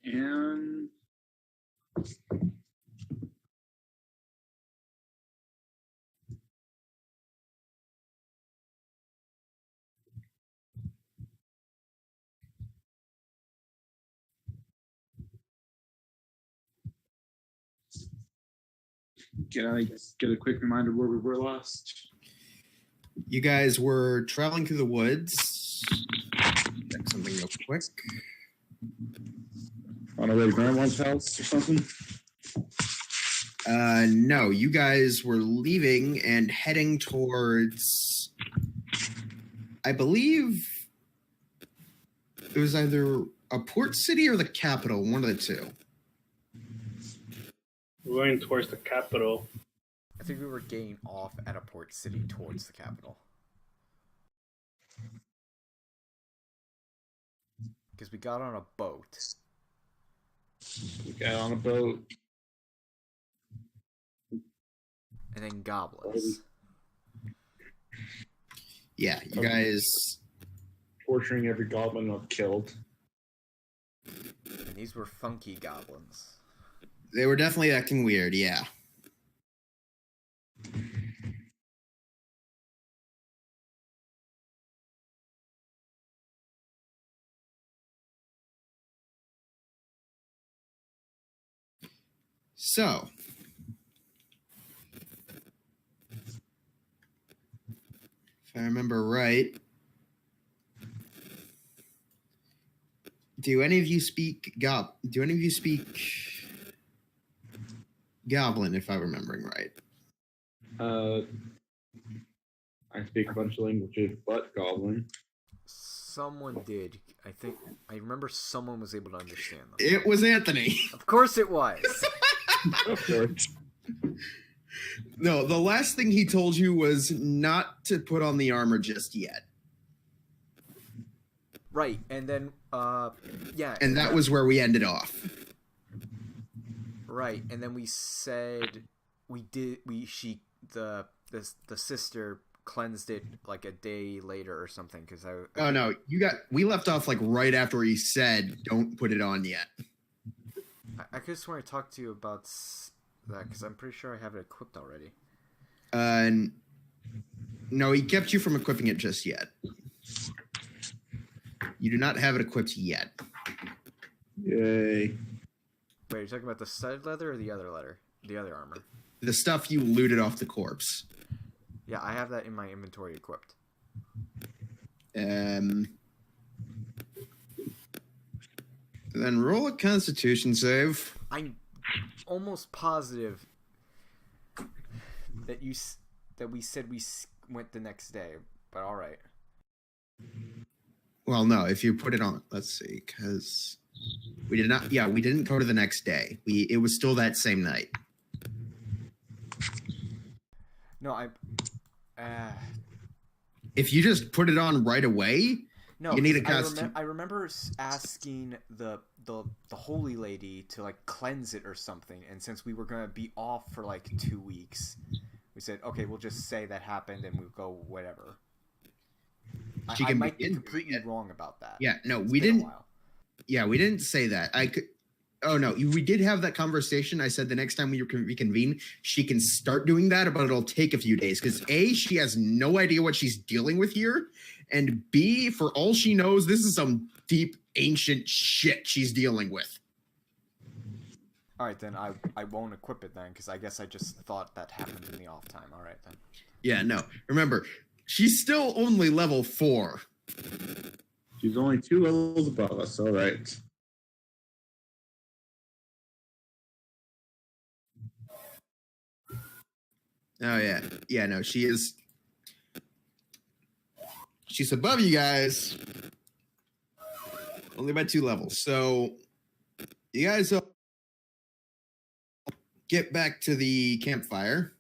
And can I get a quick reminder where we were last? You guys were traveling through the woods. Check something real quick. On our way to Grandma's house or something? No, you guys were leaving and heading towards, I believe it was either a port city or the capital, one of the two. We're going towards the capital. I think we were getting off at a port city towards the capital. Because we got on a boat. We got on a boat. And then goblins. Yeah, you guys... Torturing every goblin I've killed. And these were funky goblins. They were definitely acting weird, yeah. So, if I remember right, do any of you speak Goblin? If I'm remembering right. I speak a bunch of languages, but Goblin. Someone did. I remember someone was able to understand them. It was Anthony. Of course it was. Of course. No, the last thing he told you was not to put on the armor just yet. Right, and then, yeah. And that was where we ended off. Right, and then we said the sister cleansed it like a day later or something because Oh no, we left off like right after he said don't put it on yet. I could have sworn I talked to you about that because I'm pretty sure I have it equipped already. No, he kept you from equipping it just yet. You do not have it equipped yet. Yay. Wait, you're talking about the studded leather or the other armor? The stuff you looted off the corpse. Yeah, I have that in my inventory equipped. Then roll a Constitution save. I'm almost positive that we said we went the next day, but all right. Well, no, if you put it on, let's see, because we did not. Yeah, we didn't go to the next day. It was still that same night. No, if you just put it on right away, no, you need a costume. I remember asking the holy lady to like cleanse it or something, and since we were gonna be off for like 2 weeks, we said, okay, we'll just say that happened and we'll go whatever. I might be completely wrong about that. Yeah, no, we didn't. Yeah, we didn't say that. Oh no, we did have that conversation. I said the next time we reconvene, she can start doing that, but it'll take a few days because A, she has no idea what she's dealing with here, and B, for all she knows, this is some deep ancient shit she's dealing with. All right, then I won't equip it then because I guess I just thought that happened in the off time. All right then. Yeah, no. Remember, she's still only level 4. She's only 2 levels above us. All right. Oh, yeah. Yeah, no, she is. She's above you guys. Only by 2 levels. So, you guys get back to the campfire.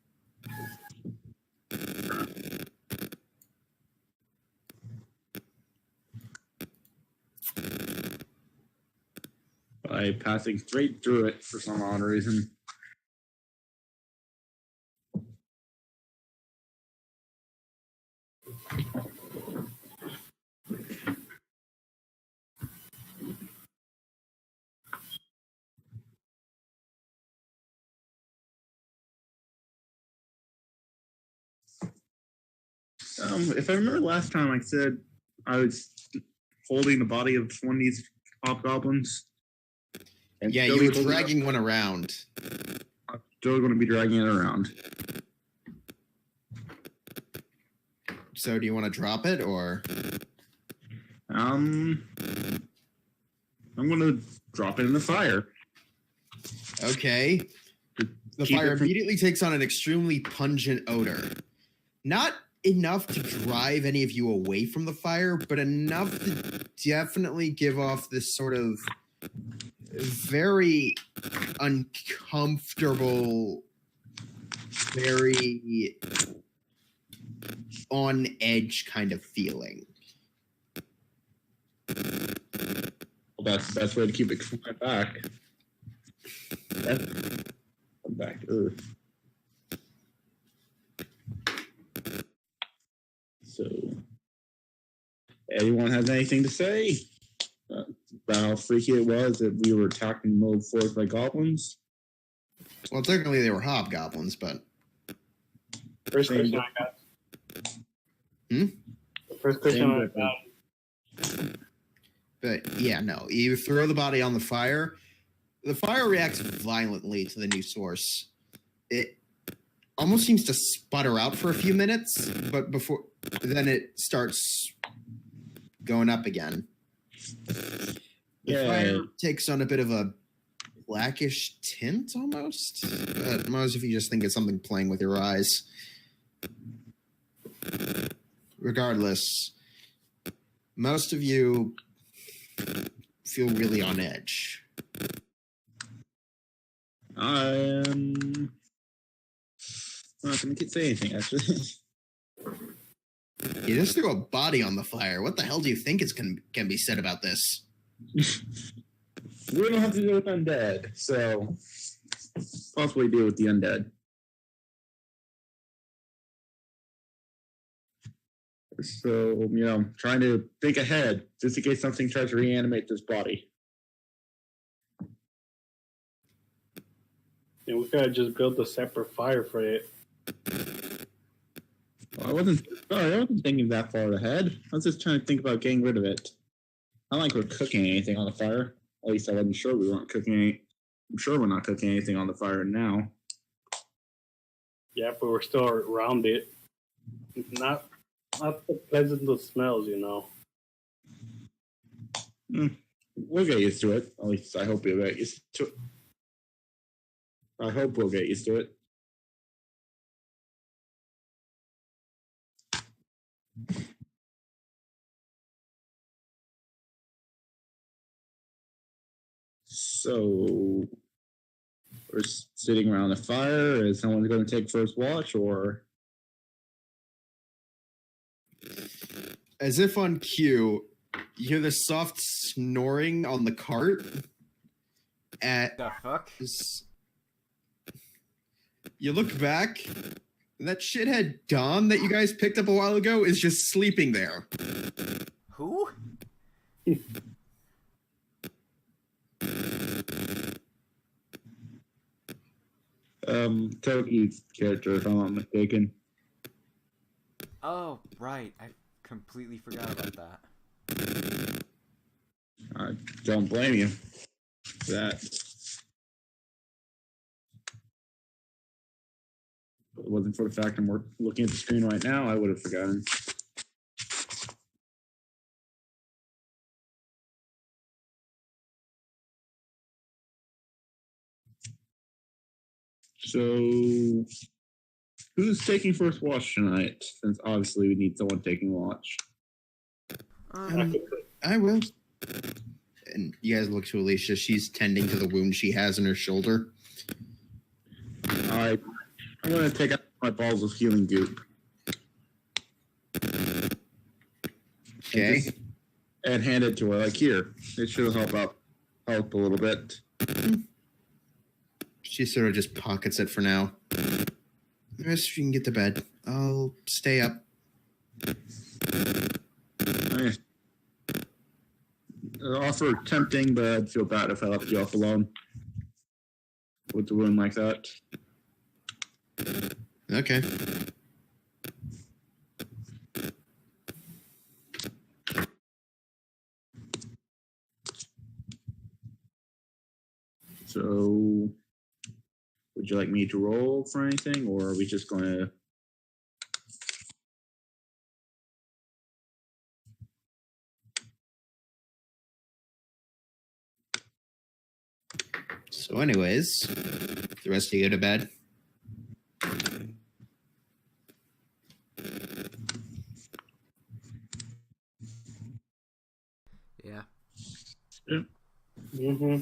By passing straight through it for some odd reason. If I remember last time, I said I was holding the body of one of these hobgoblins. And Yeah, Joey you were holding dragging one around. up. Joey's going to be dragging it around. So do you want to drop it or? I'm going to drop it in the fire. Okay. The Keep fire it from- immediately takes on an extremely pungent odor. Not enough to drive any of you away from the fire, but enough to definitely give off this sort of very uncomfortable, very on edge kind of feeling. Well, that's the best way to keep it coming back. Come back. Ugh. So, anyone has anything to say about how freaky it was that we were attacked in the middle of the forest by goblins? Well, technically they were hobgoblins, but First Same question book. I got. Hmm? The first question Same I book. got. But yeah, no. You throw the body on the fire. The fire reacts violently to the new source. It almost seems to sputter out for a few minutes, but then it starts going up again. The Yeah. fire takes on a bit of a blackish tint almost. But most of you just think it's something playing with your eyes. Regardless, most of you feel really on edge. I'm not going to say anything, actually. You just threw a body on the fire. What the hell do you think can be said about this? We don't have to deal with undead, so possibly deal with the undead. So, trying to think ahead, just in case something tries to reanimate this body. And we could have just built a separate fire for it. Well, I wasn't thinking that far ahead. I was just trying to think about getting rid of it. I don't like we're cooking anything on the fire. At least I wasn't sure we weren't cooking any. I'm sure we're not cooking anything on the fire now. Yeah, but we're still around it. Not the pleasant of smells, We'll get used to it. At least I hope we'll get used to it. I hope we'll get used to it. So we're sitting around the fire. Is someone going to take first watch, or? As if on cue, you hear the soft snoring on the cart. The fuck? You look back, and that shithead Dom that you guys picked up a while ago is just sleeping there. Who? Toki's character, if I'm not mistaken. Oh, right. I completely forgot about that. I don't blame you for that. If it wasn't for the fact I'm looking at the screen right now, I would have forgotten. So, who's taking first watch tonight? Since obviously we need someone taking watch. I will. And you guys look to Alicia. She's tending to the wound she has in her shoulder. I'm going to take out my balls of healing goop. Okay. And hand it to her. Like, here. It should help a little bit. She sort of just pockets it for now. The rest of you can get to bed. I'll stay up. Nice. Offer tempting, but I'd feel bad if I left you off alone with the wound like that. Okay. So, would you like me to roll for anything, or are we just going to? So, anyways, the rest of you go to bed. Yeah. Mm-hmm.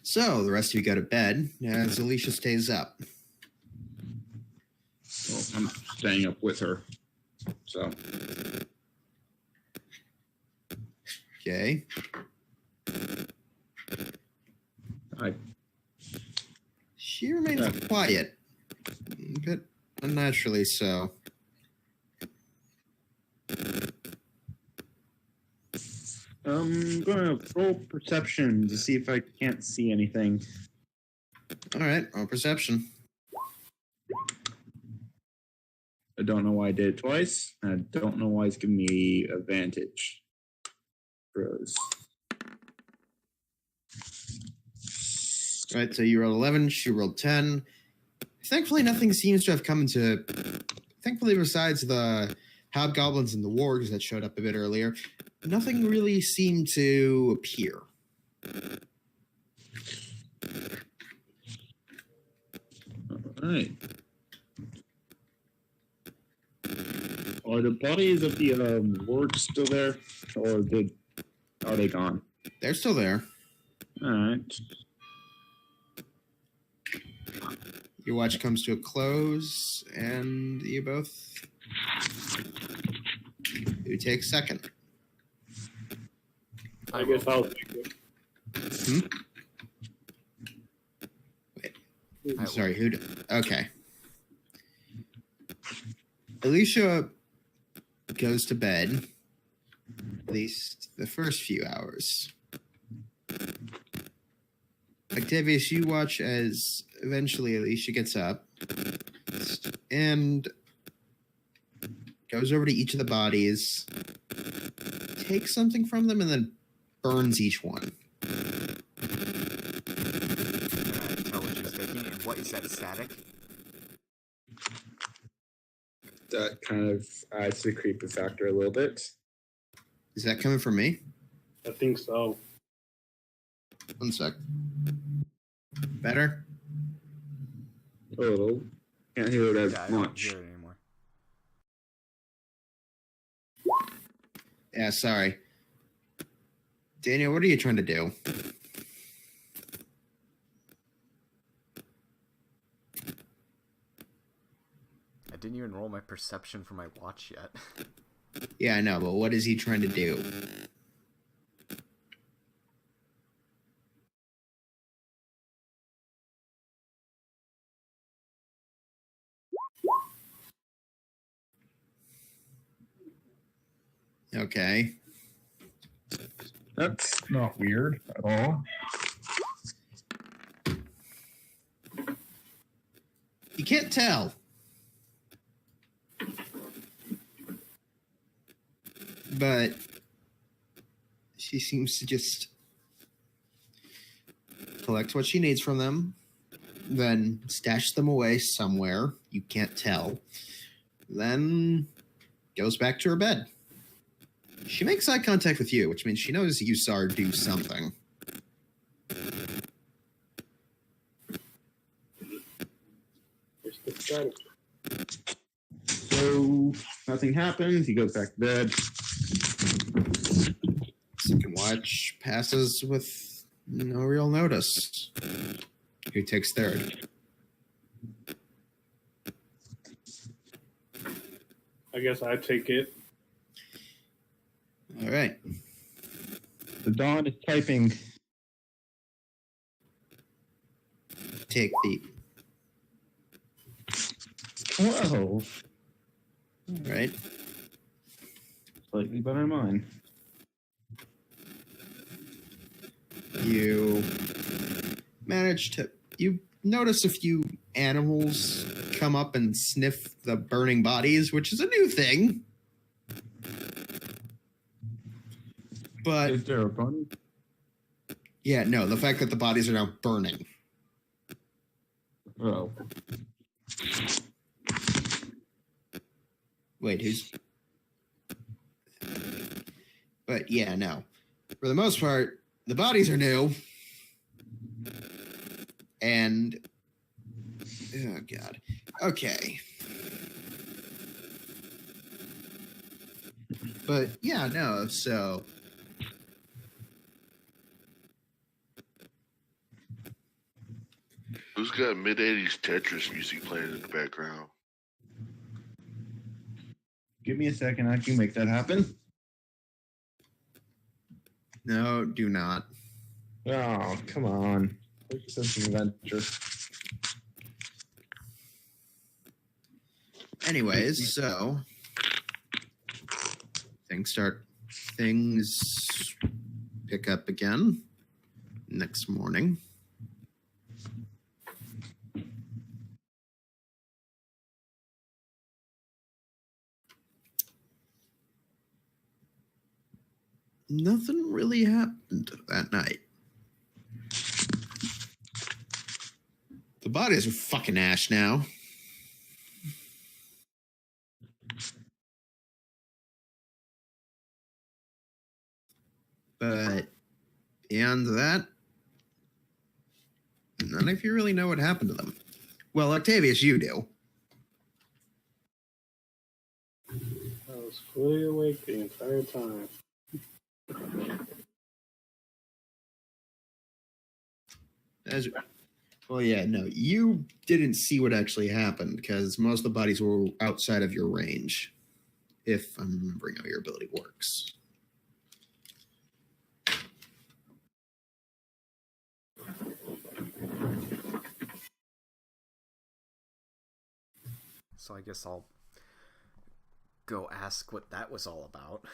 So, the rest of you go to bed as Alicia stays up. Well, I'm staying up with her. So, Okay. She remains quiet, but unnaturally so. I'm gonna roll perception to see if I can't see anything. All right, roll perception. I don't know why I did it twice. I don't know why it's giving me advantage. Rose. All right, so you rolled 11, she rolled 10. Thankfully, nothing seems to have come into. Thankfully, besides the hobgoblins and the wargs that showed up a bit earlier, nothing really seemed to appear. All right. Are the bodies of the wards still there, or are they gone? They're still there. All right. Your watch comes to a close, and you both. Who takes second? I guess I'll take it. I'm sorry, who? Okay. Alicia goes to bed, at least the first few hours. Octavius, you watch as eventually Alicia gets up and goes over to each of the bodies, takes something from them, and then burns each one. Can I tell what she's taking? And what is that static? That kind of adds to the creepy factor a little bit. Is that coming from me? I think so. 1 sec. Better? A little. Can't hear it as Yeah, I don't much. hear it anymore. Yeah, sorry. Daniel, what are you trying to do? I didn't even roll my perception for my watch yet. Yeah, I know, but what is he trying to do? Okay. That's Not weird at all. You can't tell. But she seems to just collect what she needs from them, then stash them away somewhere. You can't tell. Then goes back to her bed. She makes eye contact with you, which means she knows you saw her do something. It's the static. so nothing happens. He goes back to bed. Second watch passes with no real notice. Who takes third? I guess I take it. All right. The dawn is typing. Take the. 12. All right. Slightly better than mine. You manage to. You notice a few animals come up and sniff the burning bodies, which is a new thing. But Is there a bunny? yeah, no, the fact that the bodies are now burning. Oh. Wait, who's? But yeah, no. For the most part, the bodies are new. And oh god. Okay. But yeah, no, so Who's got mid-80s Tetris music playing in the background? Give me a second. I can make that happen. no, do not. Oh, come on. It's such an adventure. Anyways, so things pick up again next morning. Nothing really happened that night. The bodies are fucking ash now. But beyond that, none of you really know what happened to them. Well, Octavius, you do. I was fully awake the entire time. Well, yeah, no, you didn't see what actually happened because most of the bodies were outside of your range, if I'm remembering how your ability works. So I guess I'll go ask what that was all about.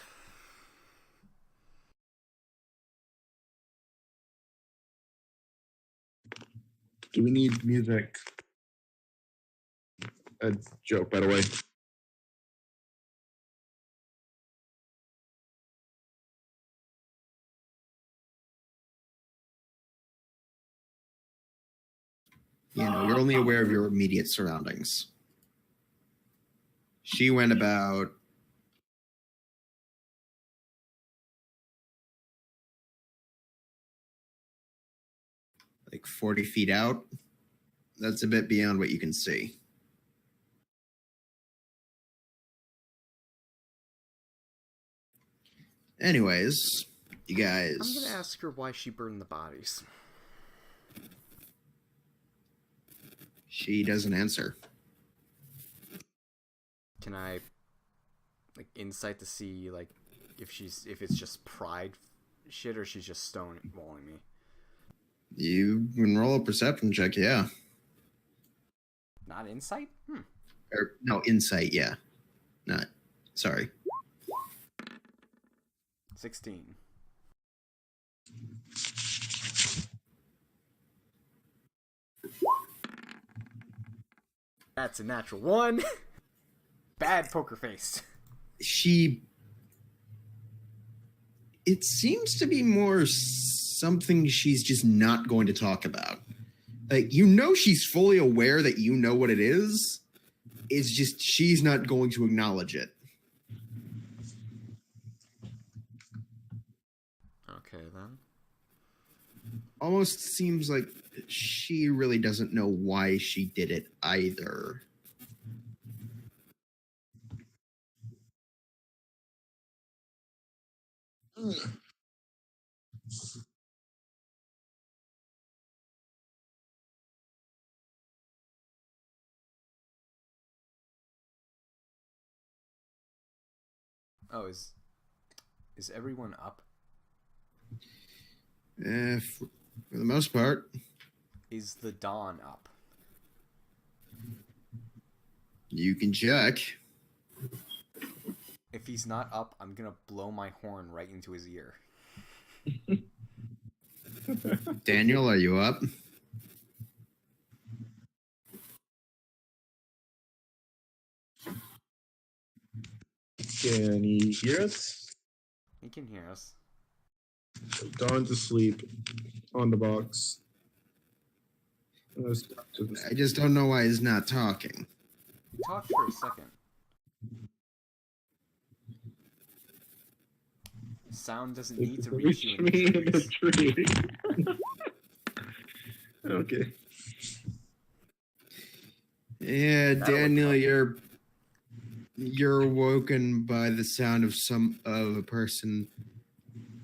Do we need music? A joke, by the way. You know, you're only aware of your immediate surroundings. She went about like 40 feet out. That's a bit beyond what you can see. Anyways, you guys. I'm gonna ask her why she burned the bodies. She doesn't answer. Can I, like, insight to see, like, if it's just pride shit or she's just stonewalling me? You can roll a perception check, yeah. Not insight? Or no, insight, yeah. Not sorry. 16. That's a natural 1. Bad poker face. It seems to be more something she's just not going to talk about. Like, you know, she's fully aware that you know what it is. It's just she's not going to acknowledge it. Okay, then. Almost seems like she really doesn't know why she did it either. Oh, is everyone up? For the most part. Is the Dawn up? You can check. If he's not up, I'm gonna blow my horn right into his ear. Daniel, are you up? Can he hear us? He can hear us. Gone to sleep on the box. I just don't know why he's not talking. He talked for a second. Sound doesn't need to reach you in me in the the trees. tree. Okay. Yeah, That'll Daniel, you're awoken by the sound of a person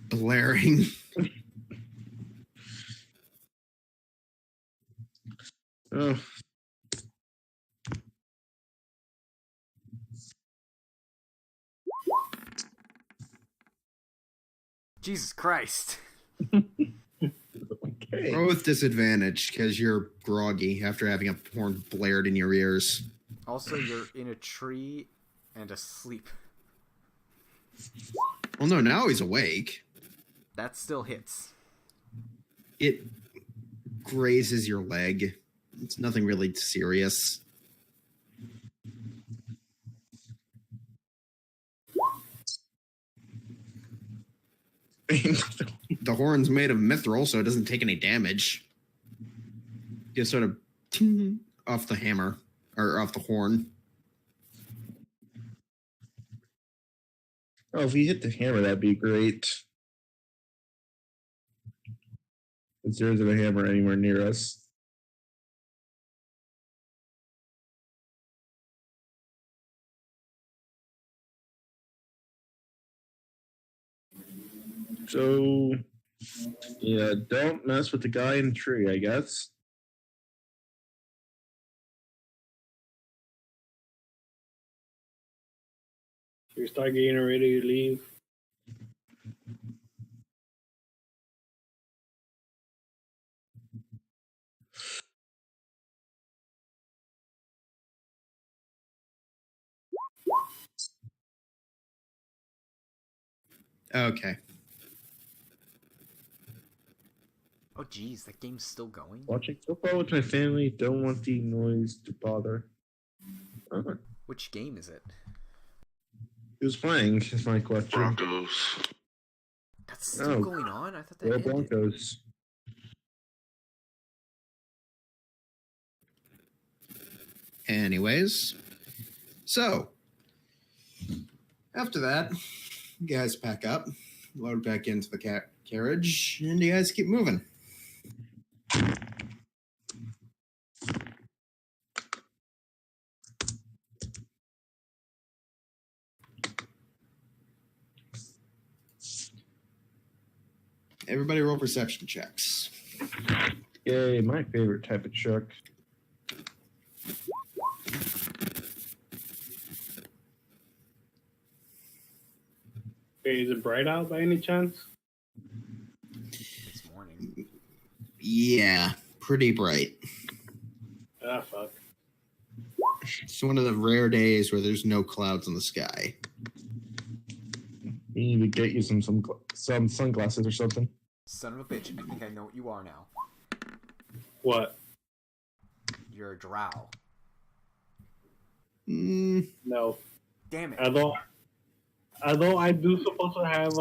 blaring. Oh, Jesus Christ. okay. Roll with disadvantage because you're groggy after having a horn blared in your ears. Also, you're in a tree and asleep. Well, no, now he's awake. That still hits. It grazes your leg. It's nothing really serious. The horn's made of mithril, so it doesn't take any damage. Just sort of ting off the hammer, or off the horn. Oh, if we hit the hammer, that'd be great. Because there isn't a hammer anywhere near us. So, yeah, don't mess with the guy in the tree, I guess. You start getting ready to leave. Okay. Oh, geez, that game's still going? Watching football with my family, don't want the noise to bother. Which game is it? Who's playing is my question. Broncos. That's still going on? I thought that Go ended. Broncos. Anyways, so after that, you guys pack up, load back into the carriage, and you guys keep moving. Everybody roll perception checks. Yay, my favorite type of check. Hey, is it bright out by any chance? It's morning. Yeah, pretty bright. Ah, fuck. It's one of the rare days where there's no clouds in the sky. We need to get you some sunglasses or something. Son of a bitch, I think I know what you are now. What? You're a drow. No. Damn it. Although I do supposed to have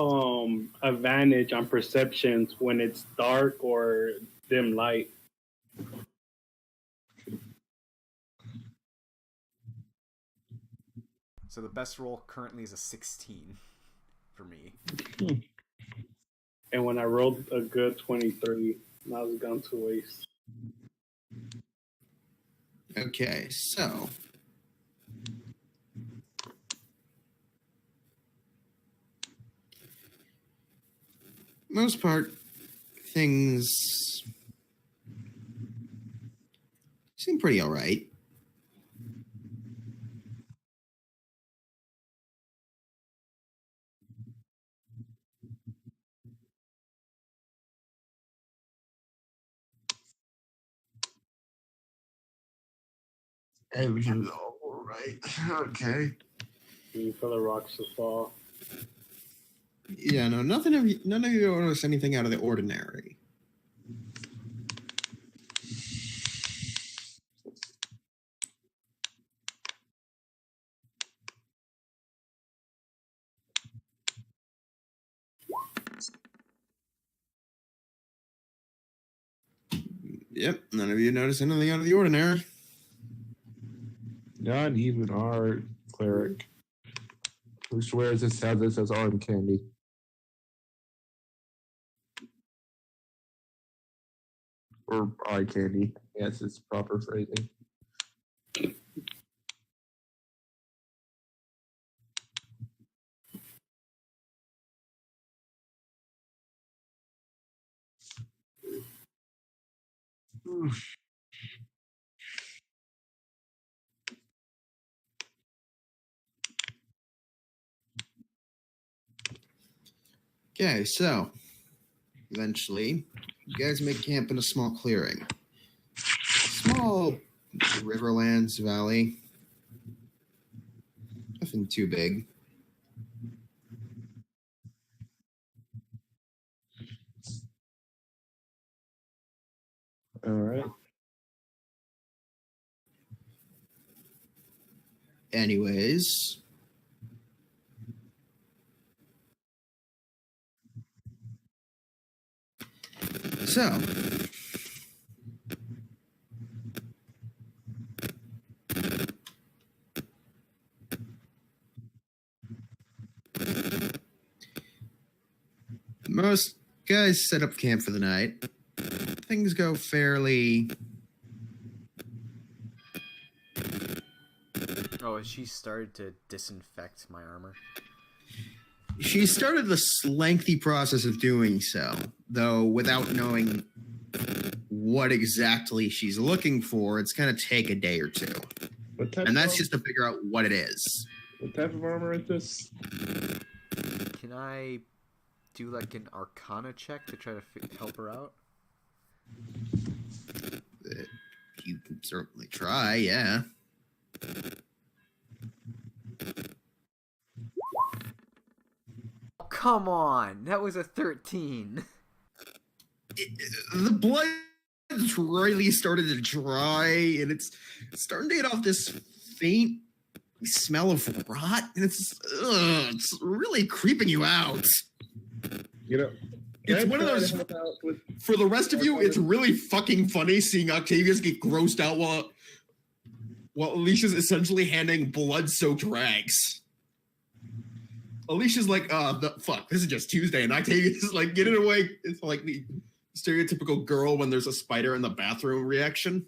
advantage on perceptions when it's dark or dim light. So the best roll currently is a 16 for me. And when I rolled a good 23, now it's gone to waste. Okay, so most part, things seem pretty all right. Everything's all right. Okay. You feel the rocks to fall. Yeah, no, none of you notice anything out of the ordinary. Yep, none of you notice anything out of the ordinary. Not even our cleric, who swears this has this as arm candy. Or eye candy. Yes, it's proper phrasing. Okay, so eventually, you guys make camp in a small clearing. Small riverlands valley. Nothing too big. All right. Anyways. So. Most guys set up camp for the night. Things go fairly. Oh, has she started to disinfect my armor? She started this lengthy process of doing so, though without knowing what exactly she's looking for. It's going to take a day or two. And that's just to figure out what it is. What type of armor is this? Can I do like an Arcana check to try to help her out? You can certainly try, yeah. Come on, that was a 13. The blood has really started to dry, and it's starting to get off this faint smell of rot, and it's really creeping you out. You know, It's one of those. For the rest of you, it's really fucking funny seeing Octavius get grossed out while Alicia's essentially handing blood-soaked rags. Alicia's like, fuck, this is just Tuesday, and Octavius is like, get it away. It's like the stereotypical girl when there's a spider in the bathroom reaction.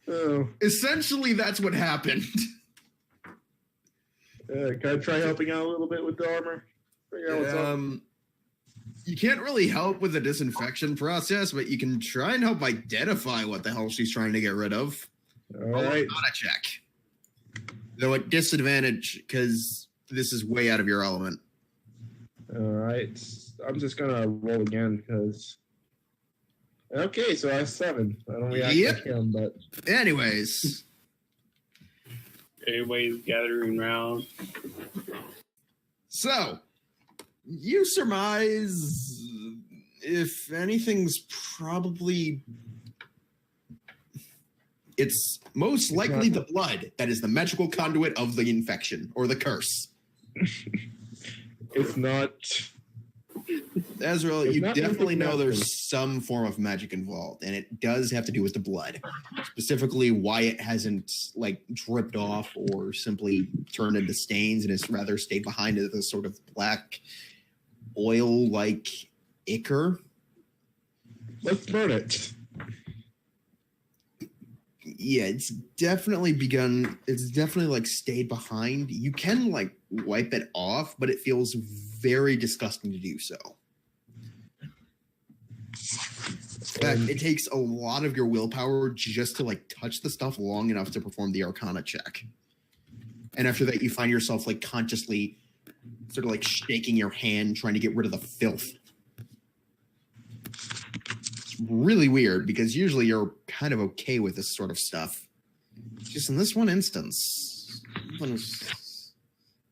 Oh. Essentially, that's what happened. Can I try helping out a little bit with the armor? Figure out what's up. You can't really help with the disinfection process, but you can try and help identify what the hell she's trying to get rid of. All right. Not a check. Though at disadvantage, because this is way out of your element. All right. I'm just going to roll again because... Okay, so I have 7. I don't react like him, but... Anyways. Everybody's gathering around. So, you surmise if anything's probably... It's most likely the blood that is the magical conduit of the infection or the curse. It's not... Ezreal, you definitely know there's some form of magic involved, and it does have to do with the blood. Specifically, why it hasn't, like, dripped off or simply turned into stains and has rather stayed behind as a sort of black oil-like ichor. Let's burn it. Yeah, it's definitely like stayed behind. You can like wipe it off, but it feels very disgusting to do so. In fact, it takes a lot of your willpower just to like touch the stuff long enough to perform the Arcana check. And after that, you find yourself like consciously sort of like shaking your hand, trying to get rid of the filth. Really weird because usually you're kind of okay with this sort of stuff. Just in this one instance,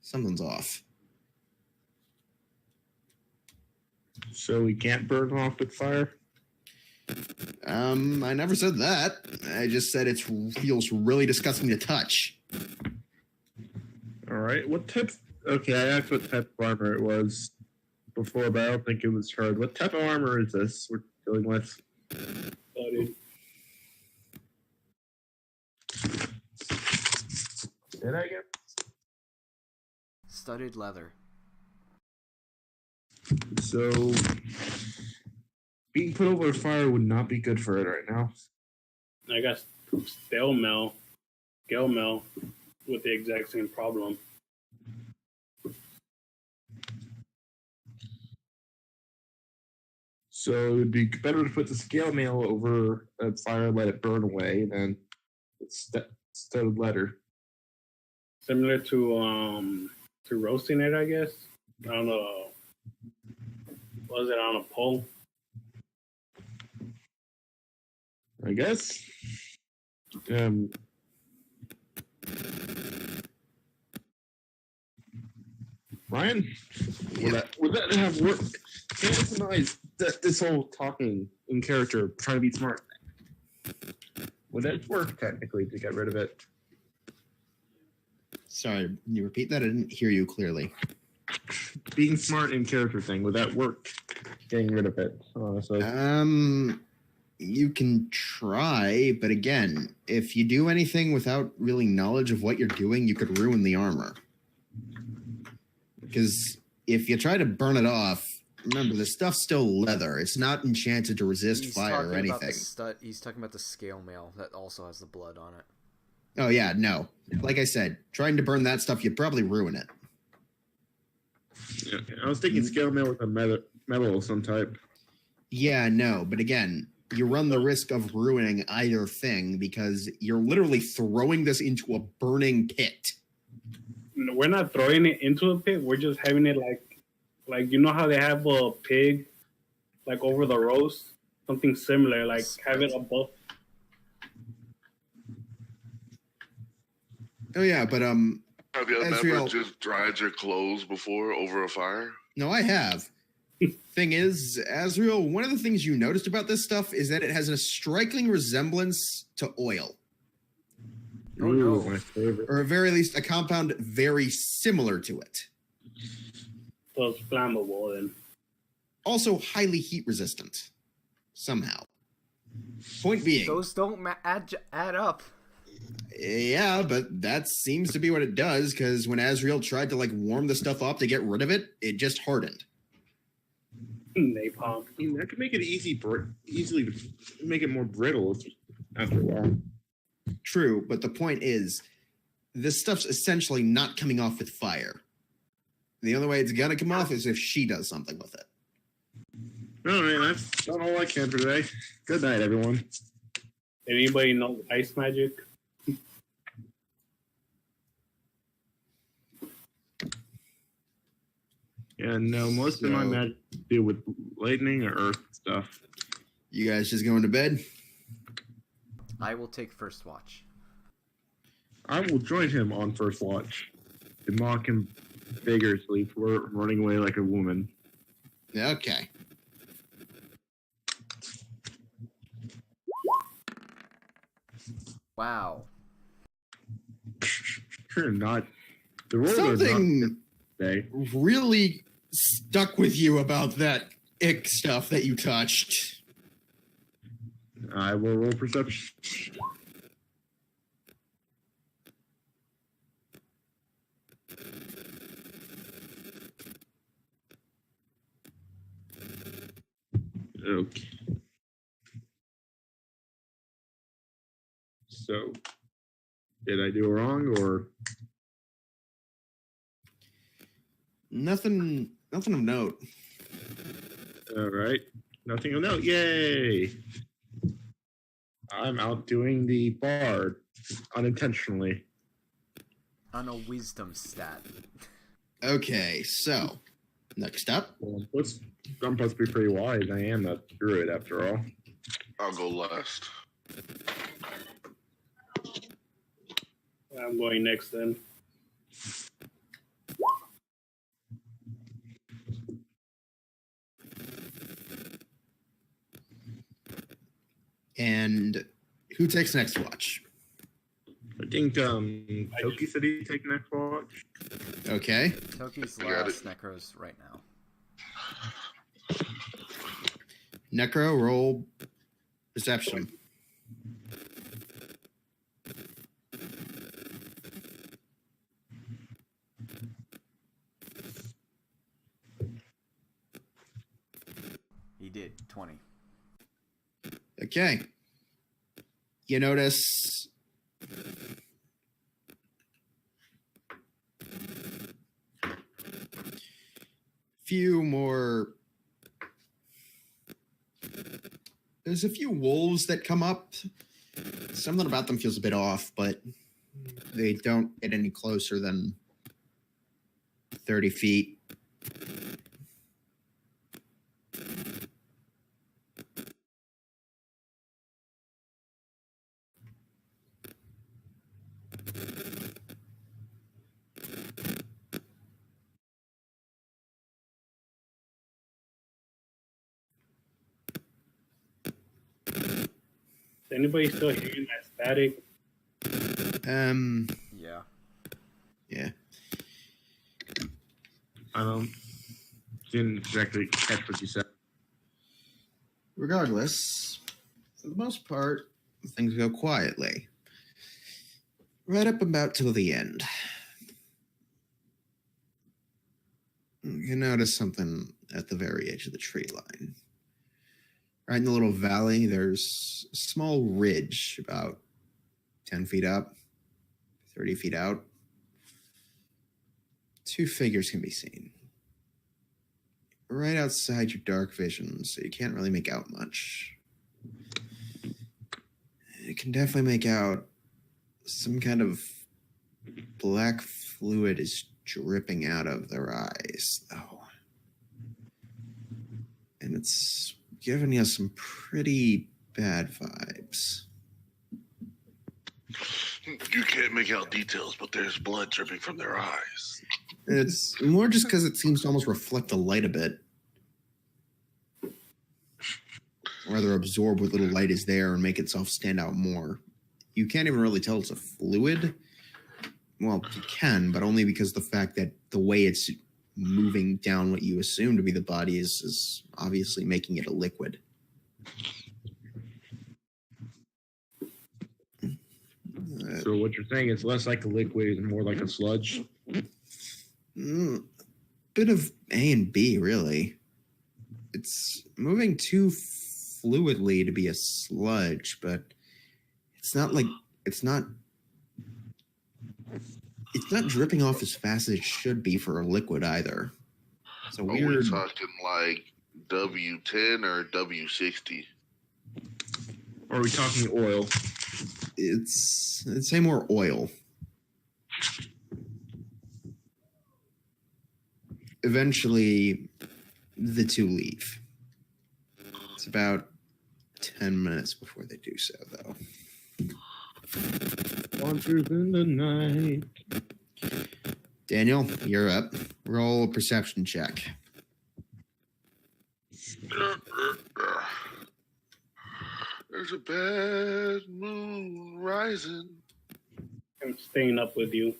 something's off. So we can't burn off with fire? I never said that. I just said it feels really disgusting to touch. All right. What type? Okay, I asked what type of armor it was before, but I don't think it was heard. What type of armor is this we're going with. Studded. Did I get? Studded leather. So being put over a fire would not be good for it right now. I got scale mail with the exact same problem. So it would be better to put the scale mail over a fire, let it burn away, than studded leather. Similar to roasting it, I guess. On a was it on a pole? I guess. Ryan, would that have worked? Candace and I, this whole talking in character, trying to be smart, would that work technically to get rid of it? Sorry, can you repeat that? I didn't hear you clearly. Being smart in character thing, would that work? Getting rid of it, honestly. You can try, but again, if you do anything without really knowledge of what you're doing, you could ruin the armor. Because if you try to burn it off, remember, the stuff's still leather. It's not enchanted to resist fire or anything. He's talking about the scale mail that also has the blood on it. Oh, yeah, no. Like I said, trying to burn that stuff, you'd probably ruin it. Yeah, I was thinking scale mail with a metal of some type. Yeah, no, but again, you run the risk of ruining either thing because you're literally throwing this into a burning pit. We're not throwing it into a pit. We're just having it like you know how they have a pig like over the roast, something similar. Like have it above. Oh yeah, but Have you Ezreal, never just dried your clothes before over a fire? No, I have. Thing is, Azrael, one of the things you noticed about this stuff is that it has a striking resemblance to oil. Oh, no. My favorite. Or at very least, a compound very similar to it. So it's flammable then. Also highly heat resistant. Somehow. Point being. Those don't add up. Yeah, but that seems to be what it does, because when Azrael tried to warm the stuff up to get rid of it, it just hardened. Napalm. I mean, that could make it easily make it more brittle after a while. True, but the point is, this stuff's essentially not coming off with fire. The only way it's gonna come off is if she does something with it. All right, I've done all I can for today. Good night, everyone. Anybody know ice magic? Yeah, no, most of my magic deal with lightning or earth stuff. You guys just going to bed? I will take first watch. I will join him on first watch and mock him vigorously for running away like a woman. Okay. Wow. You're not. The rules Something are not today. really stuck with you about that ick stuff that you touched. I will roll perception. Okay. So, did I do wrong or? Nothing of note. All right. Nothing of note. Yay. I'm outdoing the bard unintentionally. On a wisdom stat. Okay, so next up. Well, I'm supposed to be pretty wise. I am a druid after all. I'll go last. I'm going next then. And who takes next watch? I think Toki said he'd take next watch. Okay. Toki's I got last necros right now. Necro, roll perception. He did 20. Okay. You notice few more. There's a few wolves that come up. Something about them feels a bit off, but they don't get any closer than 30 feet. Is anybody still hearing that static? Yeah. Yeah. Didn't exactly catch what you said. Regardless, for the most part, things go quietly. Right up about till the end. You notice something at the very edge of the tree line. Right in the little valley, there's a small ridge about 10 feet up, 30 feet out. Two figures can be seen. Right outside your dark vision, so you can't really make out much. You can definitely make out some kind of black fluid is dripping out of their eyes, though. And it's giving you some pretty bad vibes. You can't make out details, but there's blood dripping from their eyes. It's more just because it seems to almost reflect the light a bit. Or rather absorb what little light is there and make itself stand out more. You can't even really tell it's a fluid. Well, you can, but only because the fact that the way it's moving down what you assume to be the body is obviously making it a liquid. So what you're saying is less like a liquid and more like a sludge? Bit of A and B, really. It's moving too fluidly to be a sludge, but it's not dripping off as fast as it should be for a liquid either. It's a Are weird. we talking like W10 or W60? Or are we talking oil? I'd say more oil. Eventually, the two leave. It's about 10 minutes before they do so, though. Monsters in the night. Daniel, you're up. Roll a perception check. There's a bad moon rising. I'm staying up with you.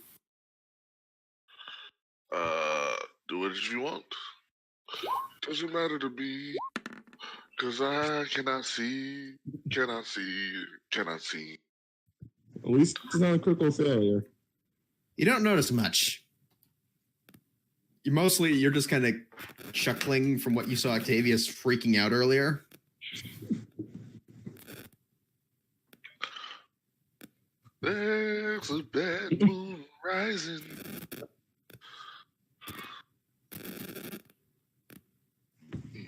Do it if you want. Doesn't matter to me. Cause I cannot see. At least it's not a critical failure. You don't notice much. You're just kind of chuckling from what you saw Octavius freaking out earlier. There's a bad moon rising.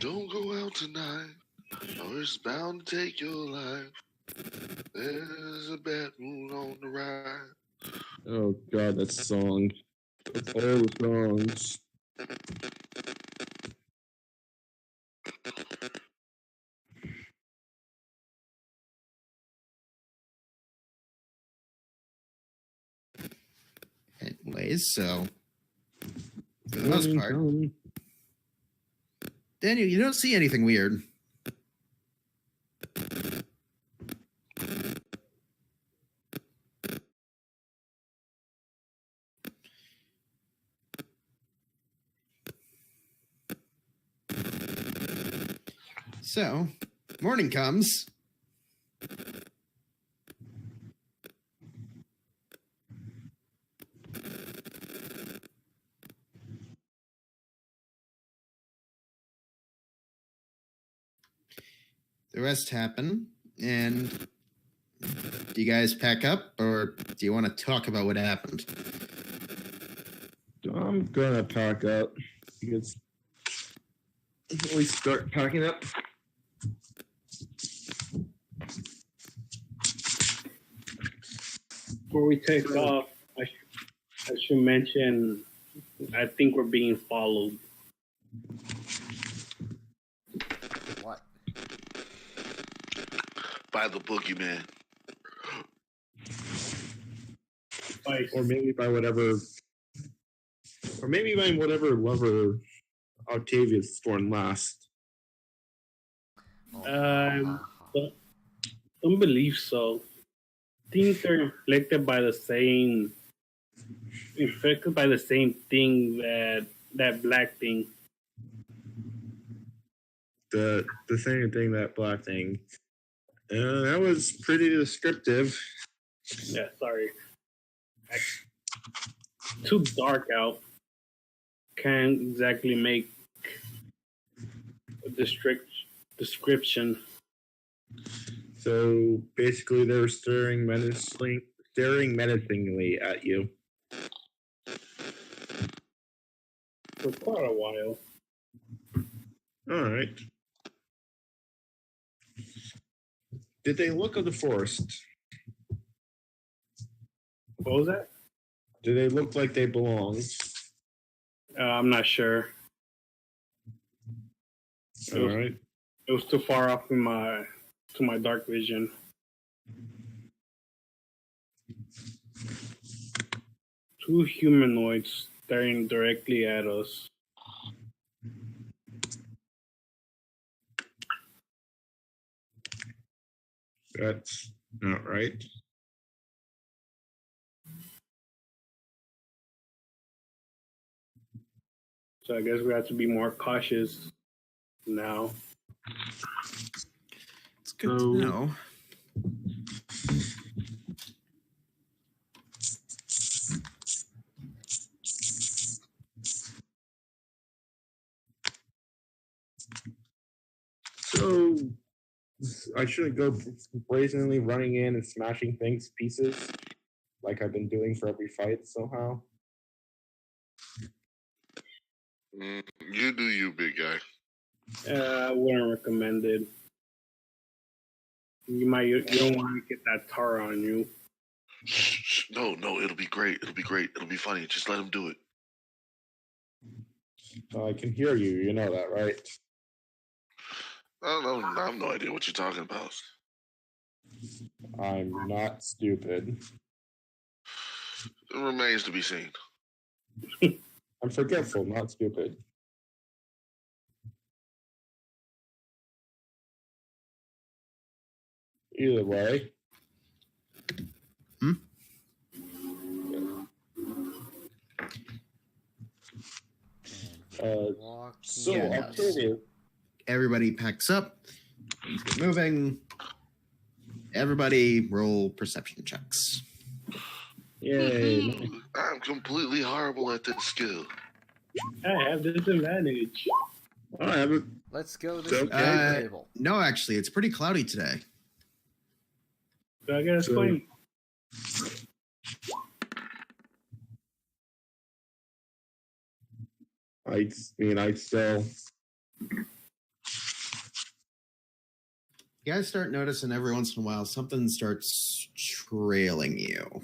Don't go out tonight, or it's bound to take your life. There's a bad moon on the rise. Oh god, that song. All the songs. Anyways, so for the most part, Daniel, you don't see anything weird. So, morning comes. The rest happen, and do you guys pack up, or do you want to talk about what happened? I'm gonna pack up because we start packing up. Before we take off, I should mention, I think we're being followed. What? By the boogeyman. Or maybe by whatever lover Octavius thorn last. Don't believe so. I think they're infected by the same thing that black thing. The same thing, that black thing. That was pretty descriptive. Yeah, sorry. Too dark out. Can't exactly make a description. So basically, they're staring menacingly at you. For quite a while. All right. Did they look of the forest? What was that? Do they look like they belong? I'm not sure. All right. It was too far off to my dark vision. Two humanoids staring directly at us. That's not right. So I guess we have to be more cautious now. It's good to know. So I shouldn't go brazenly running in and smashing things to pieces like I've been doing for every fight somehow. You do you, big guy. I wouldn't recommend it. You don't want to get that tar on you. Shh, no, it'll be great. It'll be great. It'll be funny. Just let him do it. I can hear you. You know that, right? I have no idea what you're talking about. I'm not stupid. It remains to be seen. I'm forgetful, not stupid. Either way. So Yeah, Octavia, everybody packs up. Things get moving. Everybody roll perception checks. yay! I'm completely horrible at this skill. I have disadvantage. I have it. Let's go to So, the table. No, actually, it's pretty cloudy today. So I gotta explain. I still. You guys start noticing every once in a while something starts trailing you.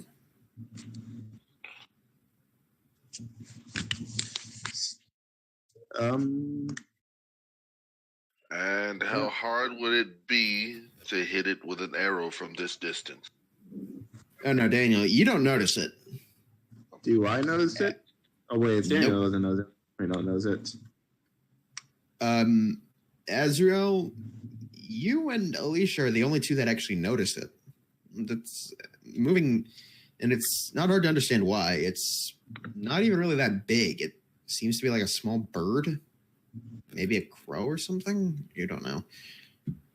And how hard would it be to hit it with an arrow from this distance? Oh no, Daniel, you don't notice it. Do I notice it? Oh wait, if Daniel Nope. doesn't know it. I don't knows it. Azrael, you and Alicia are the only two that actually notice it. That's moving, and it's not hard to understand why. It's not even really that big. It seems to be like a small bird, maybe a crow or something. You don't know.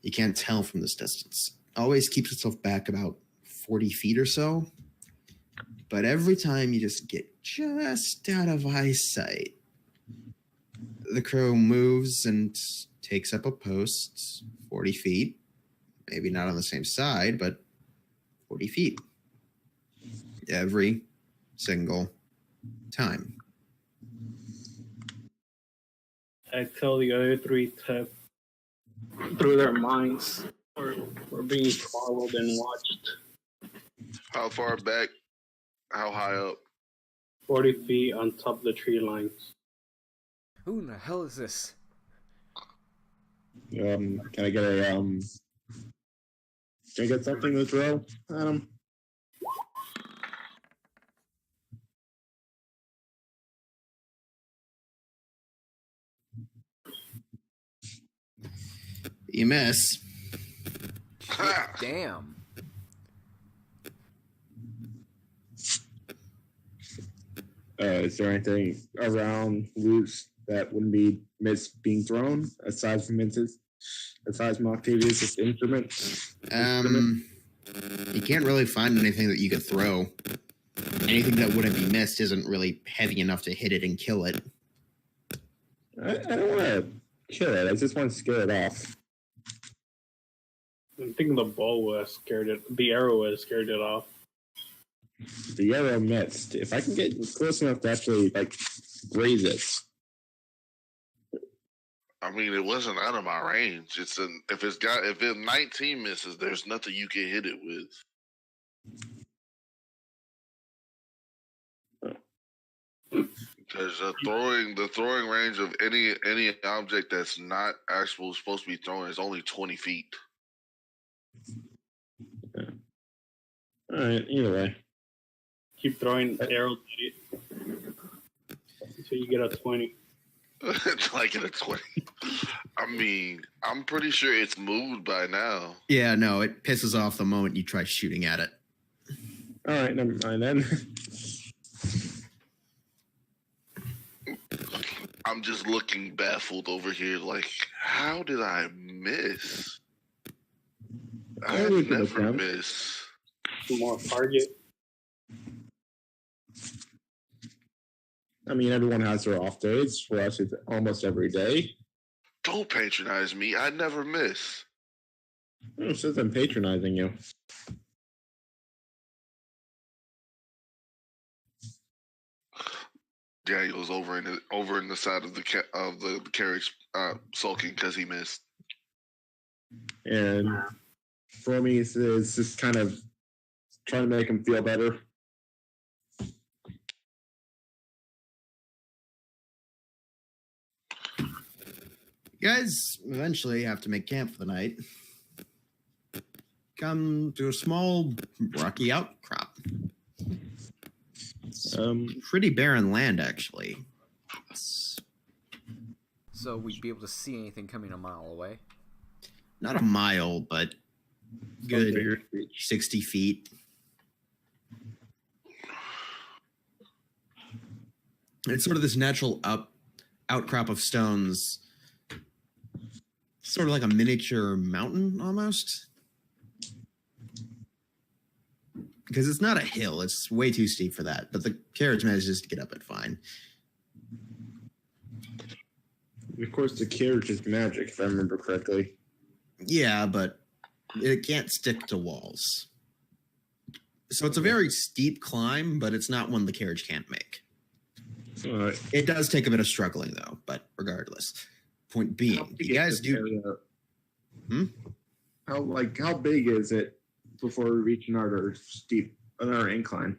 You can't tell from this distance. Always keeps itself back about 40 feet or so. But every time you just get just out of eyesight, the crow moves and takes up a post 40 feet. Maybe not on the same side, but 40 feet. Every single time. I tell the other three to, through their minds, we're being followed and watched. How far back? How high up? 40 feet on top of the tree lines. Who in the hell is this? Can I get a Can I get something to throw at him? You miss. Damn. Is there anything around loose that wouldn't be being thrown aside from Octavius' instrument? You can't really find anything that you could throw. Anything that wouldn't be missed isn't really heavy enough to hit it and kill it. I don't want to kill it. I just want to scare it off. I'm thinking the bow was scared it. The arrow was scared it off. The arrow missed. If I can get close enough to actually graze it. I mean, it wasn't out of my range. If it 19 misses, there's nothing you can hit it with. Because the throwing range of any object that's not actually supposed to be thrown is only 20 feet. Okay. All right. Either way. Keep throwing arrows at it until you get a 20. Like in a 20. I mean, I'm pretty sure it's moved by now. Yeah, no, it pisses off the moment you try shooting at it. All right, never mind then. I'm just looking baffled over here, like, how did I miss? I never miss. More target. I mean, everyone has their off days. For us, it's almost every day. Don't patronize me. I never miss. It says I'm patronizing you. Daniel's over in the side of the carriage, sulking because he missed. And for me, it's just kind of trying to make him feel better. You guys eventually have to make camp for the night. Come to a small rocky outcrop. Pretty barren land, actually. So we'd be able to see anything coming a mile away? Not a mile, but good 60 feet. It's sort of this natural outcrop of stones. Sort of like a miniature mountain, almost. Because it's not a hill. It's way too steep for that. But the carriage manages to get up it fine. Of course, the carriage is magic, if I remember correctly. Yeah, but it can't stick to walls. So it's a very steep climb, but it's not one the carriage can't make. All right. It does take a bit of struggling, though, but regardless. Point being, you guys do... How big is it before we reach another incline?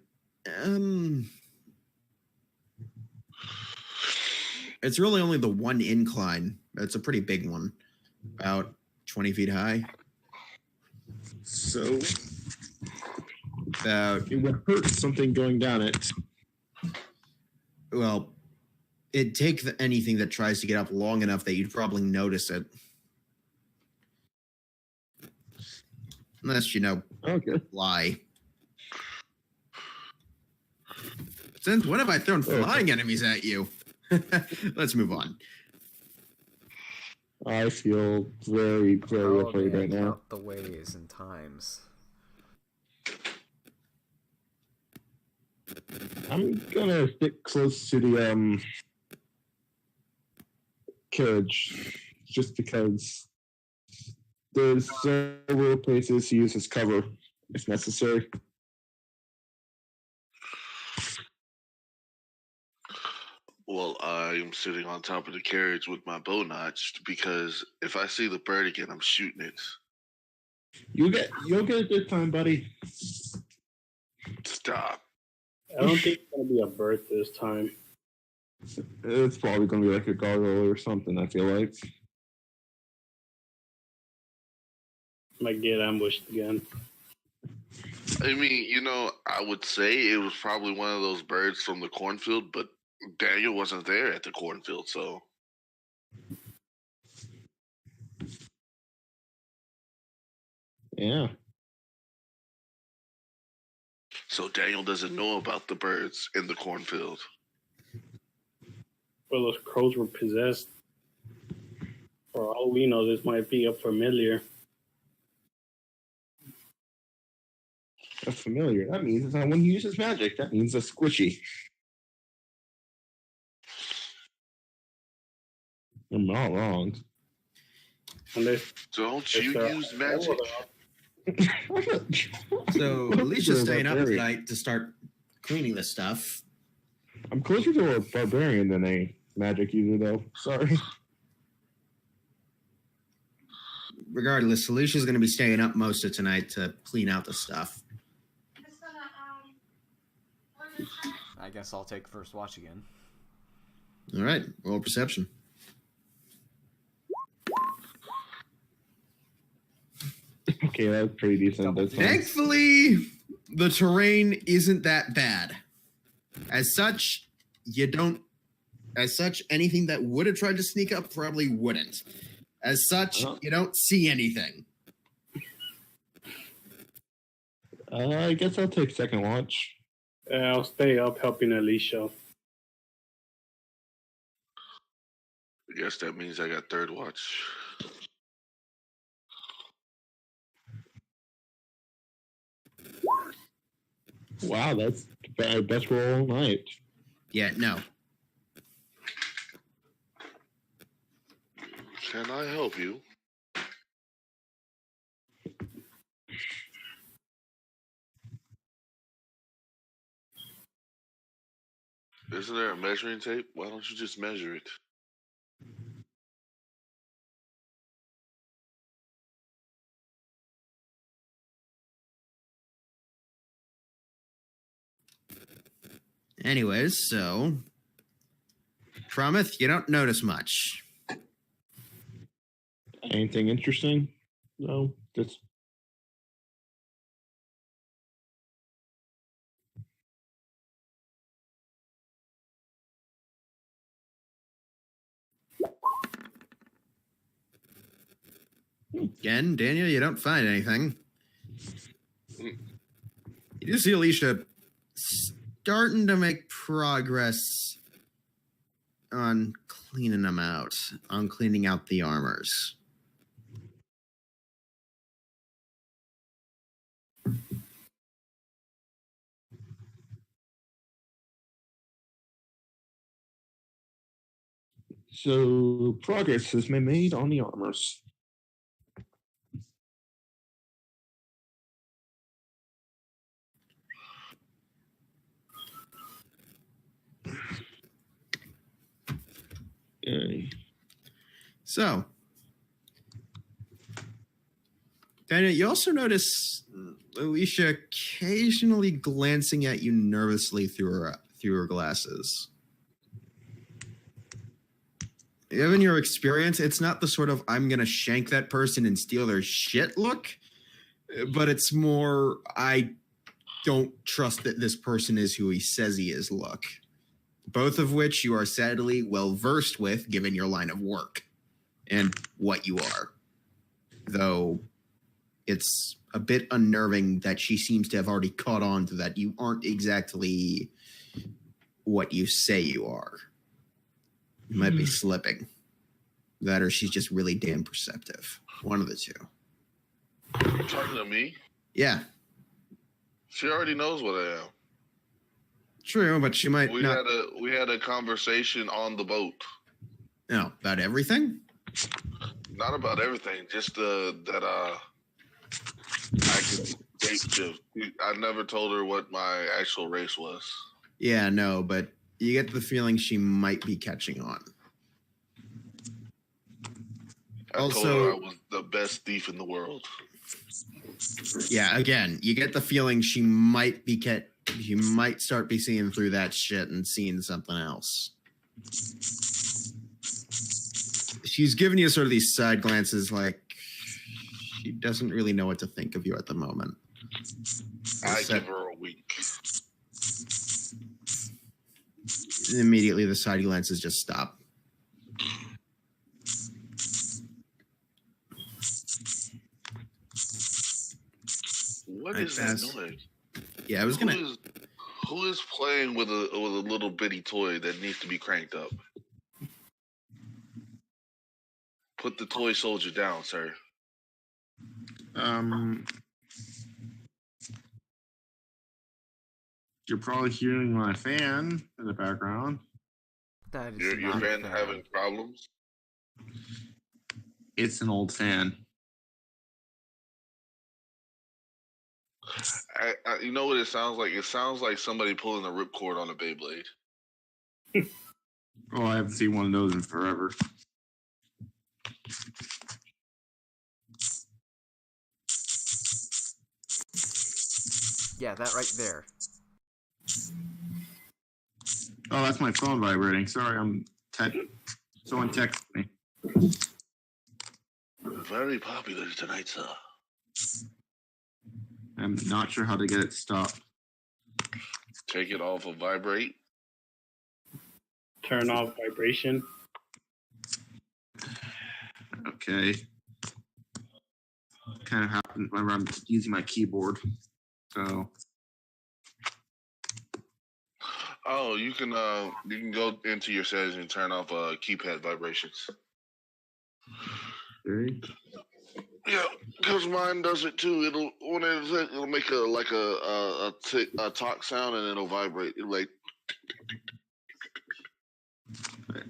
It's really only the one incline. It's a pretty big one, about 20 feet high. So it would hurt something going down it. Well, it'd take anything that tries to get up long enough that you'd probably notice it. Unless, fly. Since when have I thrown flying enemies at you? Let's move on. I feel very, very afraid right now. Count the ways and times. I'm gonna stick close to the carriage, just because there's several places to use as cover if necessary. Well, I'm sitting on top of the carriage with my bow notched because if I see the bird again, I'm shooting it. You'll get a good time, buddy. Stop. I don't think it's gonna be a bird this time. It's probably gonna be like a gargoyle or something, I feel like. Might get ambushed again. I mean, I would say it was probably one of those birds from the cornfield, but Daniel wasn't there at the cornfield, so. Yeah. So Daniel doesn't know about the birds in the cornfield. Well, those crows were possessed. For all we know, this might be a familiar. That's familiar. That means that when he uses magic, that means a squishy. I'm not wrong. Don't you use magic? So Alicia's staying up tonight to start cleaning this stuff. I'm closer to a barbarian than a magic user, though. Sorry. Regardless, Alicia's going to be staying up most of tonight to clean out the stuff. I guess I'll take first watch again. All right, roll perception. Okay, that's pretty decent. That's fine. Thankfully, the terrain isn't that bad. As such, anything that would have tried to sneak up probably wouldn't. As such, you don't see anything. I guess I'll take second watch. I'll stay up helping Alicia. I guess that means I got third watch. Wow, that's the best roll all night. Yeah, no. Can I help you? Isn't there a measuring tape? Why don't you just measure it? Anyways, so Promise, you don't notice much. Anything interesting? No, just Again, Daniel, you don't find anything. You do see Alicia starting to make progress on cleaning them out, on cleaning out the armors. so progress has been made on the armors. Okay. So, Daniel, you also notice Alicia occasionally glancing at you nervously through her glasses. Given your experience, it's not the sort of I'm going to shank that person and steal their shit look, but it's more I don't trust that this person is who he says he is look. Both of which you are sadly well versed with given your line of work and what you are. Though it's a bit unnerving that she seems to have already caught on to that you aren't exactly what you say you are. You might be slipping. That or she's just really damn perceptive. One of the two. You talking to me? Yeah, She already knows what I am. true, but she might not We had a conversation on the boat. know about everything. Not about everything, just that I could date you. I never told her what my actual race was. Yeah, no, but you get the feeling she might be catching on. I told Also- her I was the best thief in the world. Yeah, again, you get the feeling she might be you might start be seeing through that shit and seeing something else. She's giving you sort of these side glances like she doesn't really know what to think of you at the moment. I Except- give her a week. Immediately the side glances just stop. What I is pass. that noise? Yeah, I was gonna Who is playing with a little bitty toy that needs to be cranked up? Put the toy soldier down, sir. You're probably hearing my fan in the background. That is Your not fan fair. having problems? It's an old fan. You know what it sounds like? It sounds like somebody pulling a ripcord on a Beyblade. Oh, I haven't seen one of those in forever. Yeah, that right there. Oh, that's my phone vibrating. Sorry, someone texted me. Very popular tonight, sir. I'm not sure how to get it stopped. Take it off of vibrate. Turn off vibration. Okay. Kind of happens whenever I'm using my keyboard. So Oh, you can go into your settings and turn off keypad vibrations. okay. Yeah, because mine does it too. It'll make a talk sound and it'll vibrate. It'll like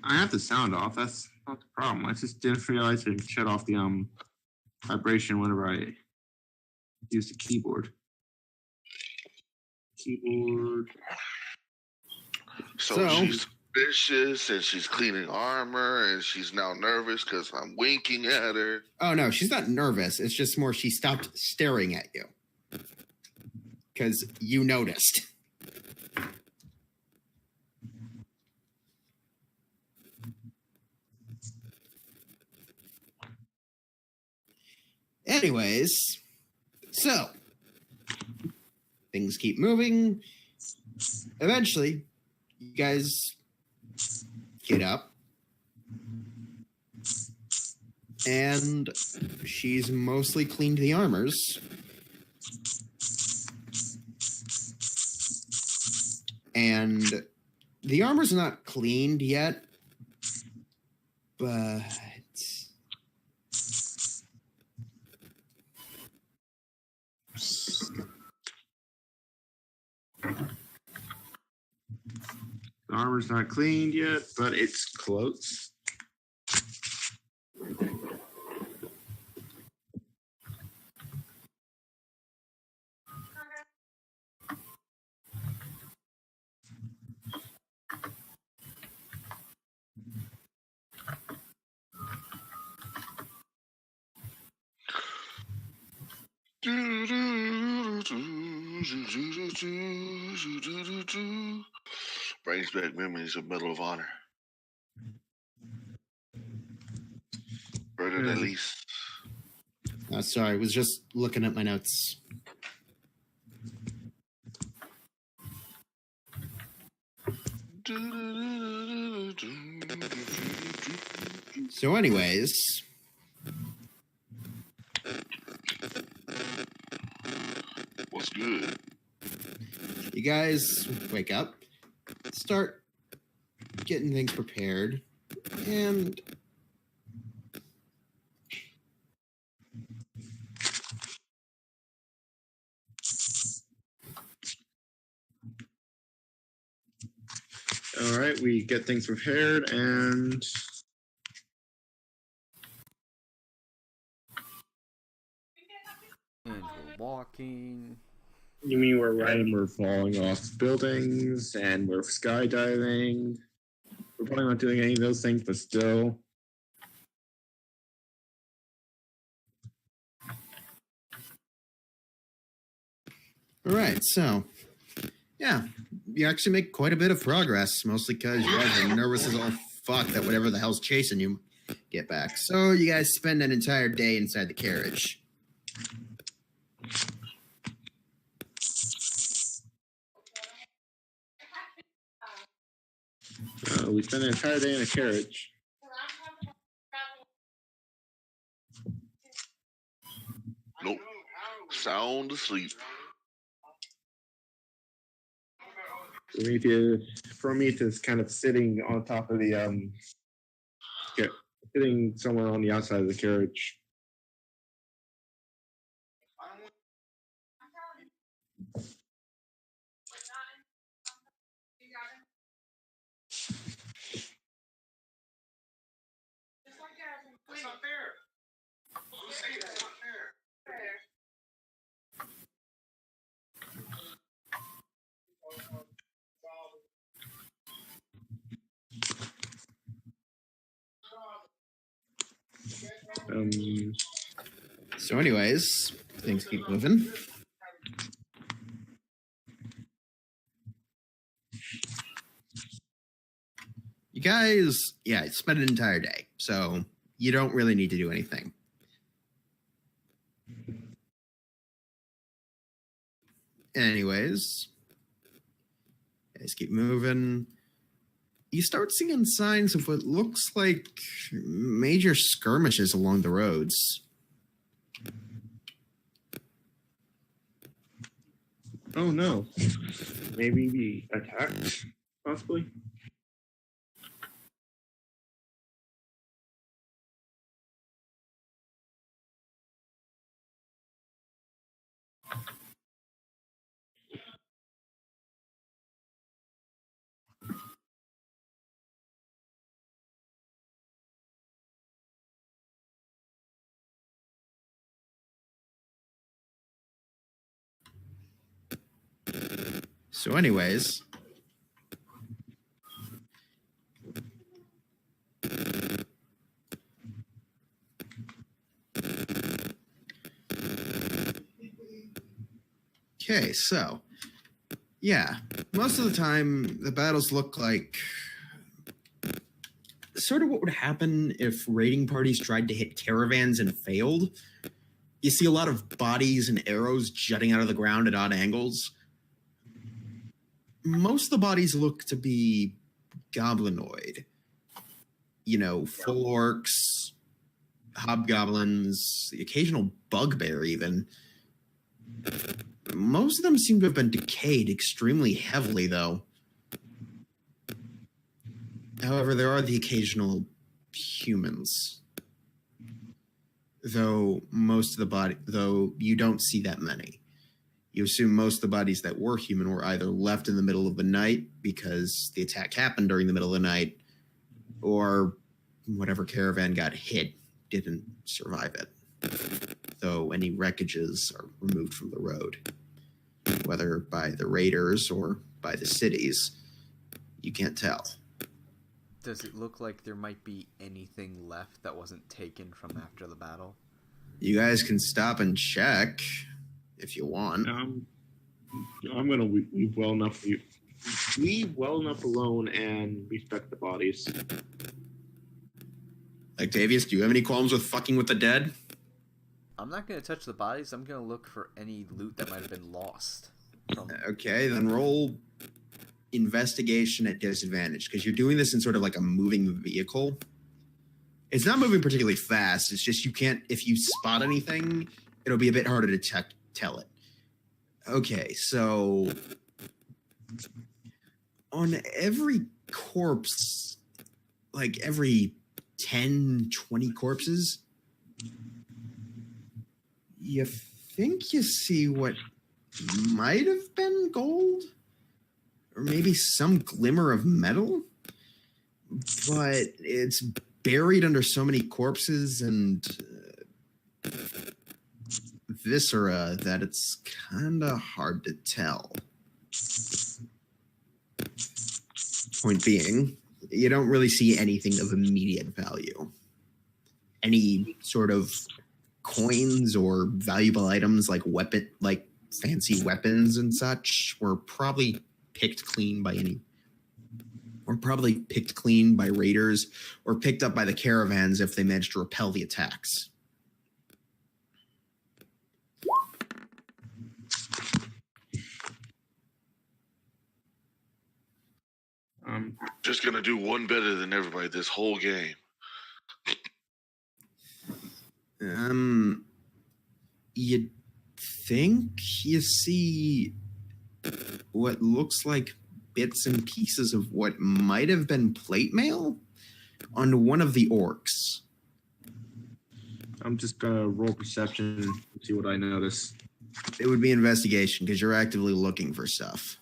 I have the sound off. That's not the problem. I just didn't realize to shut off the vibration whenever I use the keyboard. So she's suspicious and she's cleaning armor and she's now nervous because I'm winking at her. Oh no, she's not nervous. It's just more she stopped staring at you. Because you noticed. Anyways, so things keep moving. Eventually, you guys get up. And she's mostly cleaned the armors. And the armor's not cleaned yet, but The armor's not cleaned yet, but it's close. Brings back memories of Medal of Honor. Better than least. sorry, I was just looking at my notes. So anyways, What's good? you guys wake up, start getting things prepared, and All right, we get things prepared and And we're walking. You mean we're riding? and we're falling off buildings and we're skydiving. We're probably not doing any of those things, but still. All right, so yeah, you actually make quite a bit of progress, mostly because you guys are nervous as all fuck that whatever the hell's chasing you get back. So you guys spend an entire day inside the carriage. We spent an entire day in a carriage. Nope. Sound asleep. Prometheus kind of sitting on top of the sitting somewhere on the outside of the carriage. That's not fair. Who's saying that's not fair? So, anyways, things keep moving. You guys, yeah, spend an entire day, so you don't really need to do anything. Anyways, guys keep moving. You start seeing signs of what looks like major skirmishes along the roads. Oh no. Maybe we attacked, possibly? So, anyways, okay, so yeah, most of the time the battles look like sort of what would happen if raiding parties tried to hit caravans and failed. You see a lot of bodies and arrows jutting out of the ground at odd angles. Most of the bodies look to be goblinoid. You know, full orcs, hobgoblins, the occasional bugbear even. Most of them seem to have been decayed extremely heavily, though. However, there are the occasional humans. Though you don't see that many. You assume most of the bodies that were human were either left in the middle of the night because the attack happened during the middle of the night, or whatever caravan got hit didn't survive it. Though any wreckages are removed from the road, whether by the raiders or by the cities, you can't tell. Does it look like there might be anything left that wasn't taken from after the battle? You guys can stop and check if you want. I'm gonna leave well enough alone and respect the bodies. Octavius, do you have any qualms with fucking with the dead? I'm not going to touch the bodies. I'm going to look for any loot that might have been lost. Okay, then roll investigation at disadvantage, because you're doing this in sort of like a moving vehicle. It's not moving particularly fast. It's just you can't, if you spot anything, it'll be a bit harder to tell it. Okay, so on every corpse, like every 10, 20 corpses, you think you see what might have been gold or maybe some glimmer of metal, but it's buried under so many corpses and viscera that it's kind of hard to tell. Point being, you don't really see anything of immediate value. Any sort of coins or valuable items like fancy weapons and such were probably picked clean by raiders or picked up by the caravans if they managed to repel the attacks. Just gonna do one better than everybody this whole game. You think you see what looks like bits and pieces of what might have been plate mail on one of the orcs. I'm just gonna roll perception and see what I notice. It would be investigation because you're actively looking for stuff.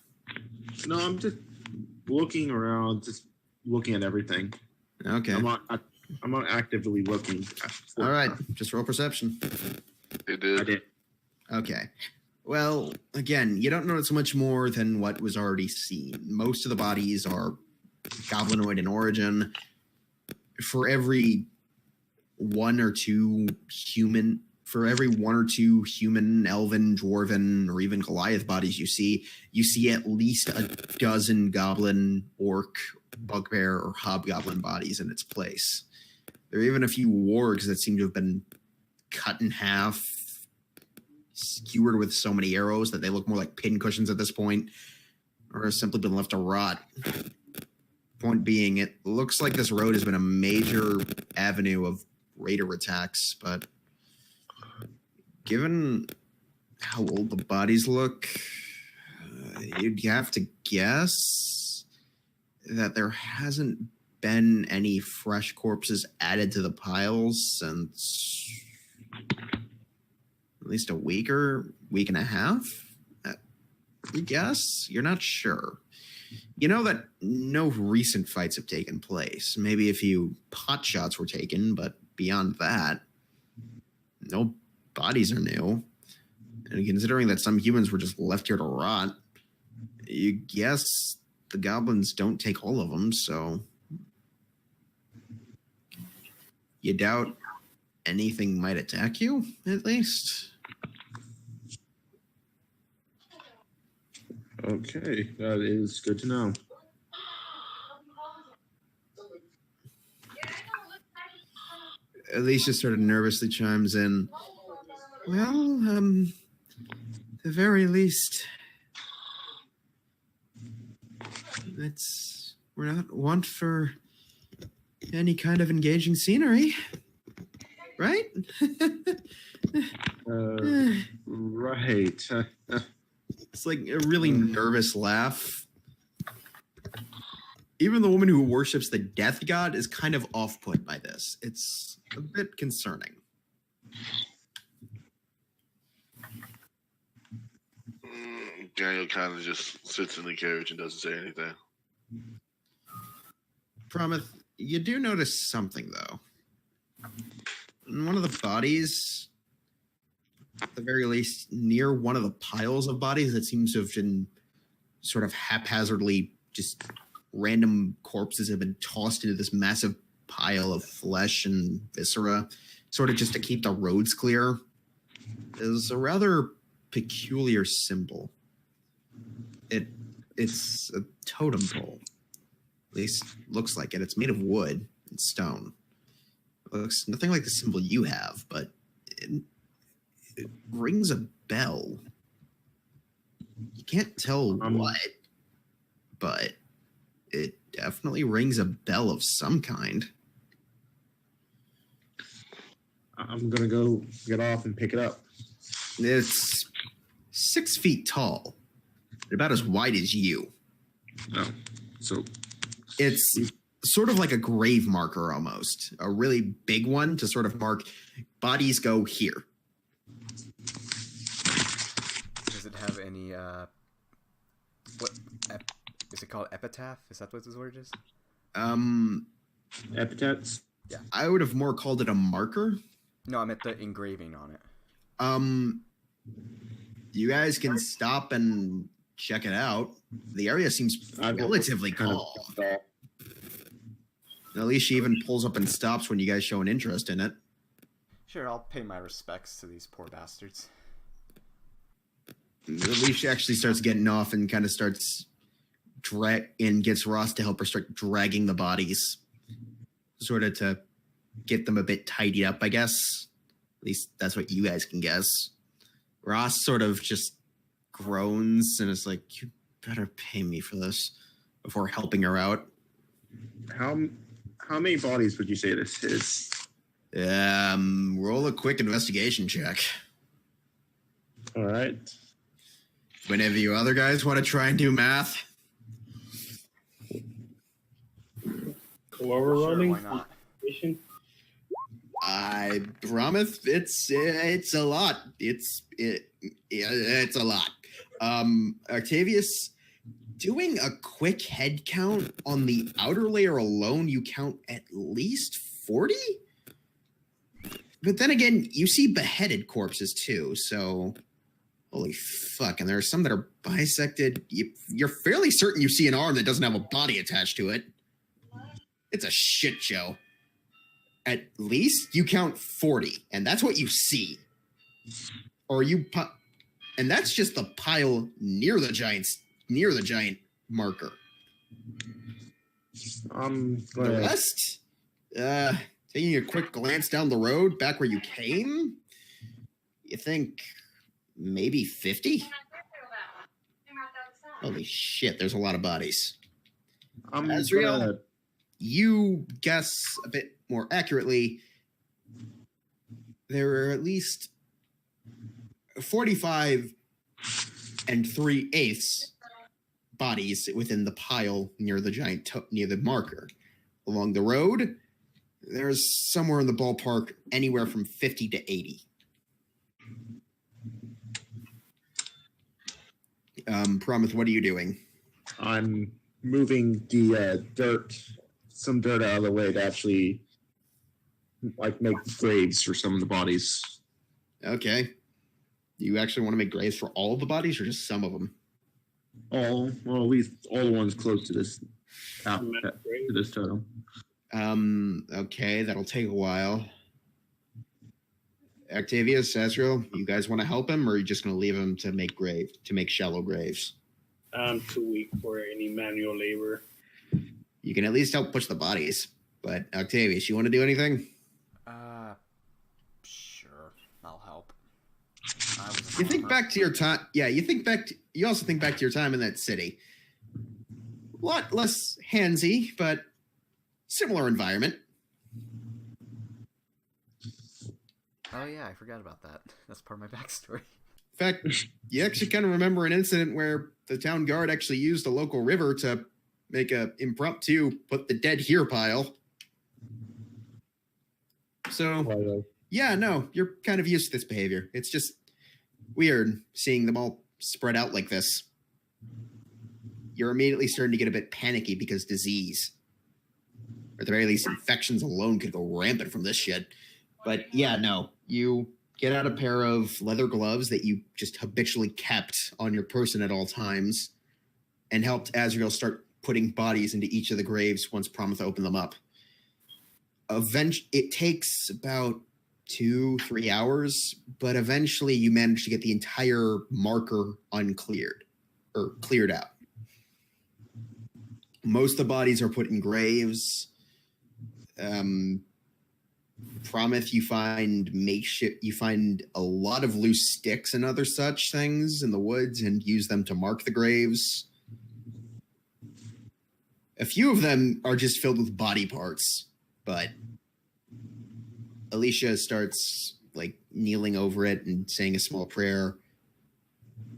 No, I'm just looking around, just looking at everything. Okay. I'm not actively looking. All right. Just roll perception. It did. I did. Okay. Well, again, you don't notice much more than what was already seen. Most of the bodies are goblinoid in origin. For every one or two human, elven, dwarven, or even Goliath bodies you see at least a dozen goblin, orc, bugbear, or hobgoblin bodies in its place. There are even a few wargs that seem to have been cut in half, skewered with so many arrows that they look more like pin cushions at this point, or have simply been left to rot. Point being, it looks like this road has been a major avenue of raider attacks, but given how old the bodies look, you'd have to guess that there hasn't been any fresh corpses added to the piles since at least a week and a half. You guess? You're not sure. You know that no recent fights have taken place. Maybe a few pot shots were taken, but beyond that, no bodies are new. And considering that some humans were just left here to rot, you guess the goblins don't take all of them, so you doubt anything might attack you, at least? Okay, that is good to know. Alicia sort of nervously chimes in. Well, the very least, we're not want for any kind of engaging scenery, right? Right. It's like a really nervous laugh. Even the woman who worships the death god is kind of off-put by this. It's a bit concerning. Daniel kind of just sits in the carriage and doesn't say anything. Promise, you do notice something, though. In one of the bodies, at the very least, near one of the piles of bodies that seems to have been sort of haphazardly, just random corpses have been tossed into this massive pile of flesh and viscera, sort of just to keep the roads clear, is a rather peculiar symbol. It's a totem pole. At least looks like it. It's made of wood and stone. It looks nothing like the symbol you have, but it rings a bell. You can't tell what, but it definitely rings a bell of some kind. I'm gonna go get off and pick it up. It's 6 feet tall, about as wide as you. Oh, so It's sort of like a grave marker almost, a really big one to sort of mark bodies go here. Does it have any Is it called epitaph? Is that what this word is? Epithets. I would have more called it a marker. No, I meant the engraving on it. You guys can stop and check it out. The area seems relatively calm. Alicia even pulls up and stops when you guys show an interest in it. Sure, I'll pay my respects to these poor bastards. Alicia actually starts getting off and kind of starts and gets Ross to help her start dragging the bodies, sort of to get them a bit tidied up, I guess. At least that's what you guys can guess. Ross sort of just groans and is like, "You better pay me for this," before helping her out. How many bodies would you say this is? Roll a quick investigation check. All right. Whenever you other guys want to try and do math. Whoever Sure, rolling. why not? I promise it's a lot. It's a lot. Octavius, doing a quick head count on the outer layer alone, you count at least 40? But then again, you see beheaded corpses too, so holy fuck. And there are some that are bisected. You're fairly certain you see an arm that doesn't have a body attached to it. It's a shit show. At least you count 40, and that's what you see. And that's just the pile near the giant marker. The rest, taking a quick glance down the road back where you came, you think maybe 50? Holy shit, there's a lot of bodies. Azrael, you guess a bit more accurately, there are at least 45 and 3/8 bodies within the pile near the near the marker. Along the road, there's somewhere in the ballpark anywhere from 50 to 80. Promise, what are you doing? I'm moving the some dirt out of the way to actually make graves for some of the bodies. Okay. Do you actually want to make graves for all of the bodies or just some of them? At least all the ones close to this totem. Okay, that'll take a while. Octavius, Azrael, you guys want to help him, or are you just going to leave him to make shallow graves? I'm too weak for any manual labor. You can at least help push the bodies. But Octavius, you want to do anything? Sure, I'll help. You think back to your time. Yeah, you also think back to your time in that city. A lot less handsy, but similar environment. Oh yeah, I forgot about that. That's part of my backstory. In fact, you actually kind of remember an incident where the town guard actually used a local river to make a impromptu put the dead here pile. So, yeah, no, you're kind of used to this behavior. It's just weird seeing them all spread out like this. You're immediately starting to get a bit panicky because disease, or at the very least, infections alone could go rampant from this shit. But yeah, no, you get out a pair of leather gloves that you just habitually kept on your person at all times and helped Azrael start putting bodies into each of the graves once Prometha opened them up. It takes about 2-3 hours, but eventually you manage to get the entire marker cleared out. Most of the bodies are put in graves. Prometha, you find a lot of loose sticks and other such things in the woods and use them to mark the graves. A few of them are just filled with body parts, but Alicia starts kneeling over it and saying a small prayer.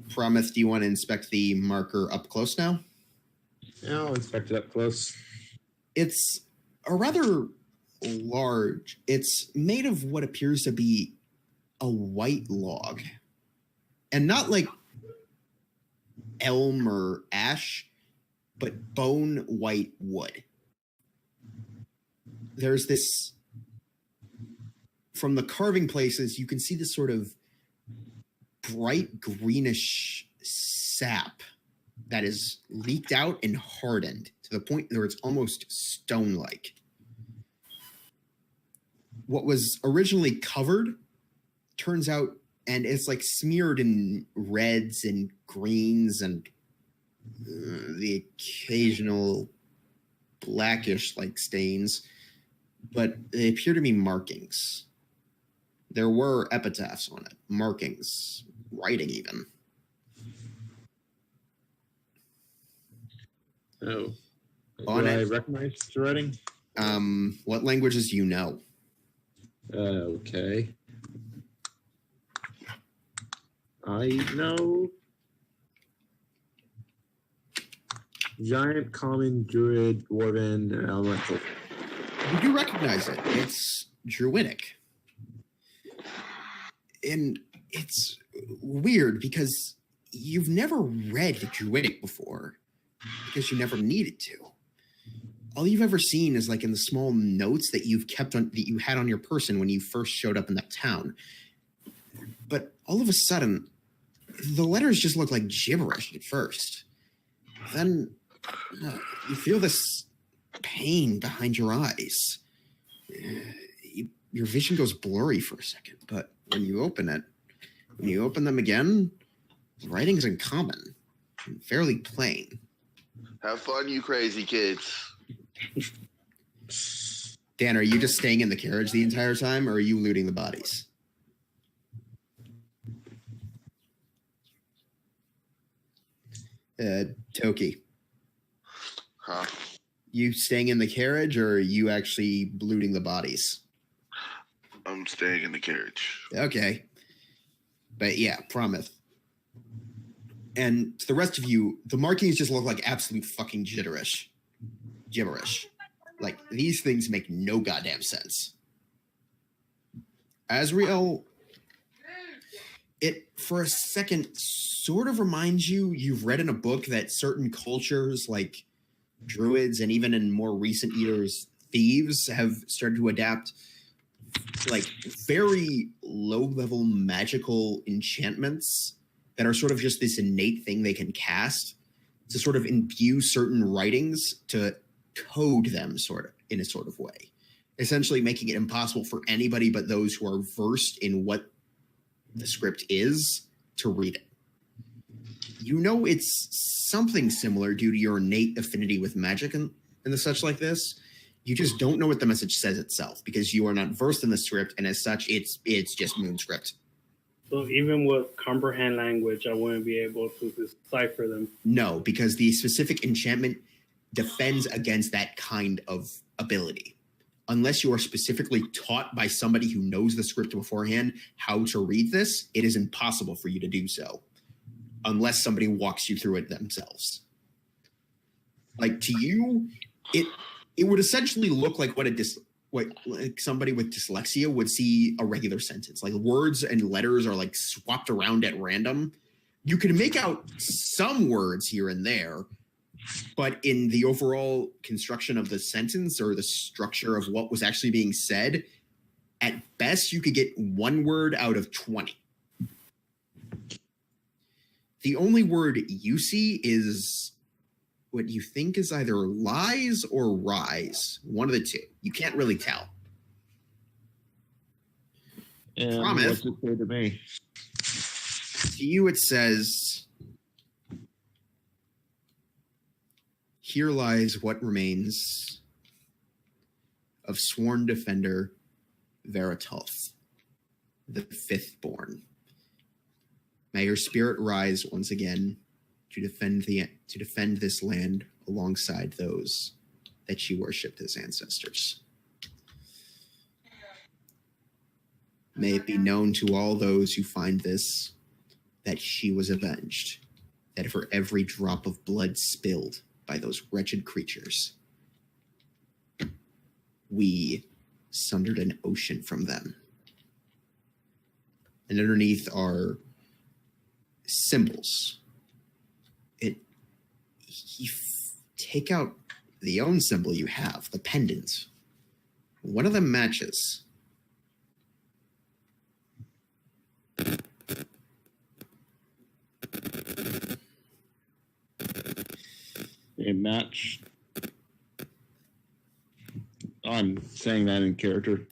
Prometha, do you want to inspect the marker up close now? Yeah, I'll inspect it up close. It's a rather large. It's made of what appears to be a white log, and not like elm or ash. but bone white wood. There's this, from the carving places, you can see this sort of bright greenish sap that is leaked out and hardened to the point where it's almost stone-like. What was originally covered turns out, and it's like smeared in reds and greens and the occasional blackish like stains, but they appear to be markings. There were epitaphs on it, markings, writing even. Oh. On Do I it. recognize the writing? What languages do you know? Okay. I know Giant, Common, Druid, Dwarven, and Elemental. You do recognize it. It's Druidic. And it's weird because you've never read Druidic before because you never needed to. All you've ever seen is like in the small notes that you've kept on, that you had on your person when you first showed up in that town. But all of a sudden, the letters just look like gibberish at first. Then you feel this pain behind your eyes. Your vision goes blurry for a second, but when you open them again, the writing's in common and fairly plain. Have fun, you crazy kids. Dan, are you just staying in the carriage the entire time, or are you looting the bodies? Toki. Huh? You staying in the carriage, or are you actually looting the bodies? I'm staying in the carriage. Okay. But yeah, promise. And to the rest of you, the markings just look like absolute fucking gibberish. Like, these things make no goddamn sense. Azrael, it, for a second, sort of reminds you, you've read in a book that certain cultures, like druids and even in more recent years, thieves, have started to adapt like very low-level magical enchantments that are sort of just this innate thing they can cast to sort of imbue certain writings to code them sort of in a sort of way, essentially making it impossible for anybody but those who are versed in what the script is to read it. You know it's something similar due to your innate affinity with magic and the such like this. You just don't know what the message says itself because you are not versed in the script, and as such, it's just moon script. So even with comprehend language, I wouldn't be able to decipher them. No, because the specific enchantment defends against that kind of ability. Unless you are specifically taught by somebody who knows the script beforehand how to read this, it is impossible for you to do so. Unless somebody walks you through it themselves. Like, to you, it would essentially look like what like somebody with dyslexia would see a regular sentence. Like, words and letters are like swapped around at random. You can make out some words here and there, but in the overall construction of the sentence or the structure of what was actually being said, at best you could get one word out of 20. The only word you see is what you think is either lies or rise. One of the two. You can't really tell. And Promise. what's it say to me? To you it says, here lies what remains of sworn defender Veritoth, the fifth born. May your spirit rise once again to defend this land alongside those that she worshipped as ancestors. May it be known to all those who find this that she was avenged, that for every drop of blood spilled by those wretched creatures, we sundered an ocean from them. And underneath are take out the own symbol you have, the pendant. One of them matches. A match. I'm saying that in character.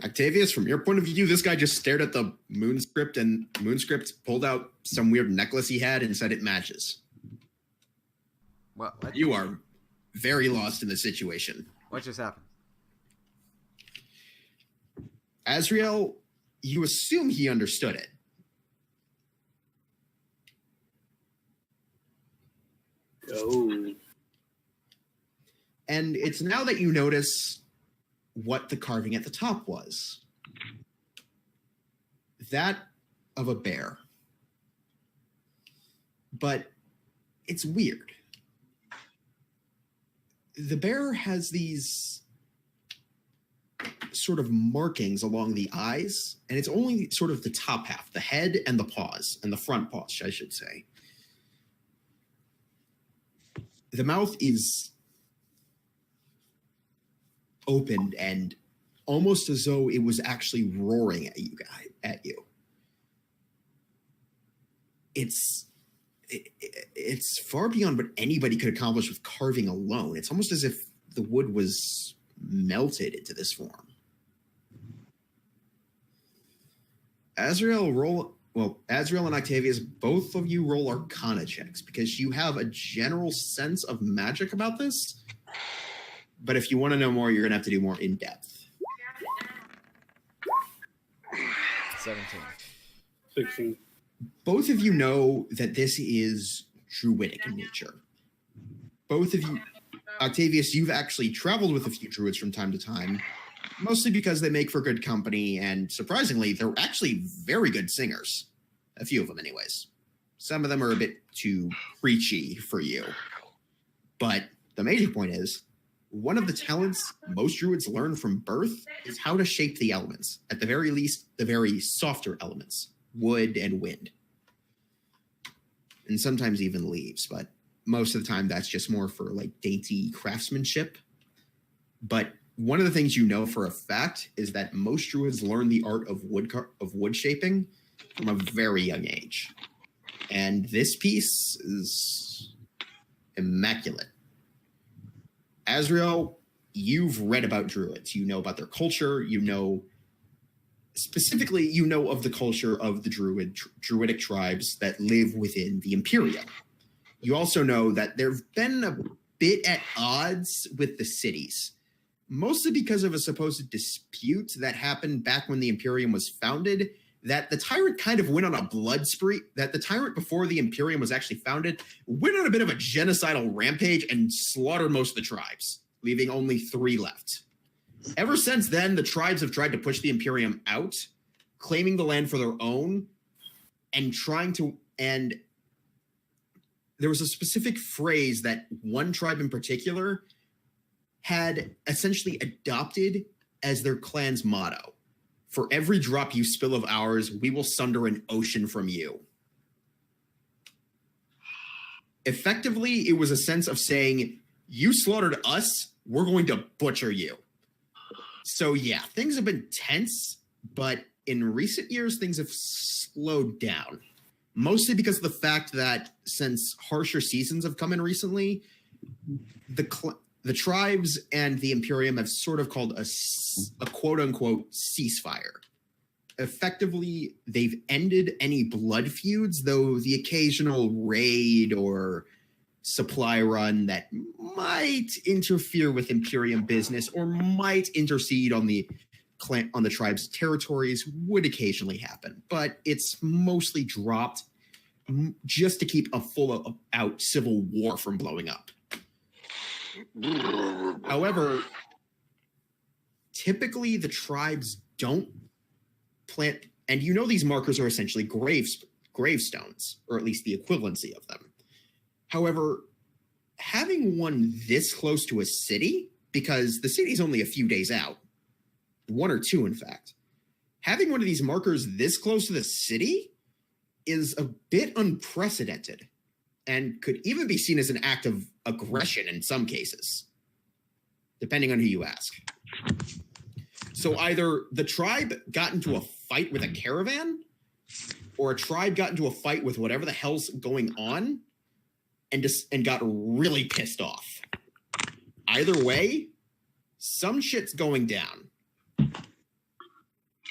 Octavius, from your point of view, this guy just stared at the moon script, and Moonscript pulled out some weird necklace he had and said it matches. Well, You are very lost in the situation. what just happened? Azrael, you assume he understood it. Oh. And it's now that you notice what the carving at the top was. That of a bear. But it's weird. The bear has these sort of markings along the eyes, and it's only sort of the top half, the head and the paws, and the front paws, I should say. The mouth is opened and almost as though it was actually roaring at you. It's far beyond what anybody could accomplish with carving alone. It's almost as if the wood was melted into this form. Azrael and Octavius, both of you roll Arcana checks because you have a general sense of magic about this. But if you want to know more, you're going to have to do more in depth. 17. 16. Both of you know that this is druidic in nature. Both of you, Octavius, you've actually traveled with a few druids from time to time, mostly because they make for good company, and surprisingly, they're actually very good singers. A few of them, anyways. Some of them are a bit too preachy for you. But the major point is, one of the talents most druids learn from birth is how to shape the elements. At the very least, the very softer elements. Wood and wind. And sometimes even leaves, but most of the time that's just more for like dainty craftsmanship. But one of the things you know for a fact is that most druids learn the art of wood shaping from a very young age. And this piece is immaculate. Azrael, you've read about druids. You know about their culture. You know specifically, you know of the culture of the druidic tribes that live within the Imperium. You also know that they've been a bit at odds with the cities, mostly because of a supposed dispute that happened back when the Imperium was founded, that the tyrant kind of went on a blood spree, that the tyrant before the Imperium was actually founded went on a bit of a genocidal rampage and slaughtered most of the tribes, leaving only 3 left. Ever since then, the tribes have tried to push the Imperium out, claiming the land for their own, and there was a specific phrase that one tribe in particular had essentially adopted as their clan's motto. For every drop you spill of ours, we will sunder an ocean from you. Effectively, it was a sense of saying, you slaughtered us, we're going to butcher you. So yeah, things have been tense, but in recent years, things have slowed down. Mostly because of the fact that since harsher seasons have come in recently, the tribes and the Imperium have sort of called a quote-unquote ceasefire. Effectively, they've ended any blood feuds, though the occasional raid or supply run that might interfere with Imperium business or might intercede on the tribe's territories would occasionally happen, but it's mostly dropped just to keep a full-out civil war from blowing up. However, typically the tribes don't plant, and you know these markers are essentially gravestones, or at least the equivalency of them. However, having one this close to a city, because the city's only a few days out, 1 or 2 in fact, having one of these markers this close to the city is a bit unprecedented and could even be seen as an act of aggression in some cases, depending on who you ask. So either the tribe got into a fight with a caravan, or a tribe got into a fight with whatever the hell's going on and got really pissed off. Either way, some shit's going down.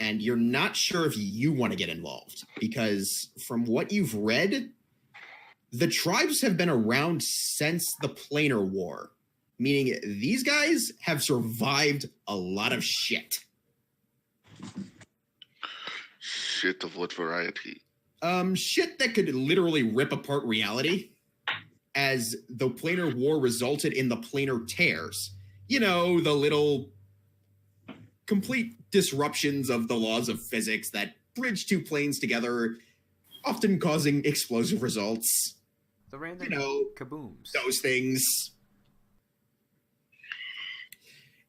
And you're not sure if you want to get involved, because from what you've read, the tribes have been around since the Planar War, meaning these guys have survived a lot of shit. Shit of what variety? Shit that could literally rip apart reality, as the Planar War resulted in the planar tears. You know, the little complete disruptions of the laws of physics that bridge two planes together, often causing explosive results. The random kabooms. Those things.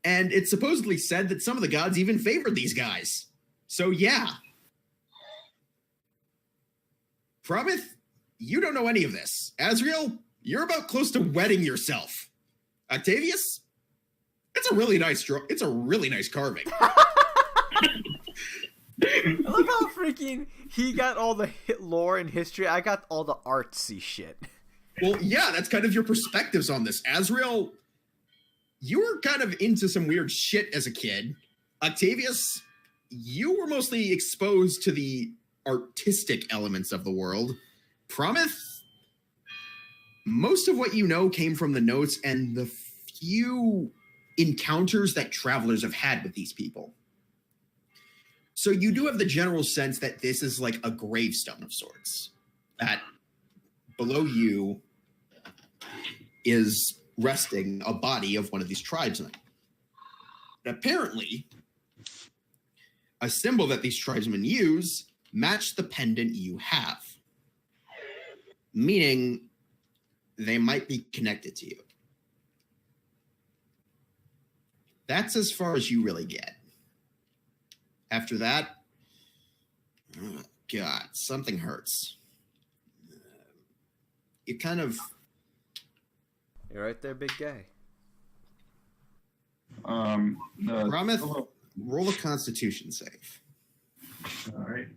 And it's supposedly said that some of the gods even favored these guys. So yeah. Prometh, you don't know any of this. Azriel, you're about close to wedding yourself. Octavius, it's a really nice carving. I love how freaking he got all the lore and history. I got all the artsy shit. Well, yeah, that's kind of your perspectives on this. Azriel, you were kind of into some weird shit as a kid. Octavius, you were mostly exposed to the artistic elements of the world. Prometh, most of what you know came from the notes and the few encounters that travelers have had with these people. So you do have the general sense that this is like a gravestone of sorts. That below you is resting a body of one of these tribesmen. And apparently, a symbol that these tribesmen use matched the pendant you have, meaning they might be connected to you. That's as far as you really get. After that, oh God, something hurts. You kind of... You're right there, big guy. Prometh, roll a Constitution save. All right.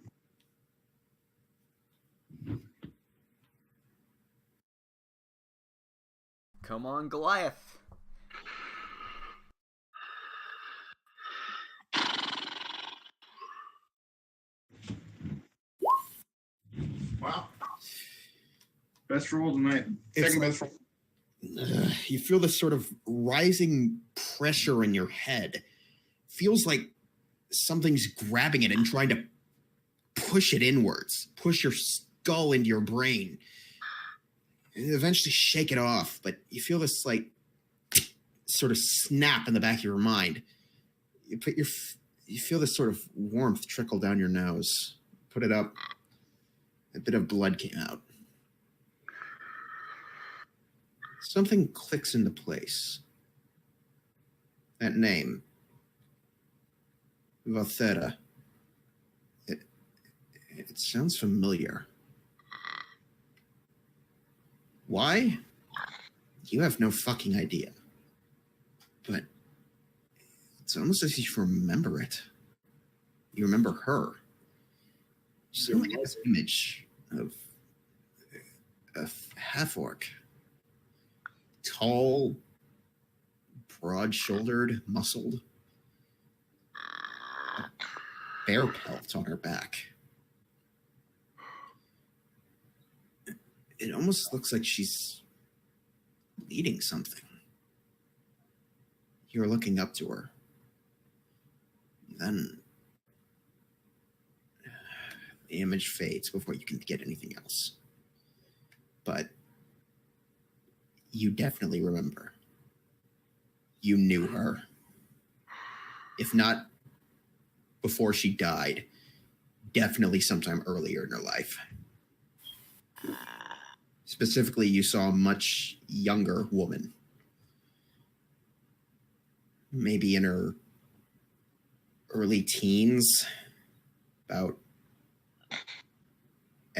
Come on, Goliath. Wow. Best roll tonight. Second best roll. You feel this sort of rising pressure in your head. Feels like something's grabbing it and trying to push it inwards, push your skull into your brain, and eventually shake it off. But you feel this like sort of snap in the back of your mind. You feel this sort of warmth trickle down your nose. Put it up. A bit of blood came out. Something clicks into place. That name, Valthera. It sounds familiar. Why? You have no fucking idea. But it's almost as if you remember it. You remember her. Something like this image of a half-orc. Tall, broad-shouldered, muscled. Bear pelt on her back. It almost looks like she's leading something. You're looking up to her. Then the image fades before you can get anything else. But you definitely remember. You knew her. If not before she died, definitely sometime earlier in her life. Specifically, you saw a much younger woman. Maybe in her early teens, about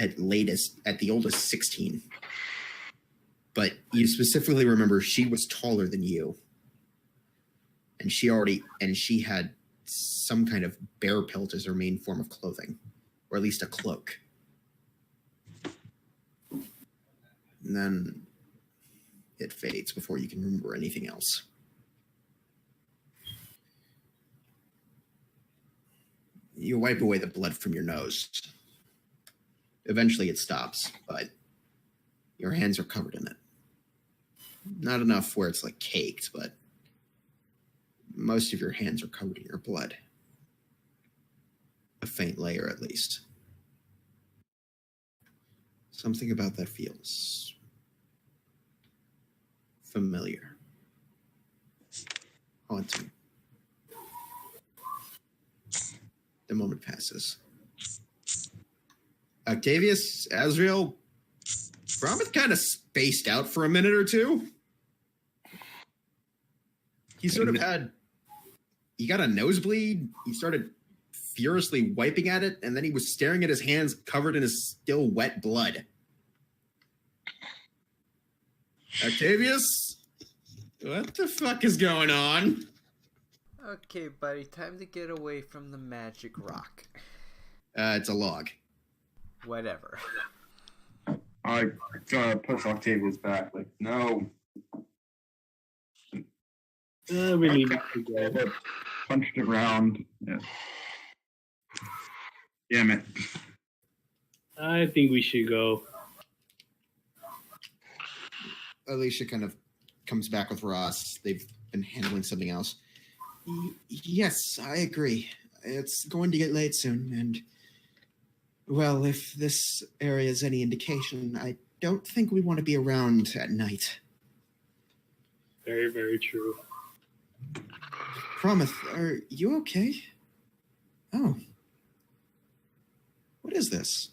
at the oldest 16. But you specifically remember she was taller than you. And she had some kind of bear pelt as her main form of clothing, or at least a cloak. And then it fades before you can remember anything else. You wipe away the blood from your nose. Eventually it stops, but your hands are covered in it. Not enough where it's like caked, but most of your hands are covered in your blood. A faint layer, at least. Something about that feels familiar. Haunting. The moment passes. Octavius, Azrael, Promet kind of spaced out for a minute or two. He got a nosebleed. He started furiously wiping at it, and then he was staring at his hands covered in his still wet blood. Octavius, what the fuck is going on? Okay, buddy, time to get away from the magic rock. It's a log. Whatever. I gotta push Octavius back. Like, no. We need to go. Punch the ground. Yeah. Damn it. I think we should go. Alicia kind of comes back with Ross. They've been handling something else. Yes, I agree. It's going to get late soon, and, well, if this area is any indication, I don't think we want to be around at night. Very, very true. Promise, are you okay? Oh. What is this?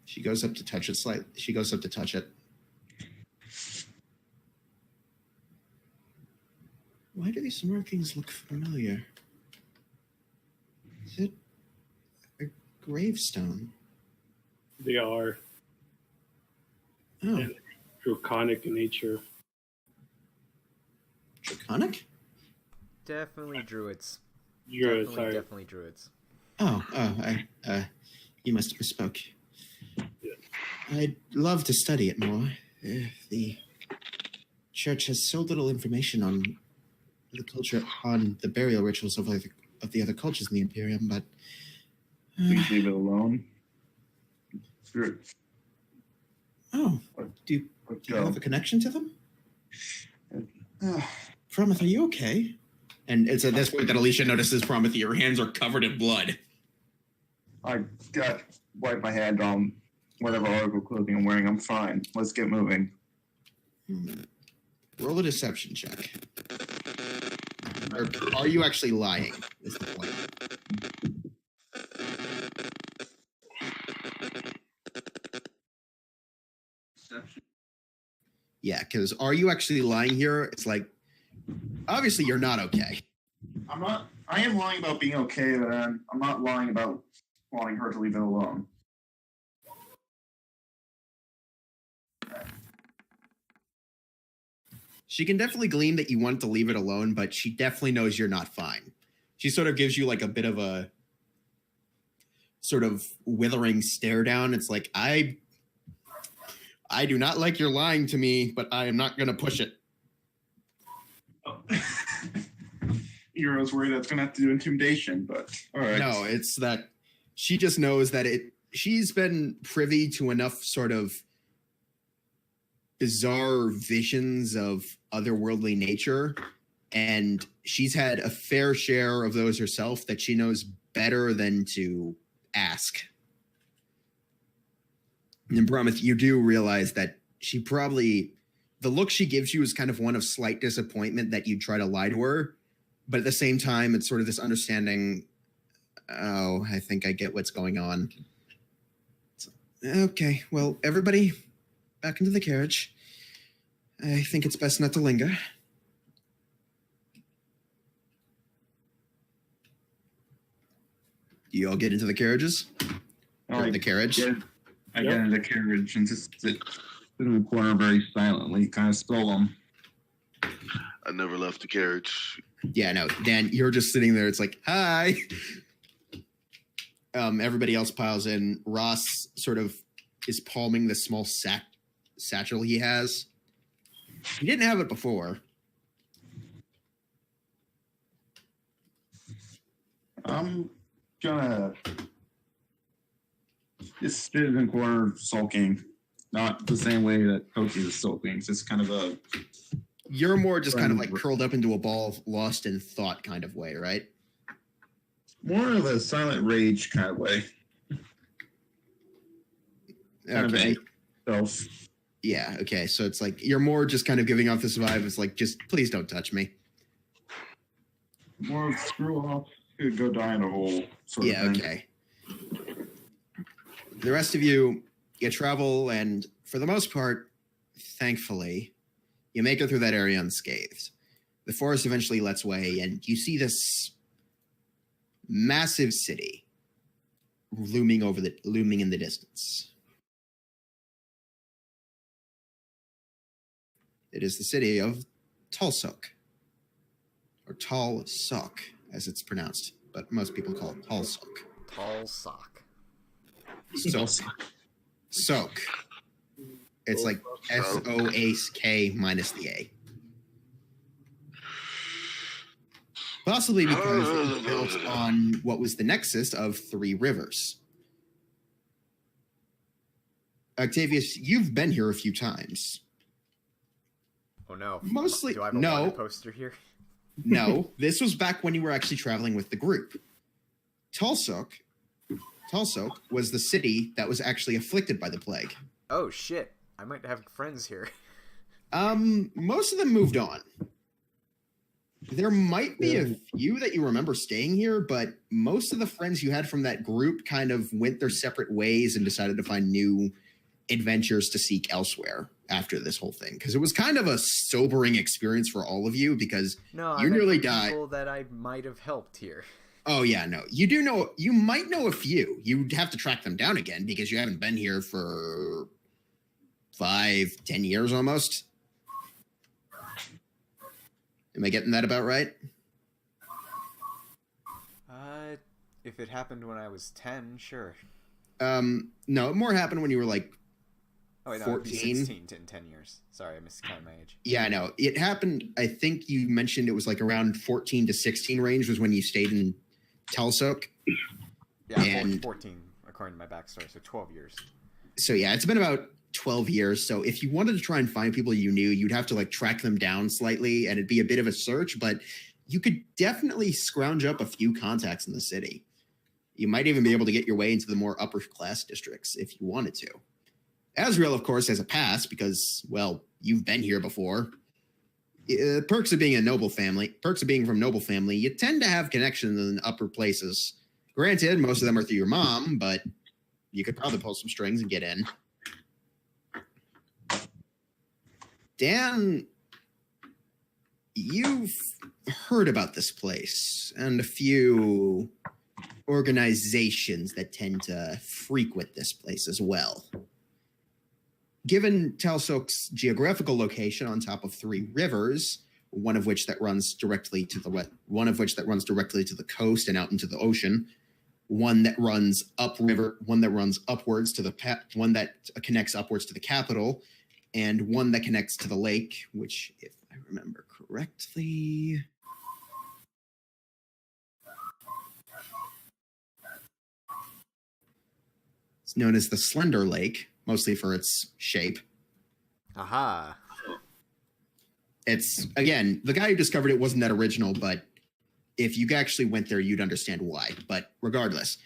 She goes up to touch it slightly. She goes up to touch it. Why do these markings look familiar? Is it a gravestone? They are. Oh, And draconic in nature. draconic? Definitely druids. You're sorry. Definitely druids. You must have misspoke. Yeah. I'd love to study it more. The church has so little information on the culture, on the burial rituals of the other cultures in the Imperium, but... Please leave it alone. Sure. Oh, do you have a connection to them? Promet, are you okay? And it's at this point that Alicia notices, Promet, your hands are covered in blood. I got wipe my hand on whatever article clothing I'm wearing. I'm fine. Let's get moving. Roll a deception check. Or are you actually lying? Is the point. Yeah, because are you actually lying here? It's like, obviously you're not okay. I'm not. I am lying about being okay, but I'm not lying about wanting her to leave it alone. She can definitely glean that you want to leave it alone, but she definitely knows you're not fine. She sort of gives you like a bit of a sort of withering stare down. It's like, I do not like your lying to me, but I am not going to push it. Oh. Hero's worried that's going to have to do intimidation, but all right. No, it's that she just knows that she's been privy to enough sort of bizarre visions of otherworldly nature, and she's had a fair share of those herself that she knows better than to ask. And Promise, you do realize that she probably, the look she gives you is kind of one of slight disappointment that you'd try to lie to her, but at the same time, it's sort of this understanding, oh, I think I get what's going on. Okay, well, everybody, back into the carriage. I think it's best not to linger. You all get into the carriages? I The carriage? get in the carriage and just sit in the corner very silently, kind of spill them. I never left the carriage. Yeah, no, Dan, you're just sitting there. It's like, hi. Everybody else piles in. Ross sort of is palming the small satchel he has. He didn't have it before. I'm gonna just sit in the corner sulking. Not the same way that Koki is sulking. It's just kind of a... You're more just kind of like curled up into a ball, lost in thought kind of way, right? More of a silent rage kind of way. Okay. Self. Yeah, okay. So it's like you're more just kind of giving off this vibe. It's like, just please don't touch me. More of screw off, could go die in a hole sort of thing. Okay. The rest of you travel, and for the most part, thankfully, you make it through that area unscathed. The forest eventually lets way, and you see this massive city looming in the distance. It is the city of Tulsuk, or Talsuk, as it's pronounced, but most people call it Tulsuk. Tall sock. Soak. It's like SOAK minus the A. Possibly because it was built on what was the nexus of three rivers. Octavius, you've been here a few times. Oh no. Mostly, Do I have a no. wanted poster here? No, this was back when you were actually traveling with the group. Tulsuk was the city that was actually afflicted by the plague. Oh shit. I might have friends here. Most of them moved on. There might be a few that you remember staying here, but most of the friends you had from that group kind of went their separate ways and decided to find new adventures to seek elsewhere after this whole thing. Because it was kind of a sobering experience for all of you, because you nearly died. People that I might have helped here. Oh yeah, no. You might know a few. You'd have to track them down again because you haven't been here for 5-10 years almost. Am I getting that about right? If it happened when I was 10, sure. No, it more happened when you were like Oh, wait, no, 14. it'd be 16 in 10 years. Sorry, I miscounted my age. Yeah, I know. It happened, I think you mentioned it was like around 14 to 16 range was when you stayed in Tulsuk. Yeah, And 14, according to my backstory, so 12 years. so yeah, it's been about 12 years. So if you wanted to try and find people you knew, you'd have to like track them down slightly, and it'd be a bit of a search, but you could definitely scrounge up a few contacts in the city. You might even be able to get your way into the more upper class districts if you wanted to. Azrael, of course, has a pass because, well, you've been here before. Perks of being from noble family, you tend to have connections in upper places. Granted, most of them are through your mom, but you could probably pull some strings and get in. Dan, you've heard about this place and a few organizations that tend to frequent this place as well. Given Talsuk's geographical location on top of three rivers, one of which that runs directly to the west, one of which that runs directly to the coast and out into the ocean, one that runs upriver, one that runs upwards to one that connects upwards to the capital, and one that connects to the lake, which, if I remember correctly, it's known as the Slender Lake, mostly for its shape. Aha. It's, again, the guy who discovered it wasn't that original, but if you actually went there, you'd understand why. But regardless,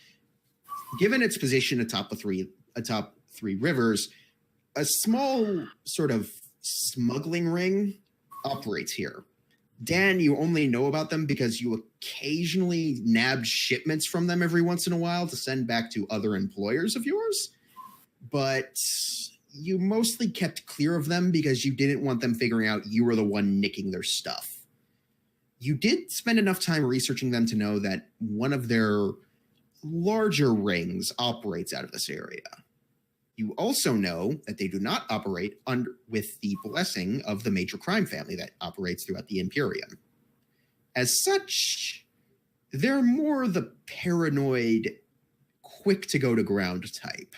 given its position atop three rivers, a small sort of smuggling ring operates here. Dan, you only know about them because you occasionally nabbed shipments from them every once in a while to send back to other employers of yours. But you mostly kept clear of them because you didn't want them figuring out you were the one nicking their stuff. You did spend enough time researching them to know that one of their larger rings operates out of this area. You also know that they do not operate with the blessing of the major crime family that operates throughout the Imperium. As such, they're more the paranoid, quick to go to ground type.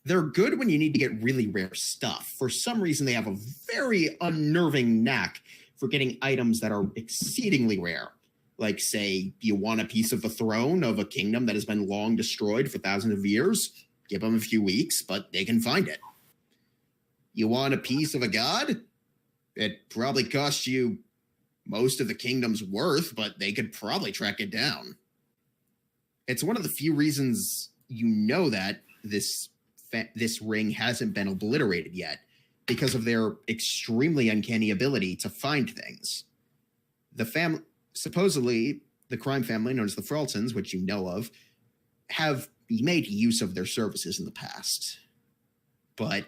They're good when you need to get really rare stuff. For some reason, they have a very unnerving knack for getting items that are exceedingly rare. Like, say, you want a piece of the throne of a kingdom that has been long destroyed for thousands of years? Give them a few weeks, but they can find it. You want a piece of a god? It probably cost you most of the kingdom's worth, but they could probably track it down. It's one of the few reasons you know that this ring hasn't been obliterated yet, because of their extremely uncanny ability to find things. Supposedly, the crime family known as the Freltons, which you know of, have made use of their services in the past. But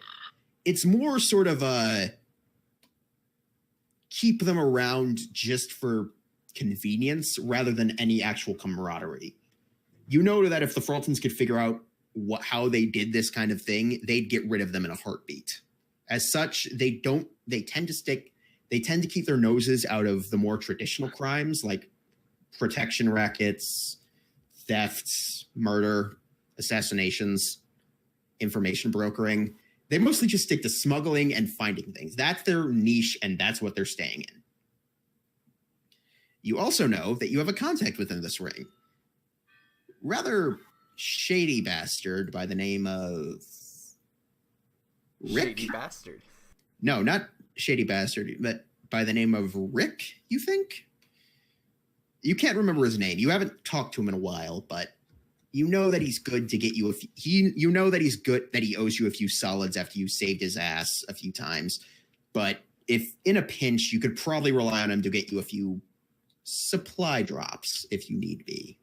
it's more sort of a keep them around just for convenience rather than any actual camaraderie. You know that if the Freltons could figure out how they did this kind of thing, they'd get rid of them in a heartbeat. As such, they tend to keep their noses out of the more traditional crimes like protection rackets, thefts, murder, assassinations, information brokering. They mostly just stick to smuggling and finding things. That's their niche, and that's what they're staying in. You also know that you have a contact within this ring. Rather shady bastard by the name of Rick. Shady bastard. No, not shady bastard, but by the name of Rick, you think? You can't remember his name. You haven't talked to him in a while, but you know that he's good to get you you know that he's good, that he owes you a few solids after you saved his ass a few times. But if in a pinch, you could probably rely on him to get you a few supply drops if you need be.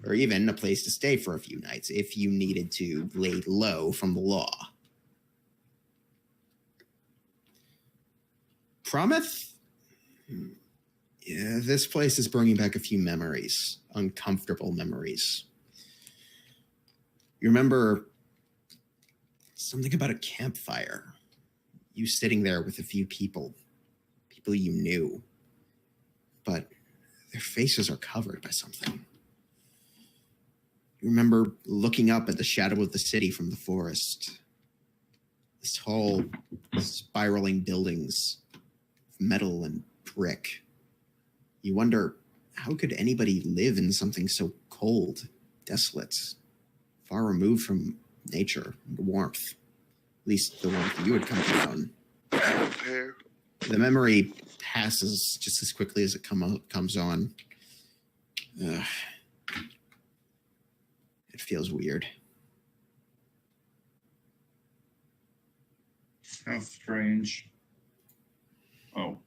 Or even a place to stay for a few nights if you needed to lay low from the law. Prometh? Yeah, this place is bringing back a few memories, uncomfortable memories. You remember something about a campfire. You sitting there with a few people you knew, but their faces are covered by something. You remember looking up at the shadow of the city from the forest. This tall, spiraling buildings of metal and brick. You wonder, how could anybody live in something so cold, desolate, far removed from nature and warmth? At least the warmth you had come to know. The memory passes just as quickly as it comes on. It feels weird. How strange. Oh.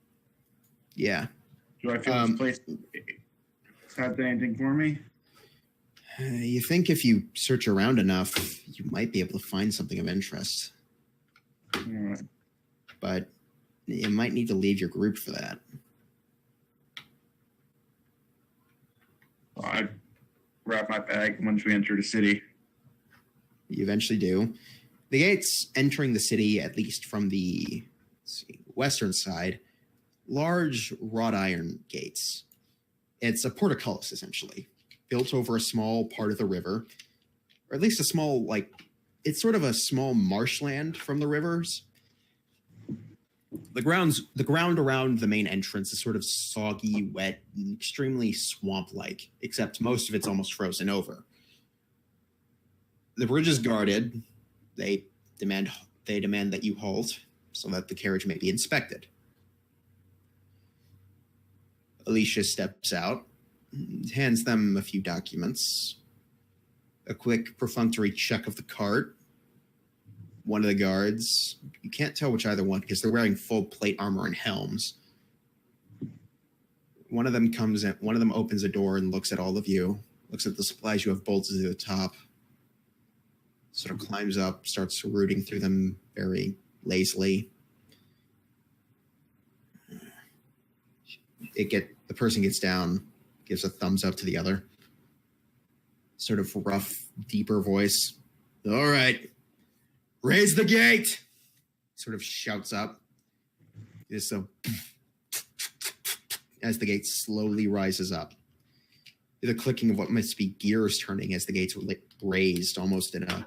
Yeah. Do I feel this place has anything for me? You think if you search around enough, you might be able to find something of interest. All right. But you might need to leave your group for that. Well, I wrap my bag once we enter the city. You eventually do. The gates entering the city, at least from the western side, large wrought iron gates. It's a portcullis, essentially, built over a small part of the river, or at least a small, it's sort of a small marshland from the rivers. The ground around the main entrance is sort of soggy, wet, and extremely swamp-like, except most of it's almost frozen over. The bridge is guarded. They demand that you halt so that the carriage may be inspected. Alicia steps out, hands them a few documents. A quick perfunctory check of the cart. One of the guards, you can't tell which either one because they're wearing full plate armor and helms. One of them comes in, one of them opens a door and looks at all of you, looks at the supplies you have bolted to the top, sort of climbs up, starts rooting through them very lazily. The person gets down, gives a thumbs up to the other. sort of rough, deeper voice. All right, raise the gate, sort of shouts up. Just so as the gate slowly rises up. The clicking of what must be gears turning as the gates were raised almost in a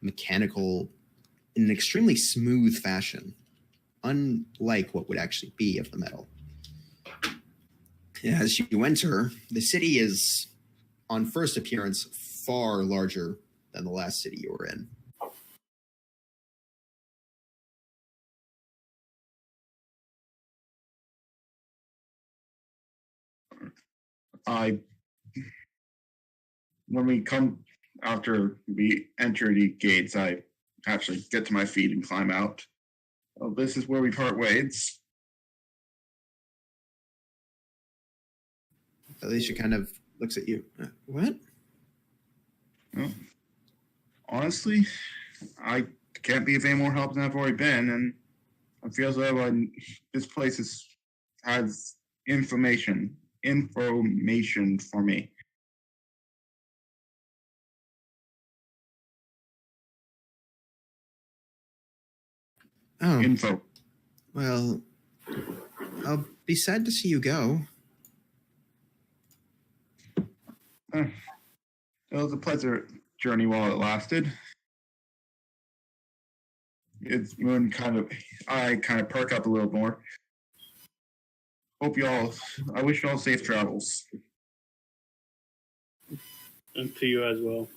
mechanical, in an extremely smooth fashion, unlike what would actually be of the metal. As you enter, the city is, on first appearance, far larger than the last city you were in. When we come after we enter the gates, I actually get to my feet and climb out. Well, this is where we part ways. Alicia kind of looks at you. What? Well, honestly, I can't be of any more help than I've already been, and I feel as though this place has information for me. Oh, Info. well, I'll be sad to see you go. It was a pleasant journey while it lasted. I kind of perk up a little more. I wish you all safe travels. And to you as well.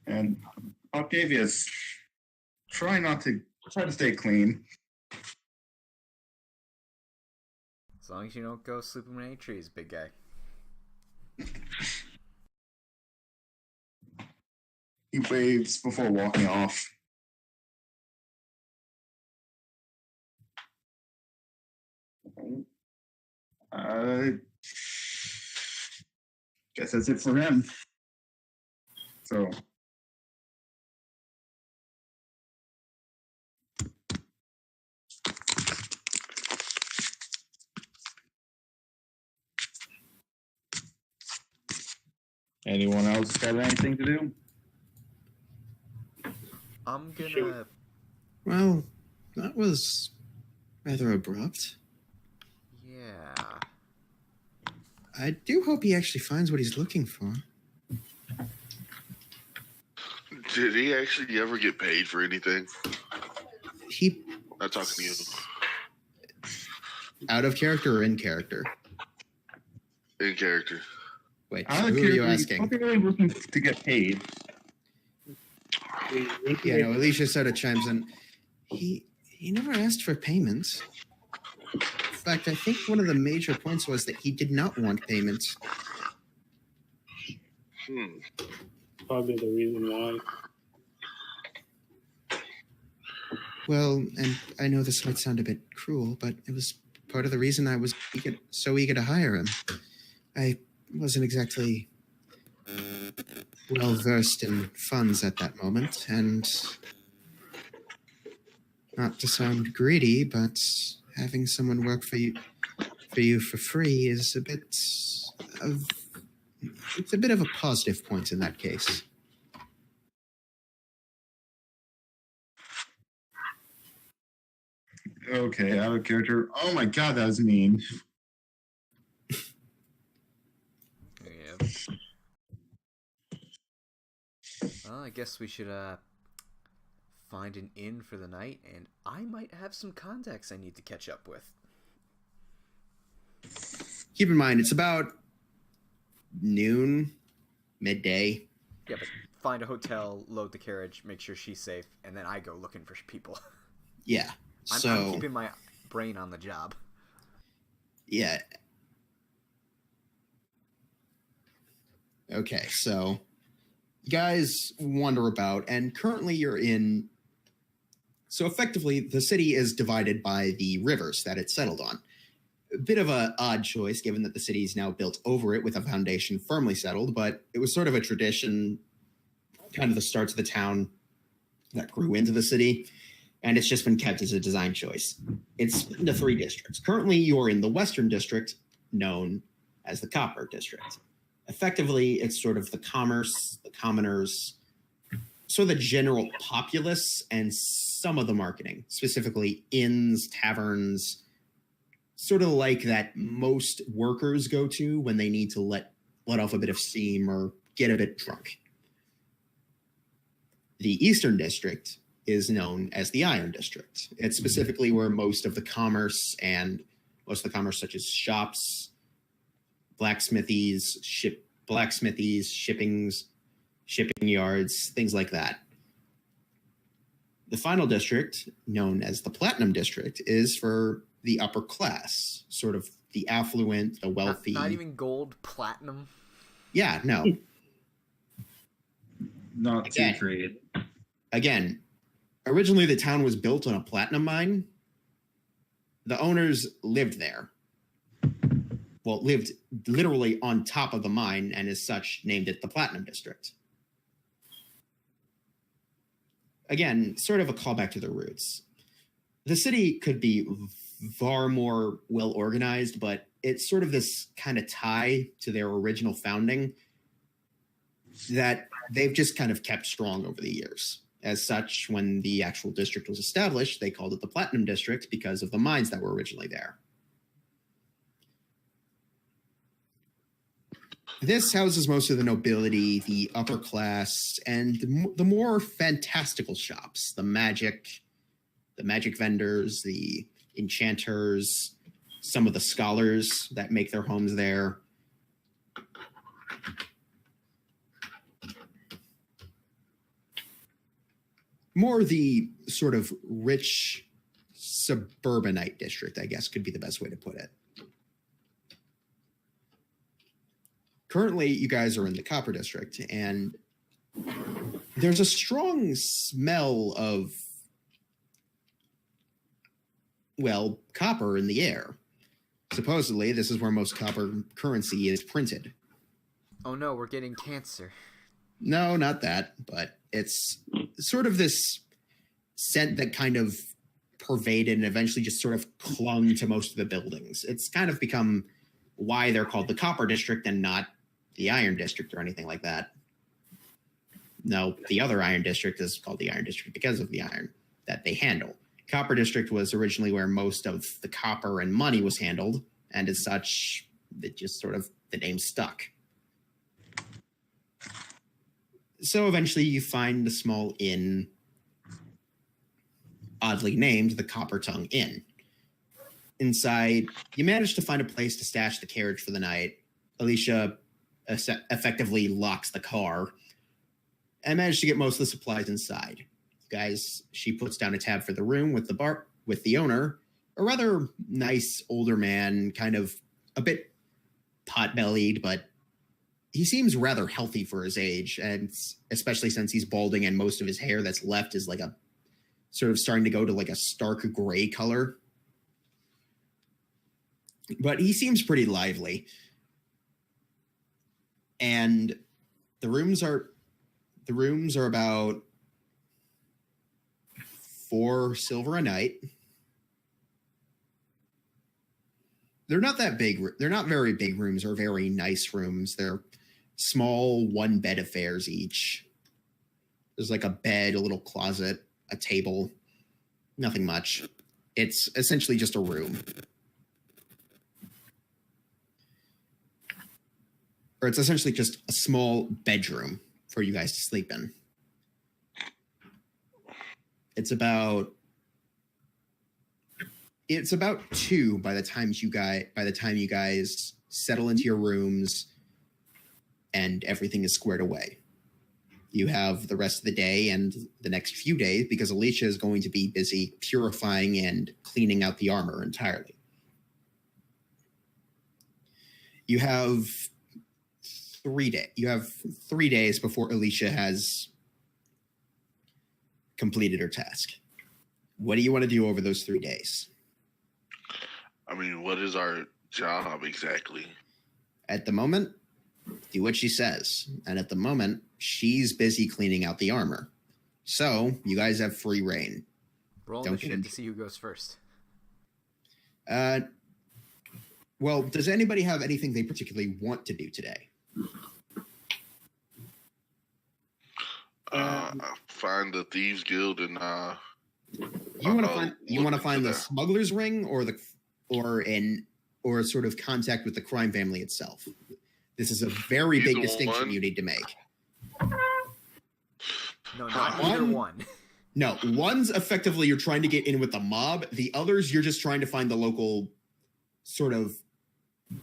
And Octavius, try to stay clean. As long as you don't go sleeping in any trees, big guy. He waves before walking off. Guess that's it for him. So. Anyone else got anything to do? I'm gonna... Sure. Well, that was rather abrupt. Yeah. I do hope he actually finds what he's looking for. Did he actually ever get paid for anything? He... Not talking to you. Out of character or in character? In character. Wait, Out of who are you character, asking? I'm really looking to get paid. Yeah, no, Alicia sort of chimes in. He never asked for payment. In fact, I think one of the major points was that he did not want payment. Probably the reason why. Well, and I know this might sound a bit cruel, but it was part of the reason I was so eager to hire him. I wasn't exactly well versed in funds at that moment, and not to sound greedy, but having someone work for you for free is it's a bit of a positive point in that case. Okay, out of character. Oh my god, that was mean. Yeah. Well, I guess we should find an inn for the night, and I might have some contacts I need to catch up with. Keep in mind, it's about noon, midday. Yeah, but find a hotel, load the carriage, make sure she's safe, and then I go looking for people. Yeah. I'm keeping my brain on the job. Yeah. Okay, so you guys wander about, and currently you're in... So effectively, the city is divided by the rivers that it's settled on. A bit of an odd choice, given that the city is now built over it with a foundation firmly settled, but it was sort of a tradition, kind of the starts of the town that grew into the city, and it's just been kept as a design choice. It's split into 3 districts. Currently, you're in the Western District, known as the Copper District. effectively, it's sort of the commerce, the commoners, sort of the general populace, and some of the marketing, specifically inns, taverns, sort of like that most workers go to when they need to let off a bit of steam or get a bit drunk. The Eastern District is known as the Iron District. It's specifically where most of the commerce such as shops, shipping yards, things like that. The final district, known as the Platinum District, is for the upper class, sort of the affluent, the wealthy. Not even gold, platinum. Yeah, no. Not too trade. Again, originally the town was built on a platinum mine. The owners lived there. Well, lived literally on top of the mine, and as such, named it the Platinum District. Again, sort of a callback to their roots. The city could be far more well organized, but it's sort of this kind of tie to their original founding that they've just kind of kept strong over the years. As such, when the actual district was established, they called it the Platinum District because of the mines that were originally there. This houses most of the nobility, the upper class, and the more fantastical shops, the magic vendors, the enchanters, some of the scholars that make their homes there. More the sort of rich suburbanite district, I guess, could be the best way to put it. Currently, you guys are in the Copper District, and there's a strong smell of, well, copper in the air. Supposedly, this is where most copper currency is printed. Oh no, we're getting cancer. No, not that, but it's sort of this scent that kind of pervaded and eventually just sort of clung to most of the buildings. It's kind of become why they're called the Copper District and not the Iron District or anything like that. No, the other Iron District is called the Iron District because of the iron that they handle. Copper District was originally where most of the copper and money was handled, and as such, it just sort of, the name stuck. So eventually you find the small inn, oddly named the Copper Tongue Inn. Inside, you manage to find a place to stash the carriage for the night. Alicia effectively locks the car and managed to get most of the supplies inside. Guys, she puts down a tab for the room with the owner, a rather nice older man, kind of a bit pot-bellied, but he seems rather healthy for his age, and especially since he's balding and most of his hair that's left is like a sort of starting to go to like a stark gray color. But he seems pretty lively. And the rooms are about 4 silver a night. They're not that big. They're not very big rooms or very nice rooms. They're small 1-bed affairs each. There's like a bed, a little closet, a table, nothing much. It's essentially just a room. Or it's essentially just a small bedroom for you guys to sleep in. It's about 2 by the time you guys settle into your rooms and everything is squared away. You have the rest of the day and the next few days because Alicia is going to be busy purifying and cleaning out the armor entirely. You have 3 days. You have 3 days before Alicia has completed her task. What do you want to do over those 3 days? I mean, what is our job exactly? At the moment, do what she says. And at the moment, she's busy cleaning out the armor. So, you guys have free reign. Roll initiative to see who goes first. Well, does anybody have anything they particularly want to do today? Find the Thieves Guild and You want to look find into the that. smuggler's ring or sort of contact with the crime family itself. This is a very big Either distinction one. you need to make. No, not either one. No, one's effectively you're trying to get in with the mob. The others, you're just trying to find the local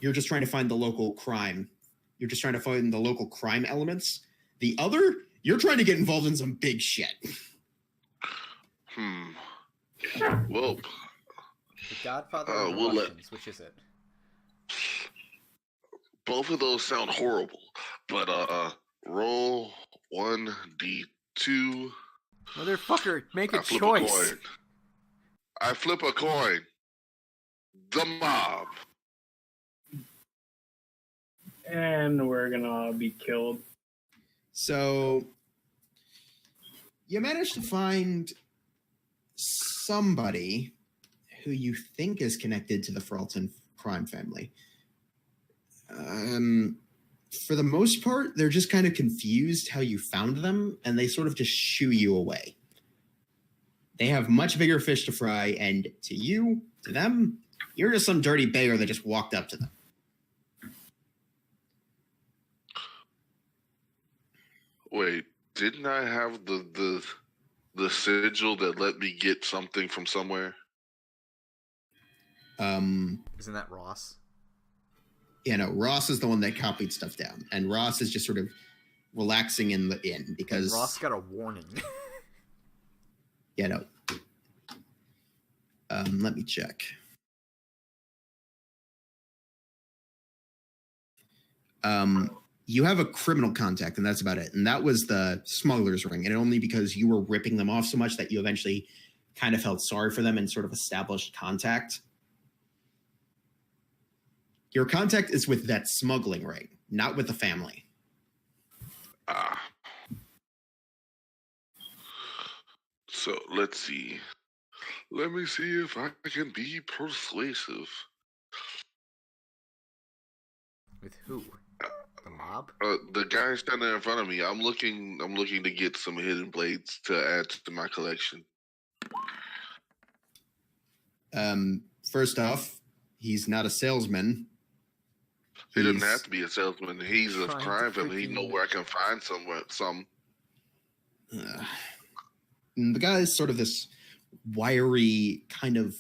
you're just trying to find the local crime. You're just trying to find the local crime elements. The other, you're trying to get involved in some big shit. Well, The Godfather or the we'll let- Russians? Which is it? both of those sound horrible, but roll 1d2. Motherfucker, make a I flip choice. a coin. I flip a coin. The mob. And we're gonna be killed. So you managed to find somebody who you think is connected to the Feralton crime family. For the most part, they're just kind of confused how you found them, and they sort of just shoo you away. They have much bigger fish to fry, and to them, you're just some dirty beggar that just walked up to them. Wait, didn't I have the sigil that let me get something from somewhere? Isn't that Ross? Yeah, no, Ross is the one that copied stuff down, and Ross is just sort of relaxing in the inn because Ross got a warning. Yeah, no. Let me check. You have a criminal contact, and that's about it. And that was the smuggler's ring, and only because you were ripping them off so much that you eventually kind of felt sorry for them and sort of established contact. Your contact is with that smuggling ring, not with the family. So let's see. Let me see if I can be persuasive. With who? The mob? The guy standing in front of me. I'm looking to get some hidden blades to add to my collection. First off, he's not a salesman. He doesn't have to be a salesman. He's a Trying to crime family. He freaking- know where I can find some. And the guy is sort of this wiry kind of.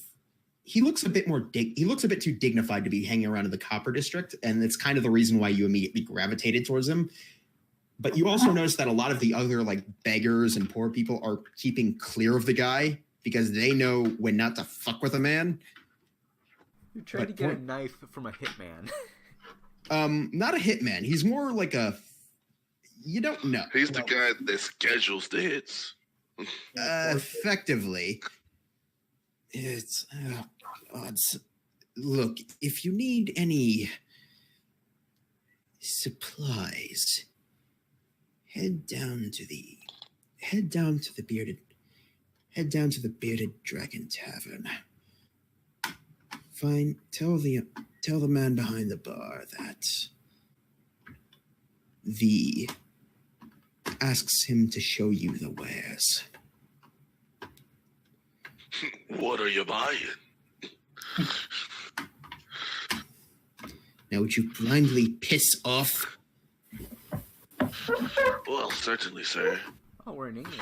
He looks a bit more. He looks a bit too dignified to be hanging around in the Copper District, and it's kind of the reason why you immediately gravitated towards him. But you also notice that a lot of the other like beggars and poor people are keeping clear of the guy because they know when not to fuck with a man. You tried to get a knife from a hitman. Not a hitman. He's more like a. You don't know. He's the guy that schedules the hits. Effectively, it's look. If you need any supplies, head down to the bearded dragon tavern. Fine. Tell the man behind the bar that V asks him to show you the wares. What are you buying? Now, would you blindly piss off? Well, certainly, sir. Oh, we're in England.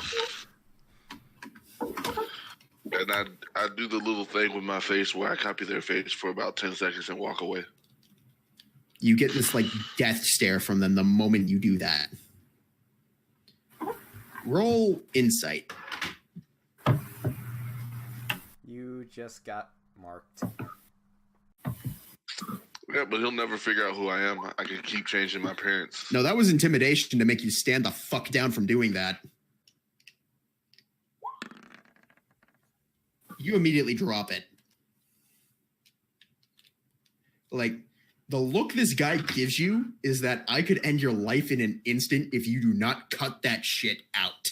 And I do the little thing with my face where I copy their face for about 10 seconds and walk away. You get this like death stare from them the moment you do that. Roll insight. You just got marked. Yeah, but he'll never figure out who I am. I can keep changing my appearance. No, that was intimidation to make you stand the fuck down from doing that. You immediately drop it. Like, the look this guy gives you is that I could end your life in an instant if you do not cut that shit out.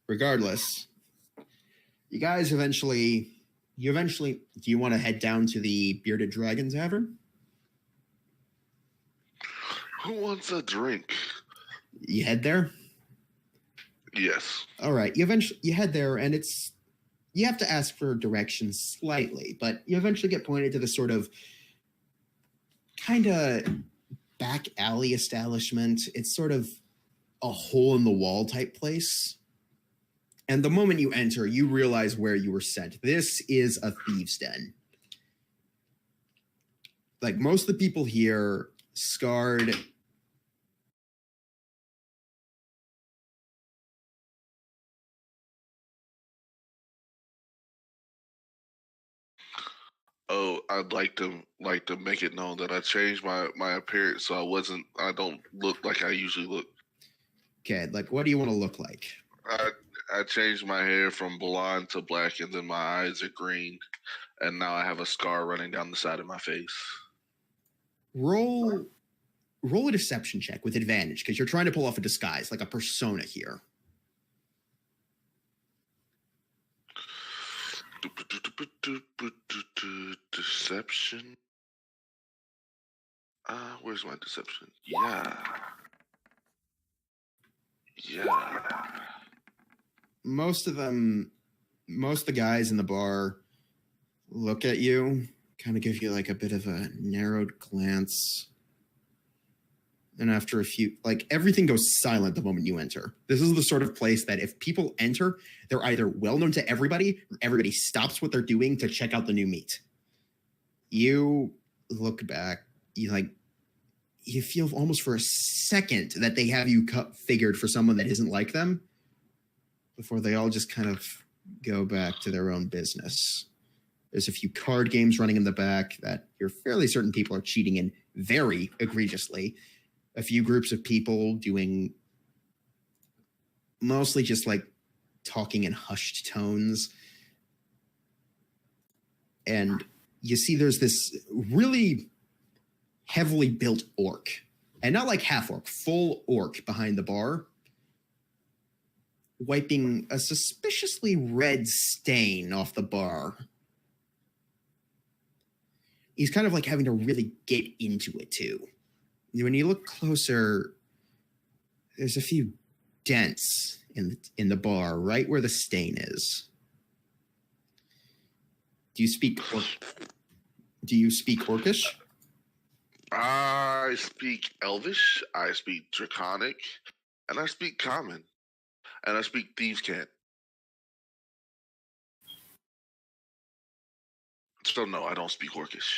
Regardless, you guys eventually You eventually, do you want to head down to the Bearded Dragon Tavern? Who wants a drink? You head there? Yes. All right. You head there, and you have to ask for directions slightly, but you eventually get pointed to the sort of kind of back alley establishment. It's sort of a hole in the wall type place. And the moment you enter, you realize where you were sent. This is a thieves' den. Like most of the people here, scarred. Oh, I'd like to make it known that I changed my appearance so I don't look like I usually look. Okay, like what do you want to look like? I changed my hair from blonde to black, and then my eyes are green, and now I have a scar running down the side of my face. Roll a deception check with advantage because you're trying to pull off a disguise, like a persona here. Deception. Where's my deception? Yeah. Most of the guys in the bar look at you, kind of give you like a bit of a narrowed glance. And after a few, like everything goes silent the moment you enter. This is the sort of place that if people enter, they're either well known to everybody or everybody stops what they're doing to check out the new meat. You look back, you feel almost for a second that they have you figured for someone that isn't like them before they all just kind of go back to their own business. There's a few card games running in the back that you're fairly certain people are cheating in very egregiously. A few groups of people doing mostly just like talking in hushed tones. And you see there's this really heavily built orc, and not like half orc, full orc behind the bar, wiping a suspiciously red stain off the bar. He's kind of like having to really get into it too. When you look closer, there's a few dents in the bar, right where the stain is. Do you speak Orcish? I speak Elvish, I speak Draconic, and I speak Common, and I speak Thieves' Cant. So no, I don't speak Orcish.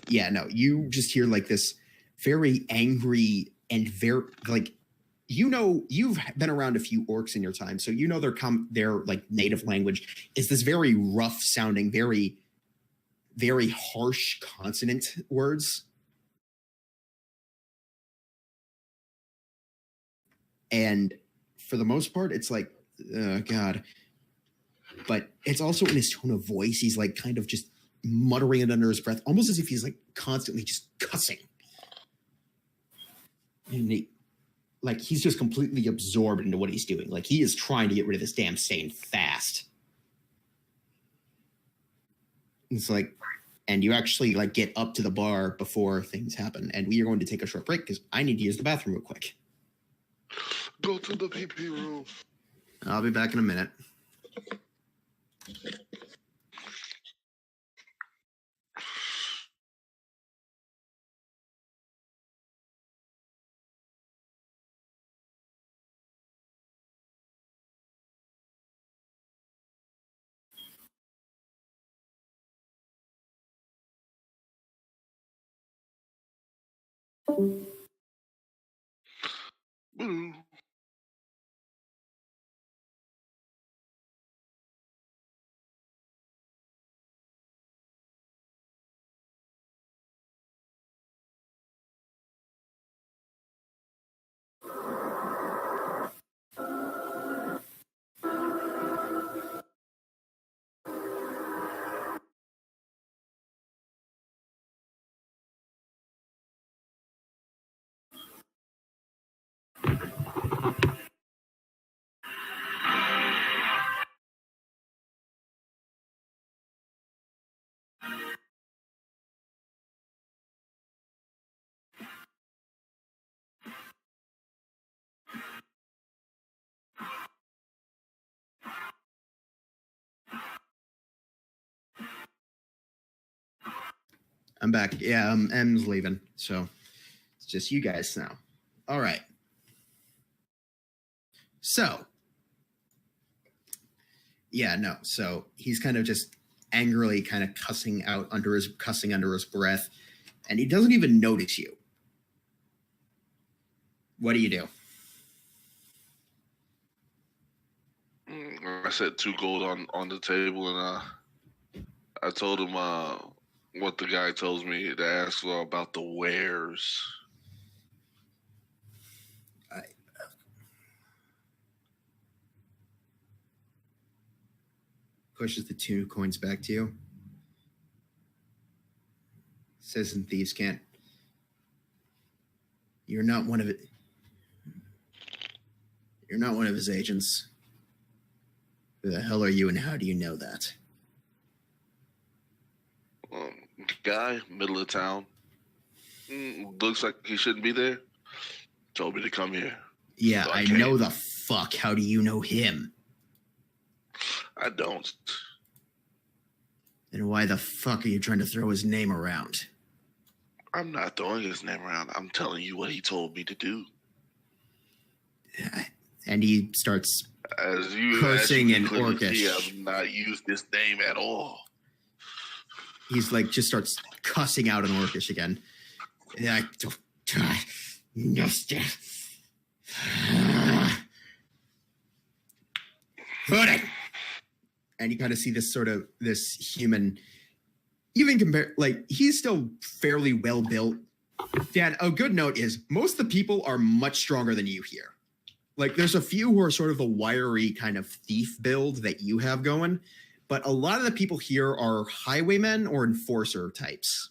Yeah, no, you just hear like this very angry and very like, you've been around a few orcs in your time, so you know their like native language is this very rough sounding, very, very harsh consonant words. And for the most part, it's like, oh God. But it's also in his tone of voice. He's like kind of just muttering it under his breath, almost as if he's like constantly just cussing. And he's just completely absorbed into what he's doing. Like he is trying to get rid of this damn stain fast. It's like, and you actually like get up to the bar before things happen. And we are going to take a short break because I need to use the bathroom real quick. Go to the PP room. I'll be back in a minute. Boo. I'm back. Yeah, M's leaving, so it's just you guys now. All right. So, yeah, no. So he's kind of just angrily kind of cussing under his breath, and he doesn't even notice you. What do you do? I set 2 gold on the table, and I told him what the guy tells me to ask about the wares. Pushes the 2 coins back to you. Says and thieves can't. You're not one of it. You're not one of his agents. Who the hell are you, and how do you know that? Guy, middle of town. Looks like he shouldn't be there. Told me to come here. Yeah, So I know the fuck. How do you know him? I don't. And why the fuck are you trying to throw his name around? I'm not throwing his name around. I'm telling you what he told me to do. And he starts cursing in Orcish. Orcish. I have not used this name at all. He's like, just starts cussing out in Orcish again. And you kind of see this human, even compare, like, he's still fairly well built. Dan, a good note is most of the people are much stronger than you here. Like, there's a few who are sort of the wiry kind of thief build that you have going, but a lot of the people here are highwaymen or enforcer types,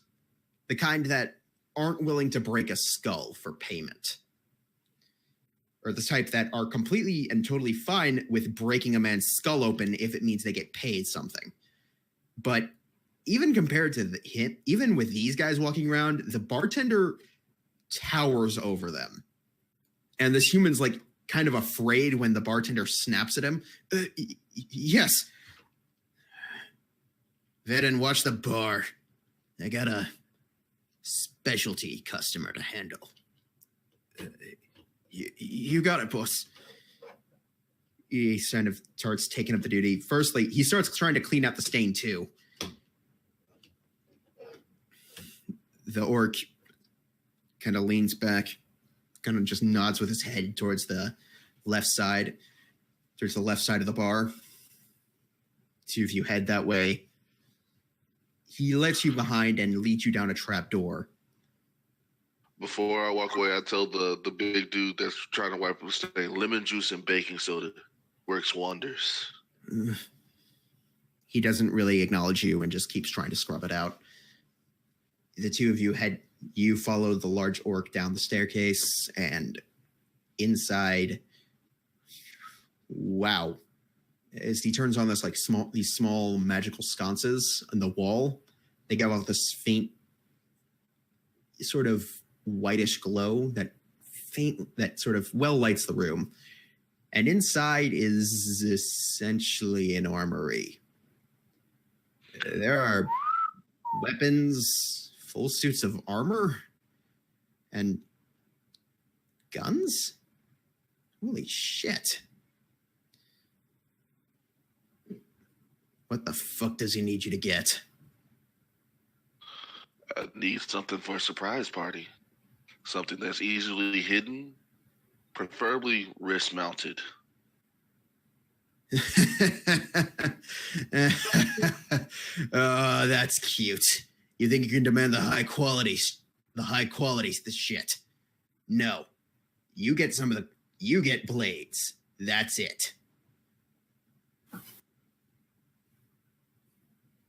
the kind that aren't willing to break a skull for payment, or the type that are completely and totally fine with breaking a man's skull open if it means they get paid something. But even compared to him, even with these guys walking around, the bartender towers over them. And this human's like kind of afraid when the bartender snaps at him. Yes. Veden, watch the bar. I got a specialty customer to handle. You got it, boss. He kind of starts taking up the duty. Firstly, he starts trying to clean out the stain too. The orc kind of leans back, kind of just nods with his head towards the left side of the bar. 2 of you head that way. He lets you behind and leads you down a trap door. Before I walk away, I tell the big dude that's trying to wipe up the stain, lemon juice and baking soda works wonders. He doesn't really acknowledge you and just keeps trying to scrub it out. The 2 of you follow the large orc down the staircase, and inside, wow. As he turns on these small magical sconces on the wall, they give off this faint sort of whitish glow that sort of lights the room. And inside is essentially an armory. There are weapons, full suits of armor, and guns? Holy shit. What the fuck does he need you to get? I need something for a surprise party. Something that's easily hidden, preferably wrist mounted. Oh, that's cute. You think you can demand the high qualities the shit? No. You get blades. That's it.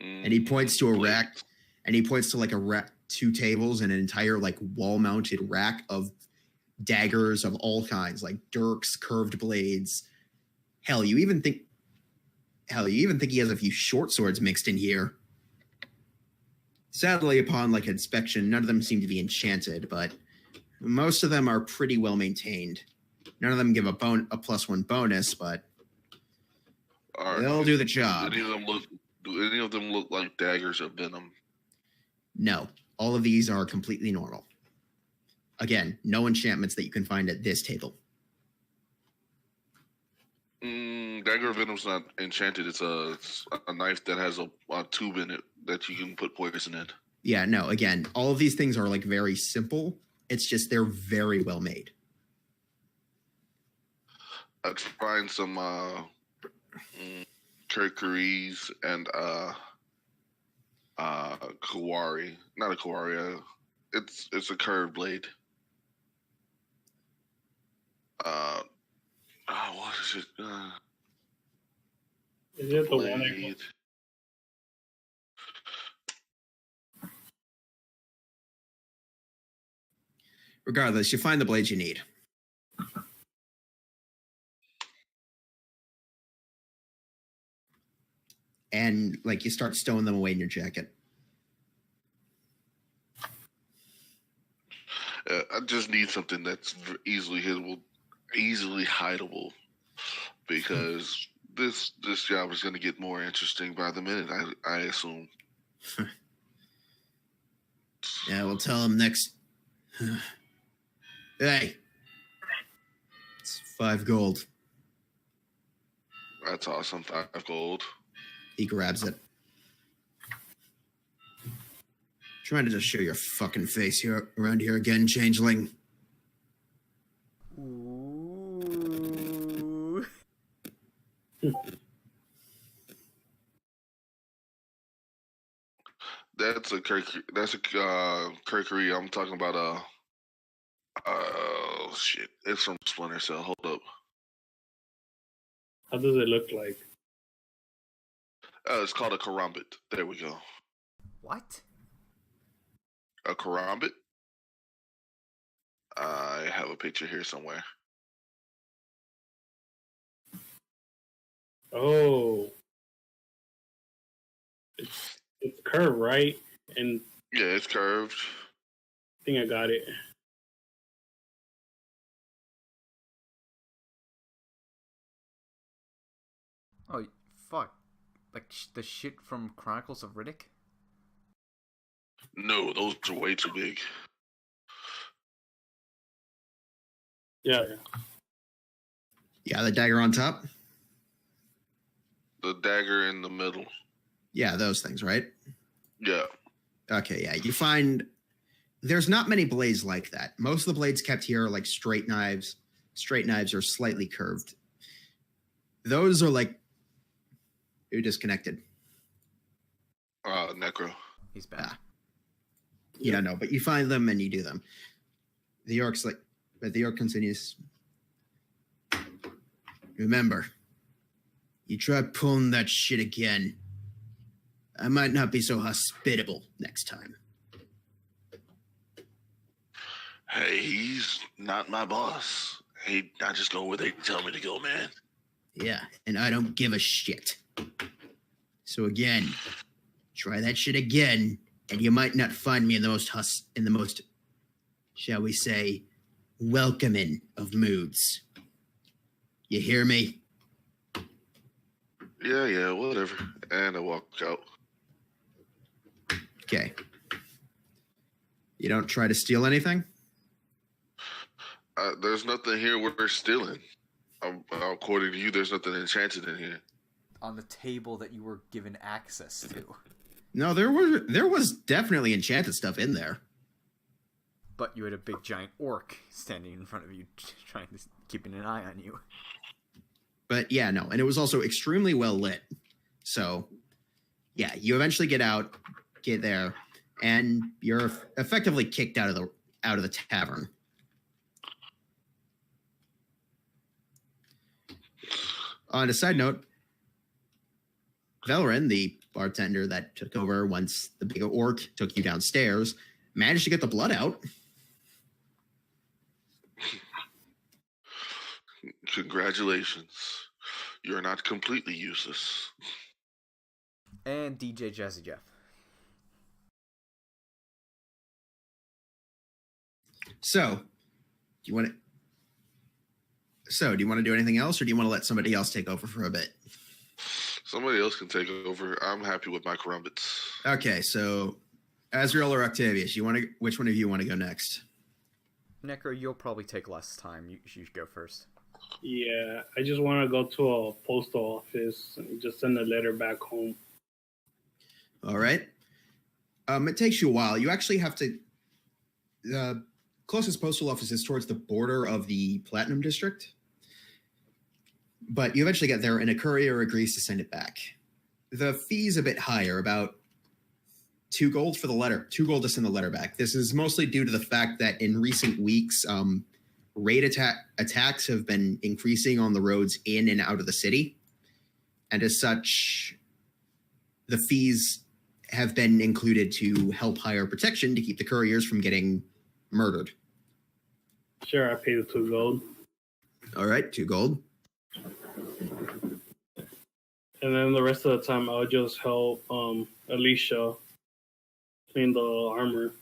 And he points to a rack, and he points to like a rack, 2 tables, and an entire like wall-mounted rack of daggers of all kinds, like dirks, curved blades. Hell, you even think he has a few short swords mixed in here. Sadly, upon like inspection, none of them seem to be enchanted, but most of them are pretty well maintained. None of them give a +1 bonus, but they'll do the job. Do any of them look like daggers of venom? No, All of these are completely normal. Again, no enchantments that you can find at this table. Dagger of Venom's not enchanted. It's a knife that has a tube in it that you can put poison in. Yeah, no, again, all of these things are like very simple. It's just they're very well made. I'd find some Kurkuris and Kawari. Not a Kawari. It's a curved blade. What is it? Is it the one? Blade. Regardless, you find the blades you need. And like you start stowing them away in your jacket. I just need something that's easily hideable, because this job is going to get more interesting by the minute. I assume. Yeah, we'll tell him next. Hey, it's 5 gold. That's awesome. 5 gold. He grabs it. Trying to just show your fucking face here around here again, changeling. Ooh. That's a Kurkuri. I'm talking about shit. It's from Splinter Cell. Hold up. How does it look like? It's called a karambit. There we go. What? A karambit? I have a picture here somewhere. Oh, it's curved, right? And Yeah, it's curved. I think I got it. Oh, fuck. Like the shit from Chronicles of Riddick? No, those are way too big. Yeah. Yeah, the dagger on top. The dagger in the middle. Yeah, those things, right? Yeah. Okay, yeah. You find there's not many blades like that. Most of the blades kept here are like straight knives. Straight knives are slightly curved. Those are like you're disconnected. Necro. He's back. Yeah, no, but you find them and you do them. The orc's like, but the orc continues. Remember, you try pulling that shit again, I might not be so hospitable next time. Hey, he's not my boss. Hey, I just go where they tell me to go, man. Yeah, and I don't give a shit. So again, try that shit again, and you might not find me in the most, shall we say, welcoming of moods. You hear me? Yeah, whatever. And I walk out. Okay. You don't try to steal anything? There's nothing here we're stealing. According to you, there's nothing enchanted in here. On the table that you were given access to. No, there was definitely enchanted stuff in there. But you had a big giant orc standing in front of you, trying to keeping an eye on you. But yeah, no, and it was also extremely well lit. So yeah, you eventually get there, and you're effectively kicked out of the tavern. On a side note, Velrin, the bartender that took over once the big orc took you downstairs, managed to get the blood out. Congratulations. You're not completely useless. And DJ Jazzy Jeff. So, do you want to do anything else, or do you want to let somebody else take over for a bit? Somebody else can take over. I'm happy with my karambits. Okay, so Azrael or Octavius, which one of you want to go next? Necro, you'll probably take less time. You should go first. Yeah, I just want to go to a postal office and just send a letter back home. All right. It takes you a while. You actually have to. The closest postal office is towards the border of the Platinum District, but you eventually get there, and a courier agrees to send it back. The fee's a bit higher, about 2 gold for the letter. 2 gold to send the letter back. This is mostly due to the fact that in recent weeks, raid attacks have been increasing on the roads in and out of the city, and as such, the fees have been included to help hire protection to keep the couriers from getting murdered. Sure, I pay the 2 gold. All right, 2 gold. And then the rest of the time, I'll just help Alicia clean the armor.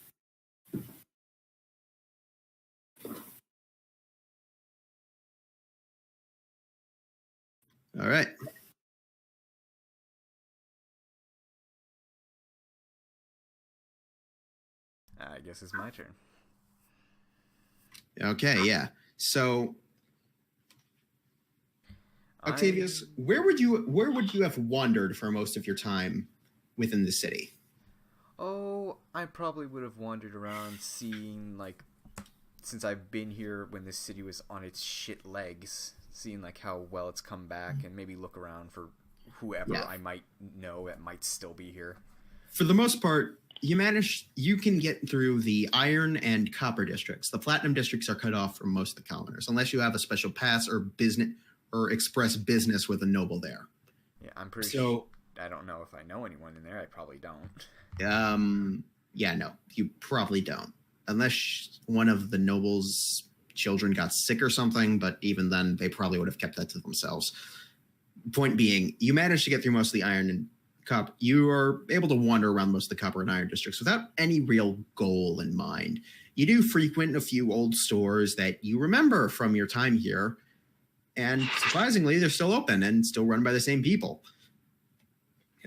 All right. I guess it's my turn. Okay, yeah. So, Octavius, where would you have wandered for most of your time within the city? Oh, I probably would have wandered around seeing, like, since I've been here when this city was on its shit legs, seeing, like, how well it's come back, and maybe look around for whoever I might know that might still be here. For the most part, you can get through the iron and copper districts. The platinum districts are cut off from most of the commoners, unless you have a special pass or business or express business with a noble there. Yeah, I'm pretty sure. I don't know if I know anyone in there. I probably don't. Yeah, no, you probably don't. Unless one of the noble's children got sick or something, but even then, they probably would have kept that to themselves. Point being, you managed to get through most of the iron and copper. You are able to wander around most of the copper and iron districts without any real goal in mind. You do frequent a few old stores that you remember from your time here, and surprisingly, they're still open and still run by the same people.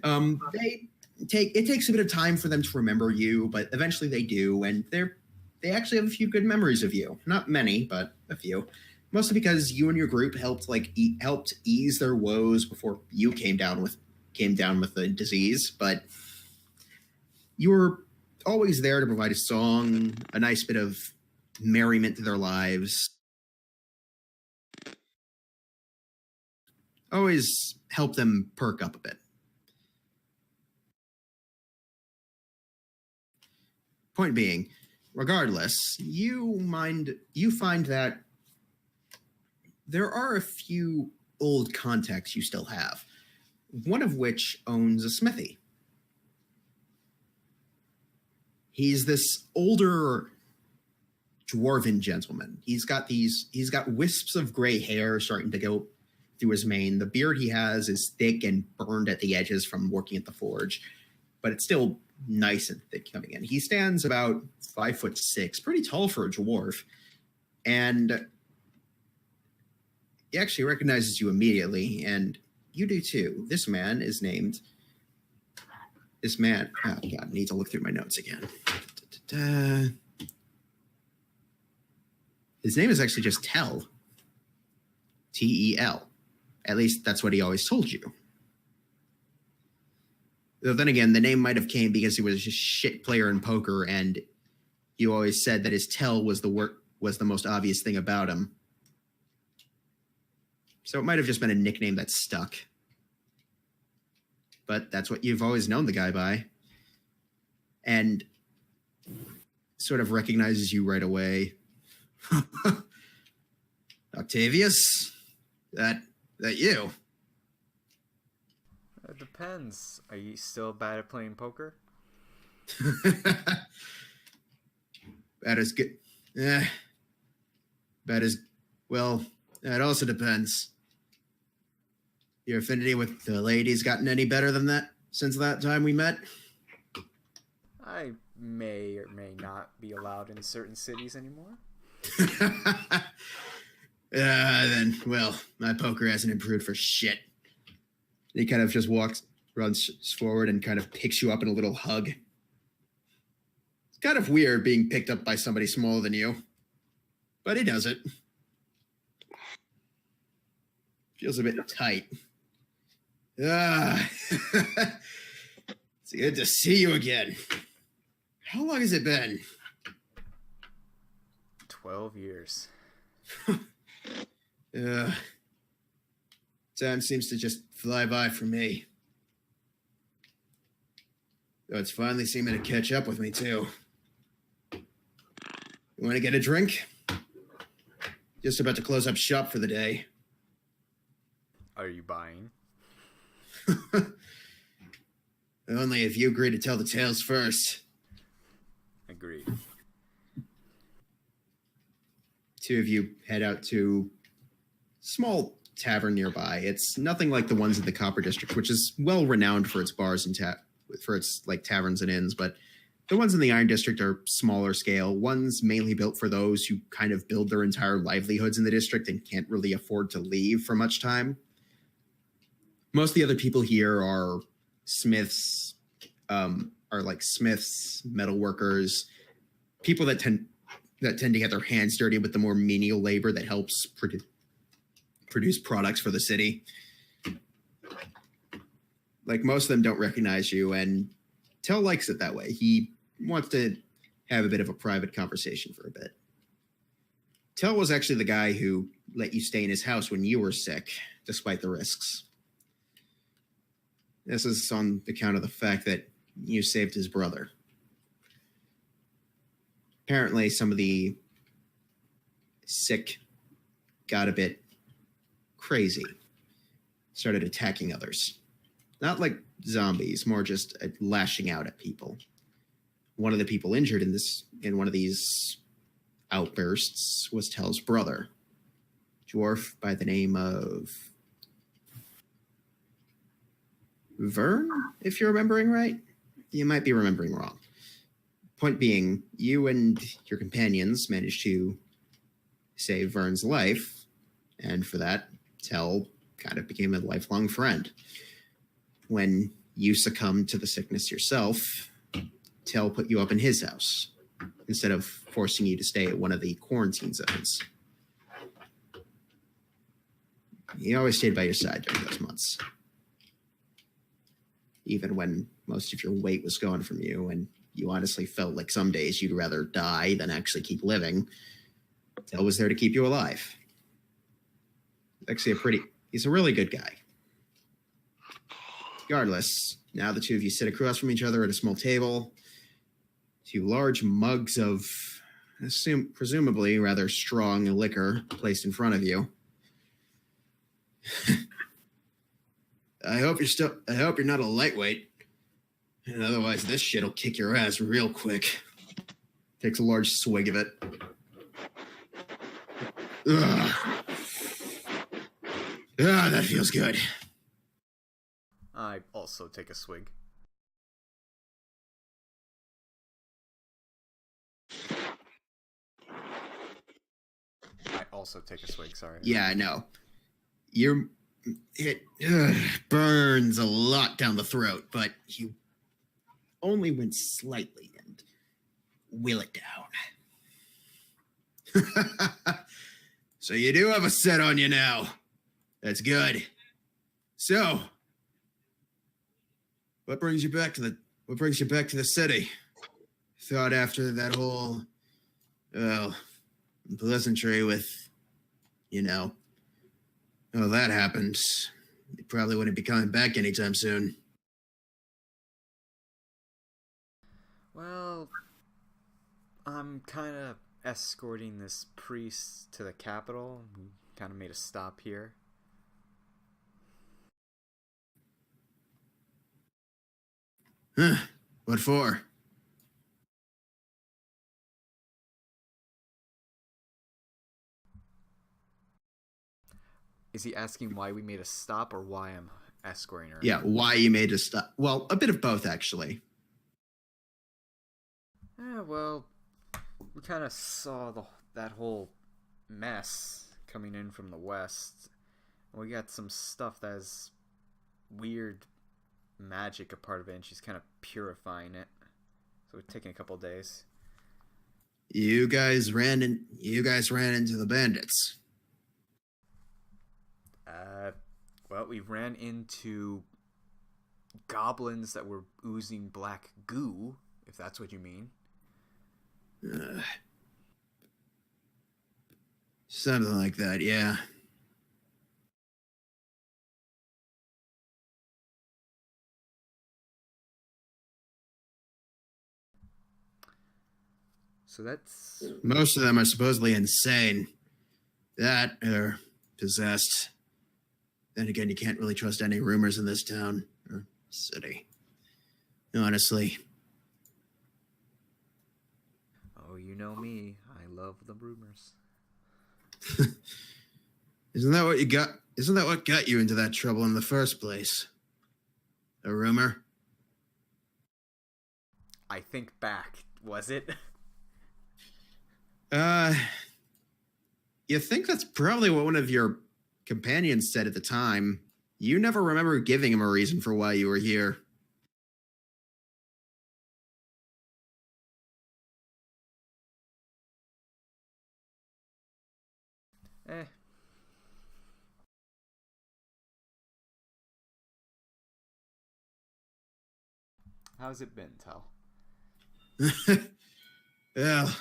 It takes a bit of time for them to remember you, but eventually they do, and they actually have a few good memories of you. Not many, but a few. Mostly because you and your group helped ease their woes before you came down with the disease. But you were always there to provide a song, a nice bit of merriment to their lives. Always help them perk up a bit. Point being, regardless, you find that there are a few old contacts you still have, one of which owns a smithy. He's this older dwarven gentleman. He's got wisps of gray hair starting to go through his mane. The beard he has is thick and burned at the edges from working at the forge, but it's still nice and thick coming in. He stands about 5'6", pretty tall for a dwarf, and he actually recognizes you immediately, and you do too. This man, oh God, I need to look through my notes again. His name is actually just Tel. Tel. At least that's what he always told you. Though then again, the name might have came because he was a shit player in poker, and you always said that his Tel was the most obvious thing about him. So it might have just been a nickname that stuck. But that's what you've always known the guy by. And sort of recognizes you right away. Octavius? That you? It depends. Are you still bad at playing poker? That is good. Well, that also depends. Your affinity with the ladies gotten any better than that since that time we met? I may or may not be allowed in certain cities anymore. Then, well, my poker hasn't improved for shit. He kind of just runs forward and kind of picks you up in a little hug. Kind of weird being picked up by somebody smaller than you. But he does it. Feels a bit tight. Ah, it's good to see you again. How long has it been? 12 years. Time seems to just fly by for me. Though it's finally seeming to catch up with me, too. You want to get a drink? Just about to close up shop for the day. Are you buying? Only if you agree to tell the tales first. Agreed. Two of you head out to a small tavern nearby. It's nothing like the ones in the Copper District, which is well renowned for its bars and for its like taverns and inns, but the ones in the Iron District are smaller scale. One's mainly built for those who kind of build their entire livelihoods in the district and can't really afford to leave for much time. Most of the other people here are smiths, metal workers, people that tend to get their hands dirty with the more menial labor that helps produce products for the city. Like, most of them don't recognize you, and Tell likes it that way. He wants to have a bit of a private conversation for a bit. Tell was actually the guy who let you stay in his house when you were sick, despite the risks. This is on account of the fact that you saved his brother. Apparently, some of the sick got a bit crazy, started attacking others. Not like zombies, more just lashing out at people. One of the people injured in one of these outbursts was Tell's brother, dwarf by the name of Vern, if you're remembering right. You might be remembering wrong. Point being, you and your companions managed to save Vern's life, and for that, Tell kind of became a lifelong friend. When you succumbed to the sickness yourself, Tell put you up in his house instead of forcing you to stay at one of the quarantine zones. He always stayed by your side during those months. Even when most of your weight was gone from you and you honestly felt like some days you'd rather die than actually keep living, Tell was there to keep you alive. He's a really good guy. Regardless, now the two of you sit across from each other at a small table. Two large mugs of, presumably rather strong liquor placed in front of you. I hope you're not a lightweight. And otherwise, this shit'll kick your ass real quick. Takes a large swig of it. Ugh. Ah, that feels good. I also take a swig. I also take a swig, sorry. Yeah, I know. It burns a lot down the throat, but you only went slightly and will it down. So you do have a set on you now. That's good. So, what brings you back to the city? Thought after that whole pleasantry with, that happened, you probably wouldn't be coming back anytime soon. Well, I'm kind of escorting this priest to the capital. We kind of made a stop here. Huh. What for? Is he asking why we made a stop or why I'm escorting her? Yeah, why you made a stop. Well, a bit of both, actually. Well, we kind of saw that whole mess coming in from the west. We got some stuff that has weird magic a part of it, and she's kind of purifying it. So it's taking a couple days. You guys ran into the bandits. Well, we ran into goblins that were oozing black goo, if that's what you mean. Something like that, yeah. So that's... Most of them are supposedly insane. That, or possessed. Then again, you can't really trust any rumors in this town, or city. Honestly. Oh, you know me. I love the rumors. Isn't that what got you into that trouble in the first place? A rumor? I think back. Was it? You think that's probably what one of your companions said at the time. You never remember giving him a reason for why you were here. Eh. How's it been, Tal? Well,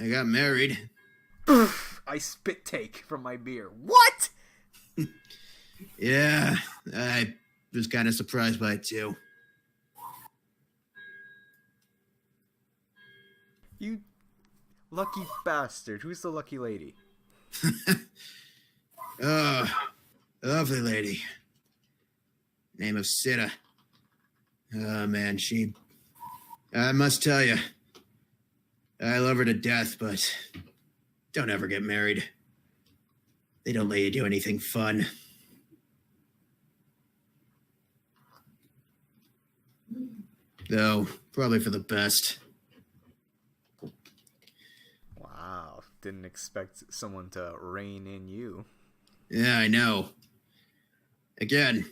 I got married. I spit take from my beer. What? Yeah, I was kind of surprised by it too. You lucky bastard. Who's the lucky lady? Oh, lovely lady. Name of Sita. Oh man, I must tell you, I love her to death, but don't ever get married. They don't let you do anything fun. Though, probably for the best. Wow. Didn't expect someone to rein in you. Yeah, I know. Again,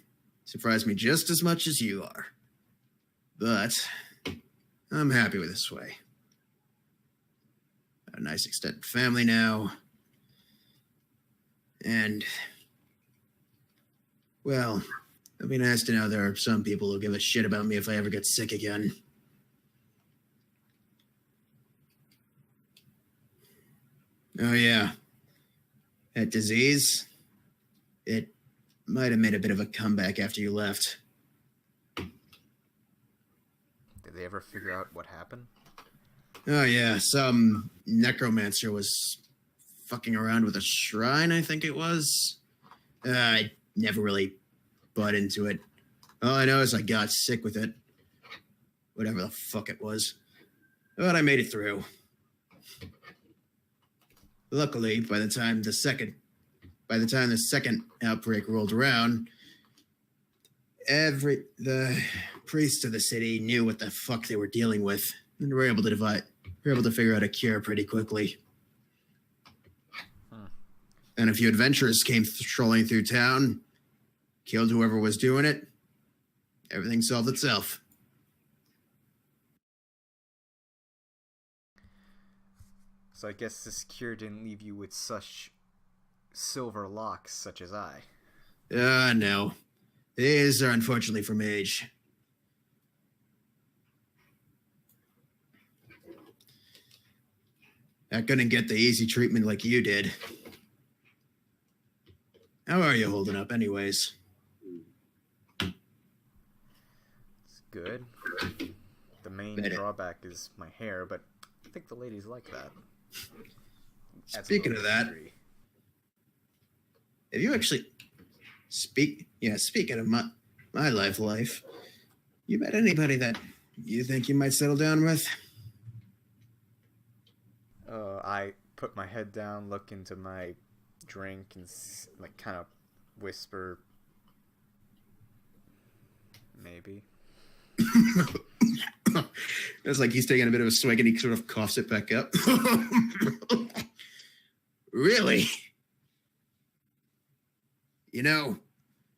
surprised me just as much as you are. But I'm happy with this way. Got a nice extended family now. And, well, it'd be nice to know there are some people who give a shit about me if I ever get sick again. Oh, yeah. That disease, it might have made a bit of a comeback after you left. Did they ever figure out what happened? Oh, yeah. Some necromancer was fucking around with a shrine, I think it was. I never really bought into it. All I know is I got sick with it. Whatever the fuck it was. But I made it through. Luckily, by the time the second outbreak rolled around, the priests of the city knew what the fuck they were dealing with, and were able to figure out a cure pretty quickly. And a few adventurers came strolling through town, killed whoever was doing it. Everything solved itself. So I guess this cure didn't leave you with such silver locks such as I. No. These are unfortunately from age. I couldn't get the easy treatment like you did. How are you holding up anyways? It's good. The main drawback is my hair, but I think the ladies like that. Speaking of that, have you actually speaking of my life, you met anybody that you think you might settle down with? I put my head down, look into my drink, and like kind of whisper, maybe. It's like he's taking a bit of a swig and he sort of coughs it back up. Really? You know,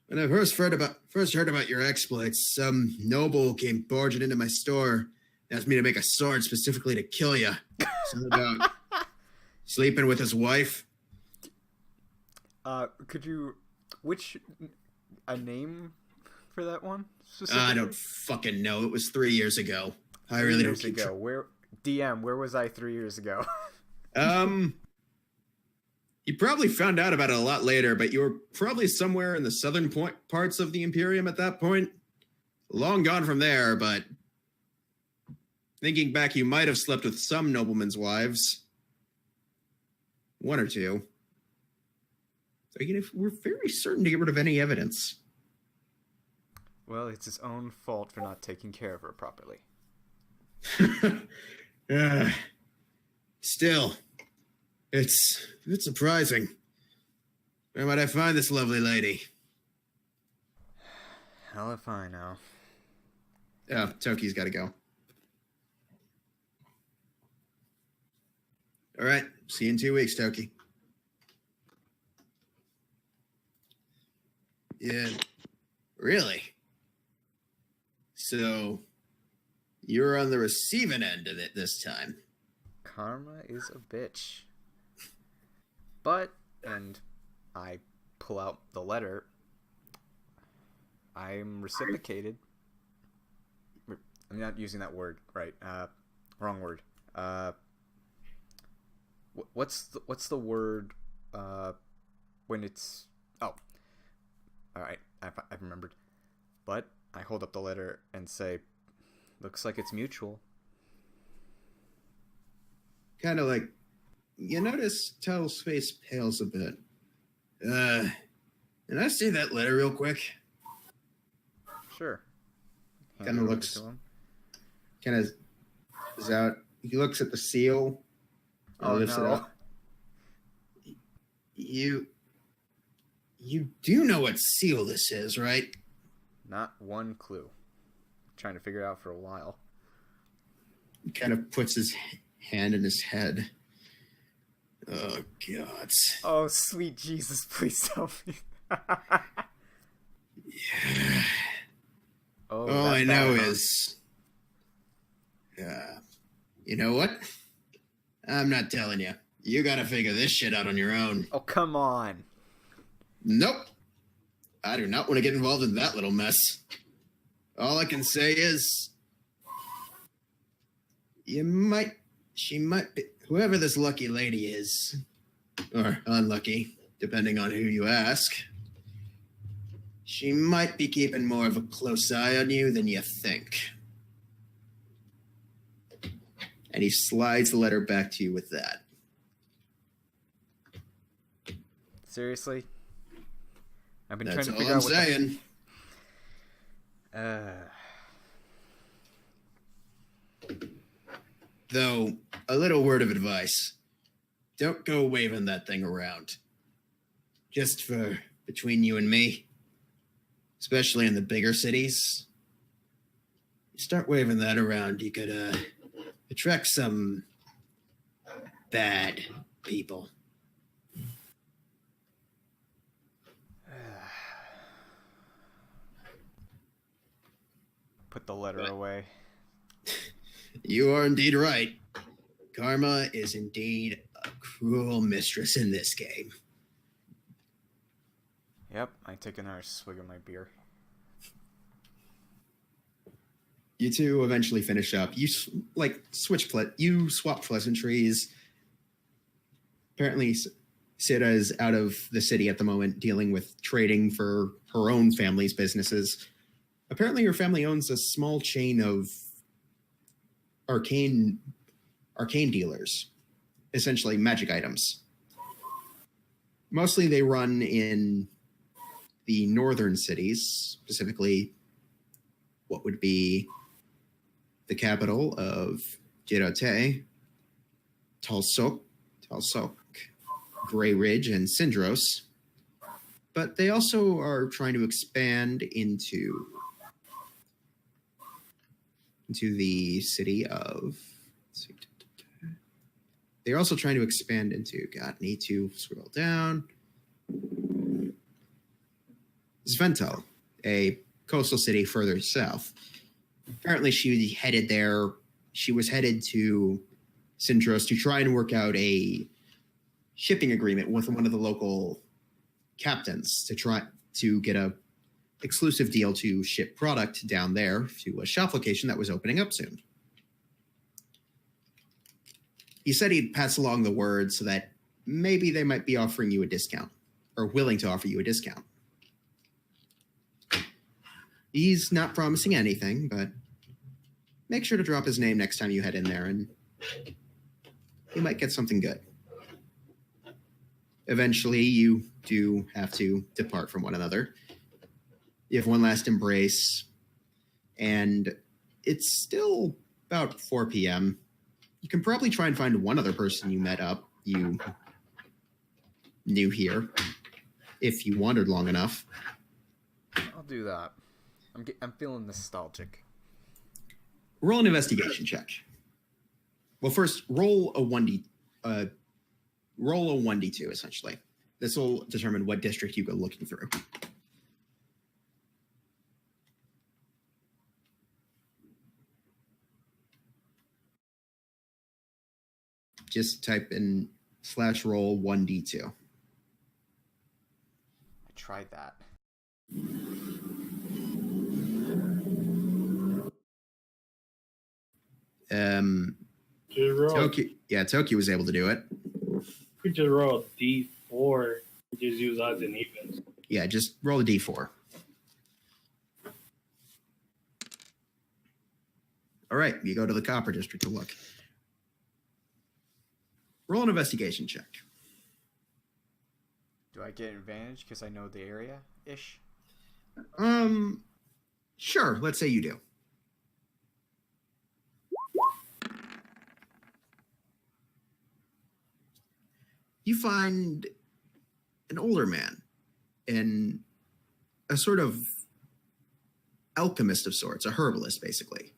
when I first heard about your exploits, some noble came barging into my store Asked me to make a sword specifically to kill you. Something about sleeping with his wife. Could you... A name for that one? I don't fucking know. It was 3 years ago. I really don't keep track. Where was I 3 years ago? You probably found out about it a lot later, but you were probably somewhere in the southern parts of the Imperium at that point. Long gone from there, but thinking back, you might have slept with some noblemen's wives. One or two. So, we're very certain to get rid of any evidence. Well, it's his own fault for not taking care of her properly. Still, it's surprising. Where might I find this lovely lady? Hell if I know. Oh, Toki's got to go. All right, see you in 2 weeks, Toki. Yeah, really? So, you're on the receiving end of it this time. Karma is a bitch. But, and I pull out the letter, I'm reciprocated. I'm not using that word, right? Wrong word. What's the word when it's... Oh. Alright, I've remembered. But I hold up the letter and say, looks like it's mutual. Kind of like, you notice Tuttle's face pales a bit. Can I see that letter real quick? Sure. Kind of looks... Kind of is out. He looks at the seal. Oh, no. You do know what seal this is, right? Not one clue. Trying to figure it out for a while. He kind of puts his hand in his head. Oh, God. Oh, sweet Jesus, please tell me. Yeah. Oh, all I know is... you know what? I'm not telling you. You gotta figure this shit out on your own. Oh, come on. Nope. I do not want to get involved in that little mess. All I can say is... she might be... Whoever this lucky lady is, or unlucky, depending on who you ask, she might be keeping more of a close eye on you than you think. And he slides the letter back to you with that. Seriously? I've been That's trying to all figure I'm out what saying. Though, a little word of advice. Don't go waving that thing around. Just for between you and me. Especially in the bigger cities. You start waving that around, you could, attract some bad people. Put the letter away. You are indeed right. Karma is indeed a cruel mistress in this game. Yep, I take another swig of my beer. You two eventually finish up. You you swap pleasantries. Apparently, Sita is out of the city at the moment, dealing with trading for her own family's businesses. Apparently, her family owns a small chain of arcane dealers, essentially magic items. Mostly, they run in the northern cities, specifically what would be the capital of Girote, Talsok, Grey Ridge, and Syndros. But they also are trying to expand into the city of... They're also trying to expand into... God, need to scroll down. Svental, a coastal city further south. Apparently she headed there she was headed to Sindros to try and work out a shipping agreement with one of the local captains to try to get a exclusive deal to ship product down there to a shop location that was opening up soon. He said he'd pass along the word so that maybe they might be offering you a discount or willing to offer you a discount. He's not promising anything, but make sure to drop his name next time you head in there and you might get something good. Eventually, you do have to depart from one another. You have one last embrace, and it's still about 4 p.m. You can probably try and find one other person you met up, you knew here, if you wandered long enough. I'll do that. I'm feeling nostalgic. Roll an investigation check. Well, first, roll a 1d2, essentially. This will determine what district you go looking through. Just type in /roll 1d2. I tried that. Just roll. Toki was able to do it. You could just roll a D4 and just use odds and evens. Yeah, just roll a d4. All right, you go to the Copper District to look. Roll an investigation check. Do I get advantage because I know the area-ish? Sure, let's say you do. You find an older man and a sort of alchemist of sorts, a herbalist, basically.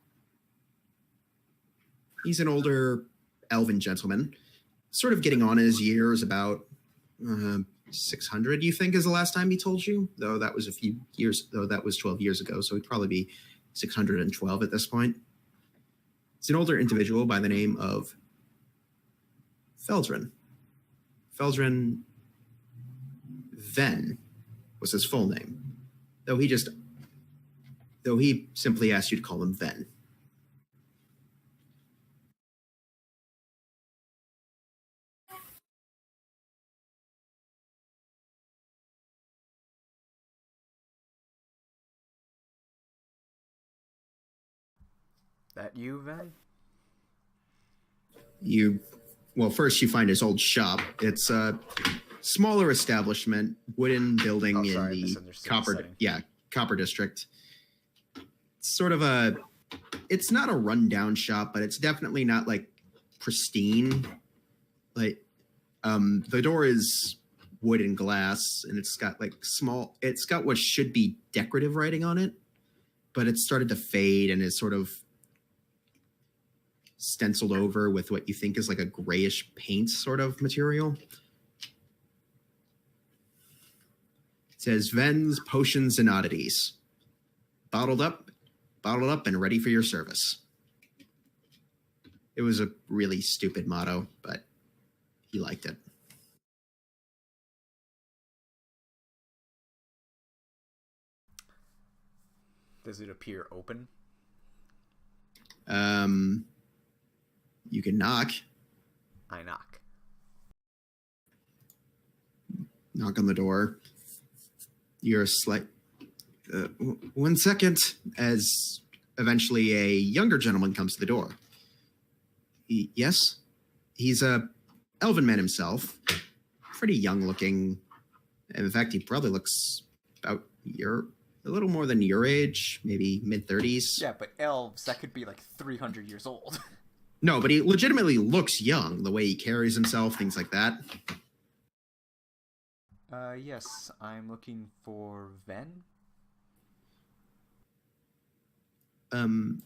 He's an older elven gentleman, sort of getting on in his years, about 600, you think, is the last time he told you? Though that was 12 years ago, so he'd probably be 612 at this point. It's an older individual by the name of Feldrin. Feldrin Venn was his full name, though he simply asked you to call him Venn. That you, Van? First you find his old shop. It's a smaller establishment, wooden building in the Copper District. It's not a rundown shop, but it's definitely not like pristine. Like, the door is wood and glass, and it's got what should be decorative writing on it, but it's started to fade and is sort of stenciled over with what you think is like a grayish paint sort of material. It says Ven's Potions and Oddities. Bottled up and ready for your service. It was a really stupid motto, but he liked it. Does it appear open? You can knock. I knock. Knock on the door. You're one second, as eventually a younger gentleman comes to the door. Yes? He's a elven man himself. Pretty young looking. In fact, he probably looks about a little more than your age, maybe mid-30s. Yeah, but elves, that could be like 300 years old. No, but he legitimately looks young, the way he carries himself, things like that. Yes, I'm looking for Ven. You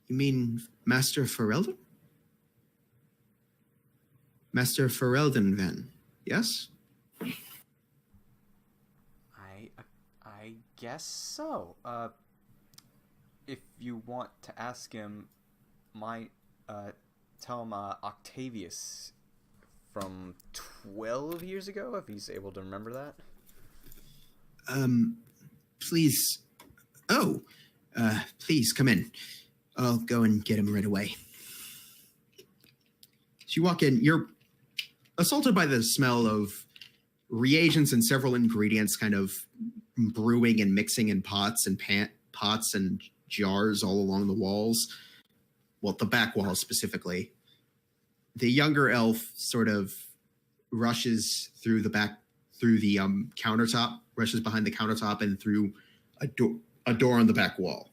mean Master Ferelden? Master Ferelden Ven, yes? I guess so. if you want to ask him, tell him Octavius from 12 years ago, if he's able to remember that. Please. Oh, please come in. I'll go and get him right away. As you walk in, you're assaulted by the smell of reagents and several ingredients kind of brewing and mixing in pots and jars all along the walls. Well, the back walls specifically. The younger elf sort of rushes through the countertop, rushes behind the countertop and through a door on the back wall.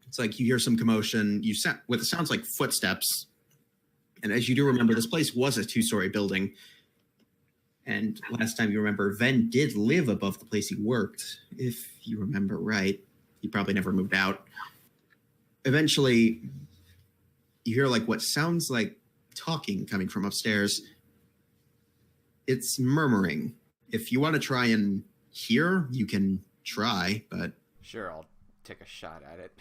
It's like you hear some commotion. What it sounds like footsteps. And as you do remember, this place was a 2-story building. And last time you remember, Ven did live above the place he worked. If you remember right, he probably never moved out. Eventually, you hear like what sounds like talking coming from upstairs. It's murmuring. If you want to try and hear, you can try, but... Sure, I'll take a shot at it.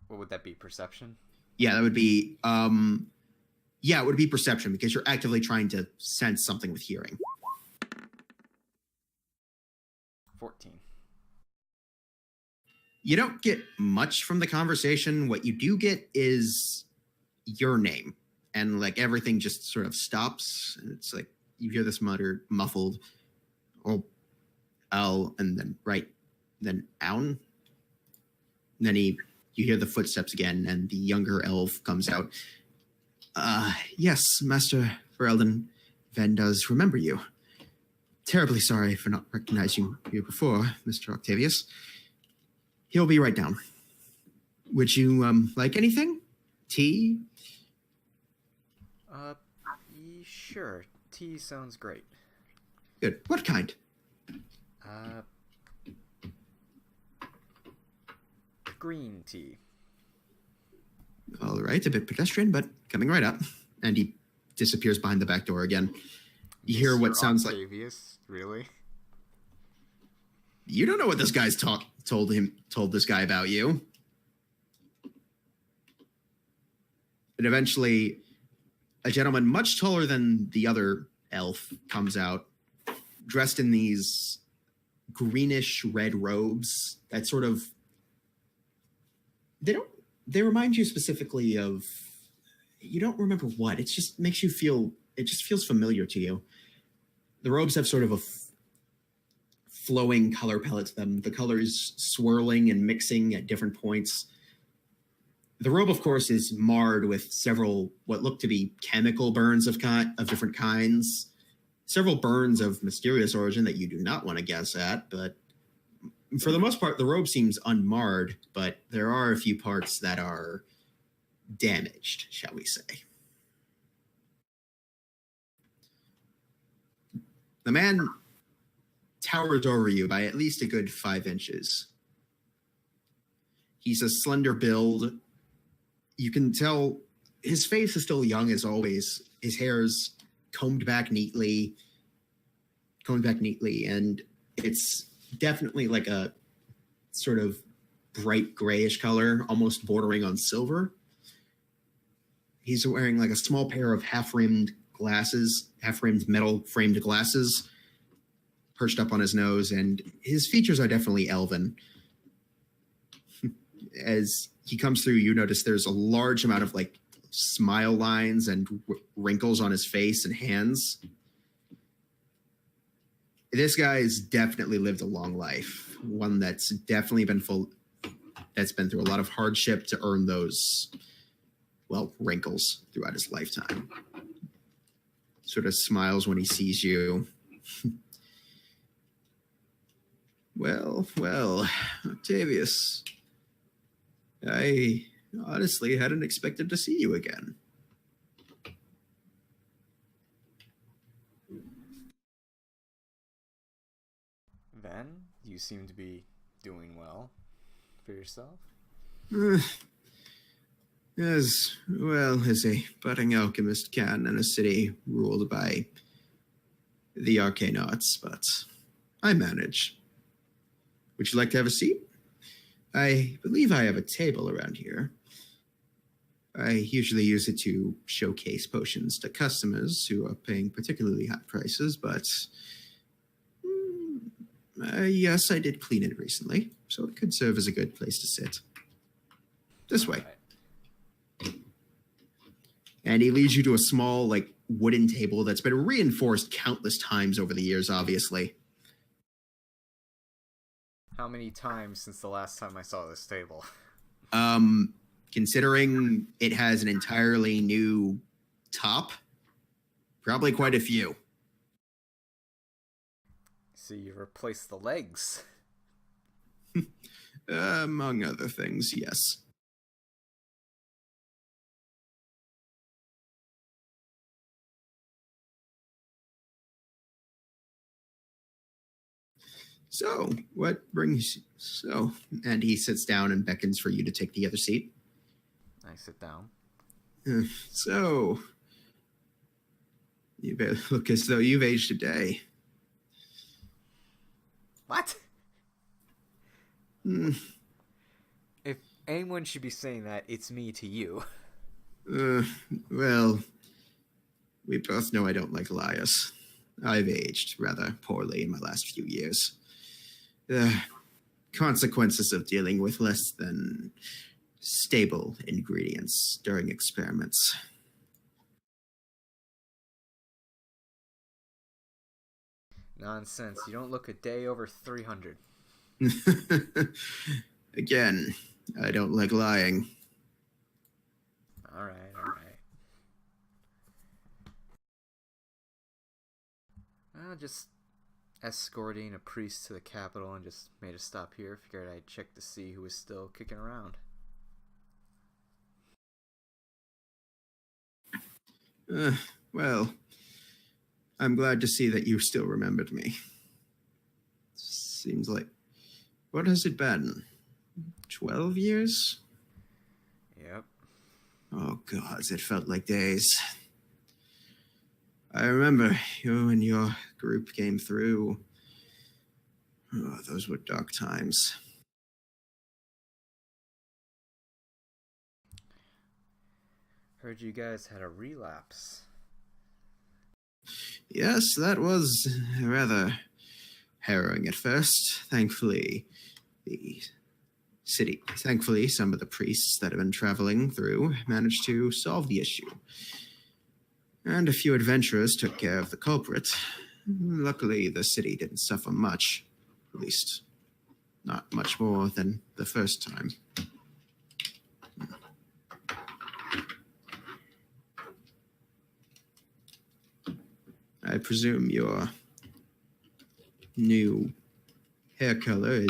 What would that be, perception? Yeah, that would be... it would be perception, because you're actively trying to sense something with hearing. 14. You don't get much from the conversation. What you do get is your name. And like everything just sort of stops. And it's like you hear this muffled, oh, L, and then Aun. And then you hear the footsteps again, and the younger elf comes out. Yes, Master Ferelden, Ven does remember you. Terribly sorry for not recognizing you before, Mr. Octavius. He'll be right down. Would you, like anything? Tea? Sure. Tea sounds great. Good. What kind? Green tea. All right, a bit pedestrian, but coming right up. And he disappears behind the back door again. You hear what sounds like... Octavius? Really? You don't know what this guy's told this guy about you. And eventually, a gentleman much taller than the other elf comes out, dressed in these greenish red robes that sort of... They remind you specifically of... You don't remember what. It just makes you feel... It just feels familiar to you. The robes have sort of a flowing color palette to them. The colors swirling and mixing at different points. The robe, of course, is marred with several what look to be chemical burns of different kinds. Several burns of mysterious origin that you do not want to guess at, but for the most part, the robe seems unmarred, but there are a few parts that are damaged, shall we say. The man towers over you by at least a good 5 inches. He's a slender build. You can tell his face is still young as always. His hair's combed back neatly, and it's definitely like a sort of bright grayish color, almost bordering on silver. He's wearing like a small pair of half-rimmed metal-framed glasses perched up on his nose, and his features are definitely elven. As he comes through, you notice there's a large amount of like smile lines and wrinkles on his face and hands. This guy's definitely lived a long life, one that's definitely been through a lot of hardship to earn those, well, wrinkles throughout his lifetime. Sort of smiles when he sees you. Well, Octavius, I honestly hadn't expected to see you again. Ven, you seem to be doing well for yourself. As well as a budding alchemist can in a city ruled by the Arcanauts, but I manage. Would you like to have a seat? I believe I have a table around here. I usually use it to showcase potions to customers who are paying particularly high prices, but yes, I did clean it recently, so it could serve as a good place to sit. This way. Right. And he leads you to a small, like, wooden table that's been reinforced countless times over the years, obviously. How many times since the last time I saw this table? Considering it has an entirely new top, probably quite a few. So you replaced the legs. Among other things, yes. So, what brings... So, and he sits down and beckons for you to take the other seat. I sit down. So, you look as though you've aged a day. What? Hmm. If anyone should be saying that, it's me to you. Well, we both know I don't like liars. I've aged rather poorly in my last few years. The consequences of dealing with less than stable ingredients during experiments. Nonsense. You don't look a day over 300. Again, I don't like lying. Alright. Just escorting a priest to the capital and just made a stop here. Figured I'd check to see who was still kicking around. Well, I'm glad to see that you still remembered me. Seems like... What has it been? 12 years? Yep. Oh, gods, it felt like days. I remember you and your group came through. Oh, those were dark times. Heard you guys had a relapse. Yes, that was rather harrowing at first. Thankfully, some of the priests that have been traveling through managed to solve the issue. And a few adventurers took care of the culprit. Luckily, the city didn't suffer much. At least, not much more than the first time. I presume your new hair color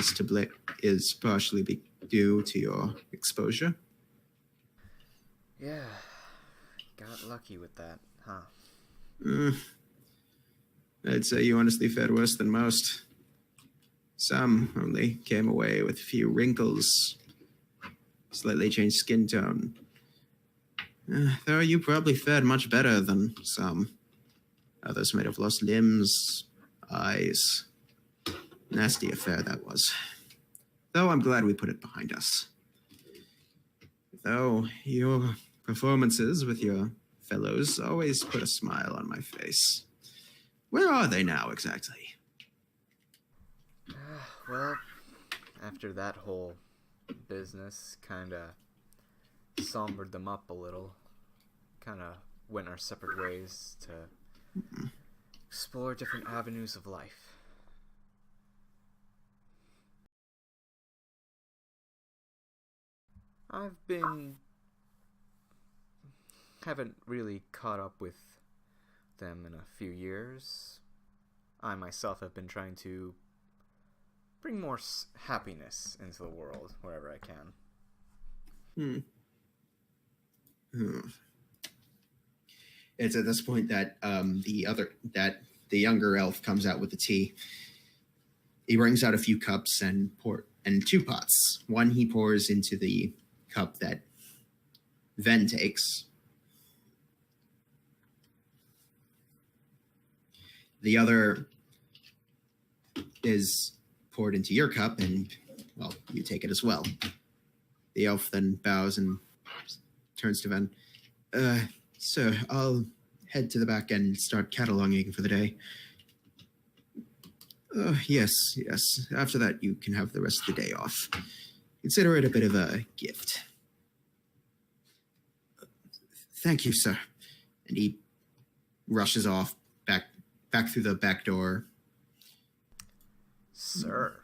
is partially due to your exposure. Yeah. Got lucky with that, huh? I'd say you honestly fared worse than most. Some only came away with a few wrinkles, slightly changed skin tone. Though you probably fared much better than some. Others might have lost limbs, eyes. Nasty affair that was. Though I'm glad we put it behind us. Though your performances with your fellows always put a smile on my face. Where are they now, exactly? Well, after that whole business kinda sombered them up a little. Kinda went our separate ways to explore different avenues of life. Haven't really caught up with them in a few years. I myself have been trying to bring more happiness into the world wherever I can. It's at this point that the younger elf comes out with the tea. He brings out a few cups and two pots. One he pours into the cup that Ven takes. The other is poured into your cup, and well, you take it as well. The elf then bows and turns to Ven. Sir, I'll head to the back and start cataloging for the day. Yes. After that, you can have the rest of the day off. Consider it a bit of a gift. Thank you, sir. And he rushes off back through the back door. Sir.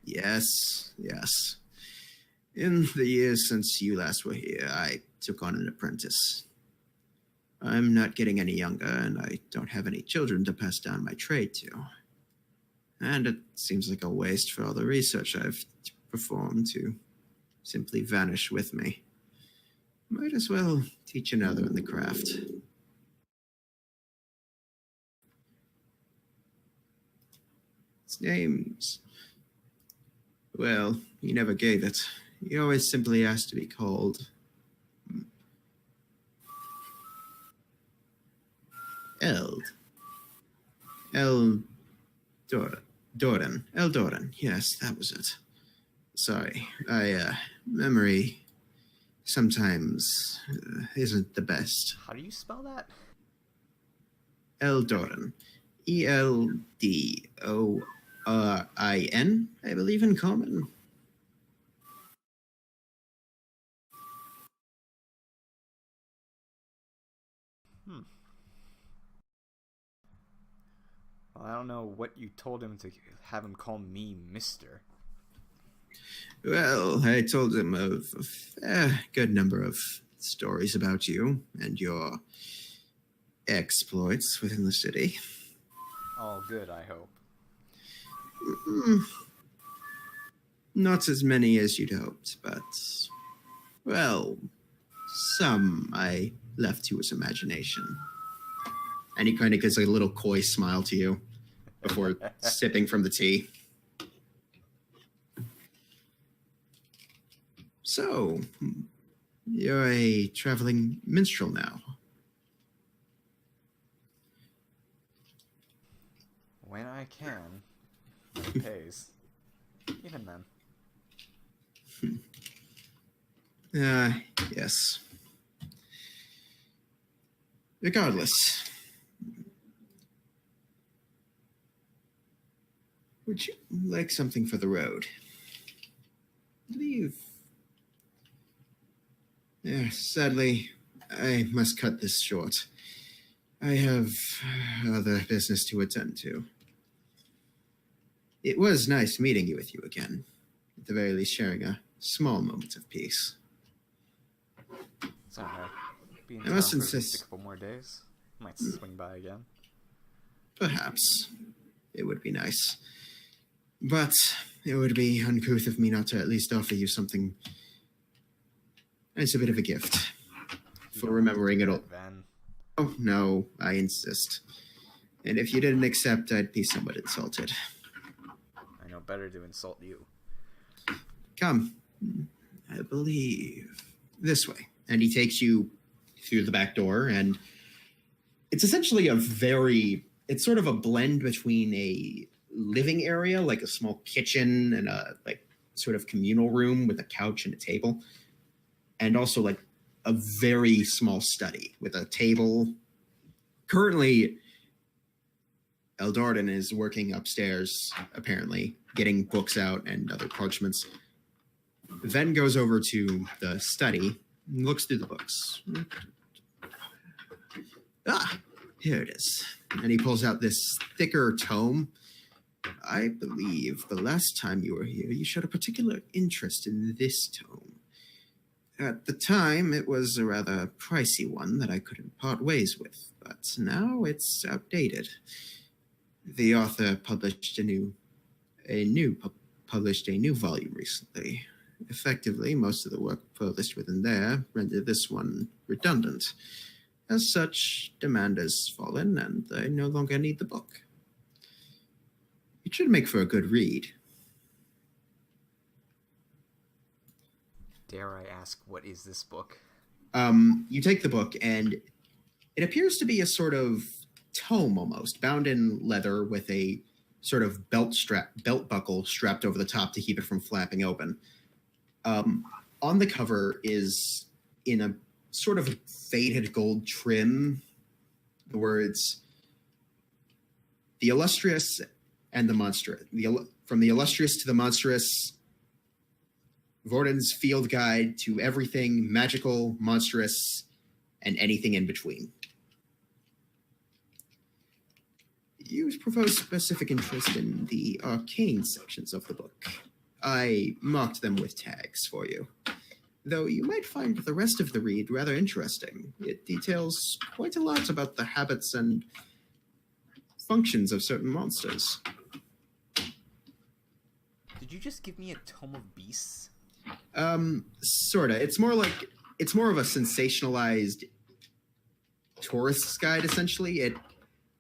Yes. In the years since you last were here, I took on an apprentice. I'm not getting any younger, and I don't have any children to pass down my trade to. And it seems like a waste for all the research I've performed to simply vanish with me. Might as well teach another in the craft. His name's... Well, he never gave it. He always simply asked to be called... Eldordan. Yes, that was it. Sorry, memory sometimes isn't the best. How do you spell that? Eldordan. Eldorin, I believe in common. Well, I don't know what you told him to have him call me Mister. Well, I told him of a good number of stories about you and your exploits within the city. All good, I hope. Not as many as you'd hoped, but, well, some I left to his imagination. And he kind of gives a little coy smile to you before sipping from the tea. So, you're a traveling minstrel now. When I can. It pays. Even then. Yes. Regardless. Would you like something for the road? I believe... sadly, I must cut this short. I have other business to attend to. It was nice meeting you again. At the very least, sharing a small moment of peace. It's alright. Be in I town must for insist. a couple more days. Might swing by again. Perhaps. It would be nice. But it would be uncouth of me not to at least offer you something. It's a bit of a gift. For remembering it all. Then. Oh, no, I insist. And if you didn't accept, I'd be somewhat insulted. I know better to insult you. Come. I believe this way. And he takes you through the back door, and it's essentially it's sort of a blend between a living area, like a small kitchen and a sort of communal room with a couch and a table, and also like a very small study with a table. Currently, Eldordan is working upstairs, apparently, getting books out and other parchments. Then goes over to the study and looks through the books. Here it is. And he pulls out this thicker tome. I believe the last time you were here, you showed a particular interest in this tome. At the time, it was a rather pricey one that I couldn't part ways with, but now it's outdated. The author published a new volume recently. Effectively, most of the work published within there rendered this one redundant. As such, demand has fallen, and I no longer need the book. It should make for a good read. Dare I ask, what is this book? You take the book, and it appears to be a sort of tome almost, bound in leather with a sort of belt buckle strapped over the top to keep it from flapping open. On the cover is, in a sort of faded gold trim, the words "The Illustrious and the Monstrous." From the Illustrious to the Monstrous, Vorden's Field Guide to Everything Magical, Monstrous, and Anything in Between. You propose specific interest in the arcane sections of the book. I marked them with tags for you, though you might find the rest of the read rather interesting. It details quite a lot about the habits and functions of certain monsters. Did you just give me a tome of beasts? Sorta. It's more of a sensationalized tourist's guide, essentially. It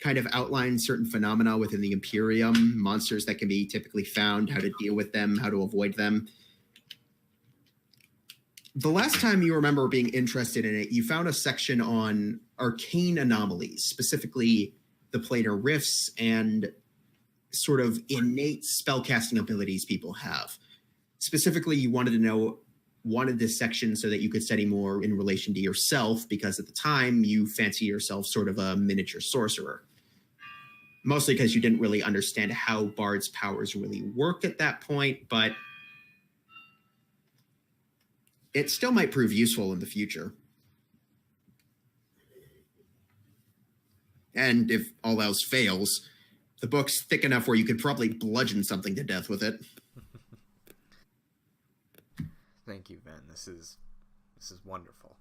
kind of outlines certain phenomena within the Imperium, monsters that can be typically found, how to deal with them, how to avoid them. The last time you remember being interested in it, you found a section on arcane anomalies, specifically the planar rifts and sort of innate spellcasting abilities people have. Specifically, you wanted this section so that you could study more in relation to yourself, because at the time you fancy yourself sort of a miniature sorcerer. Mostly because you didn't really understand how Bard's powers really worked at that point, but it still might prove useful in the future. And if all else fails, the book's thick enough where you could probably bludgeon something to death with it. Thank you, Ben. This is wonderful.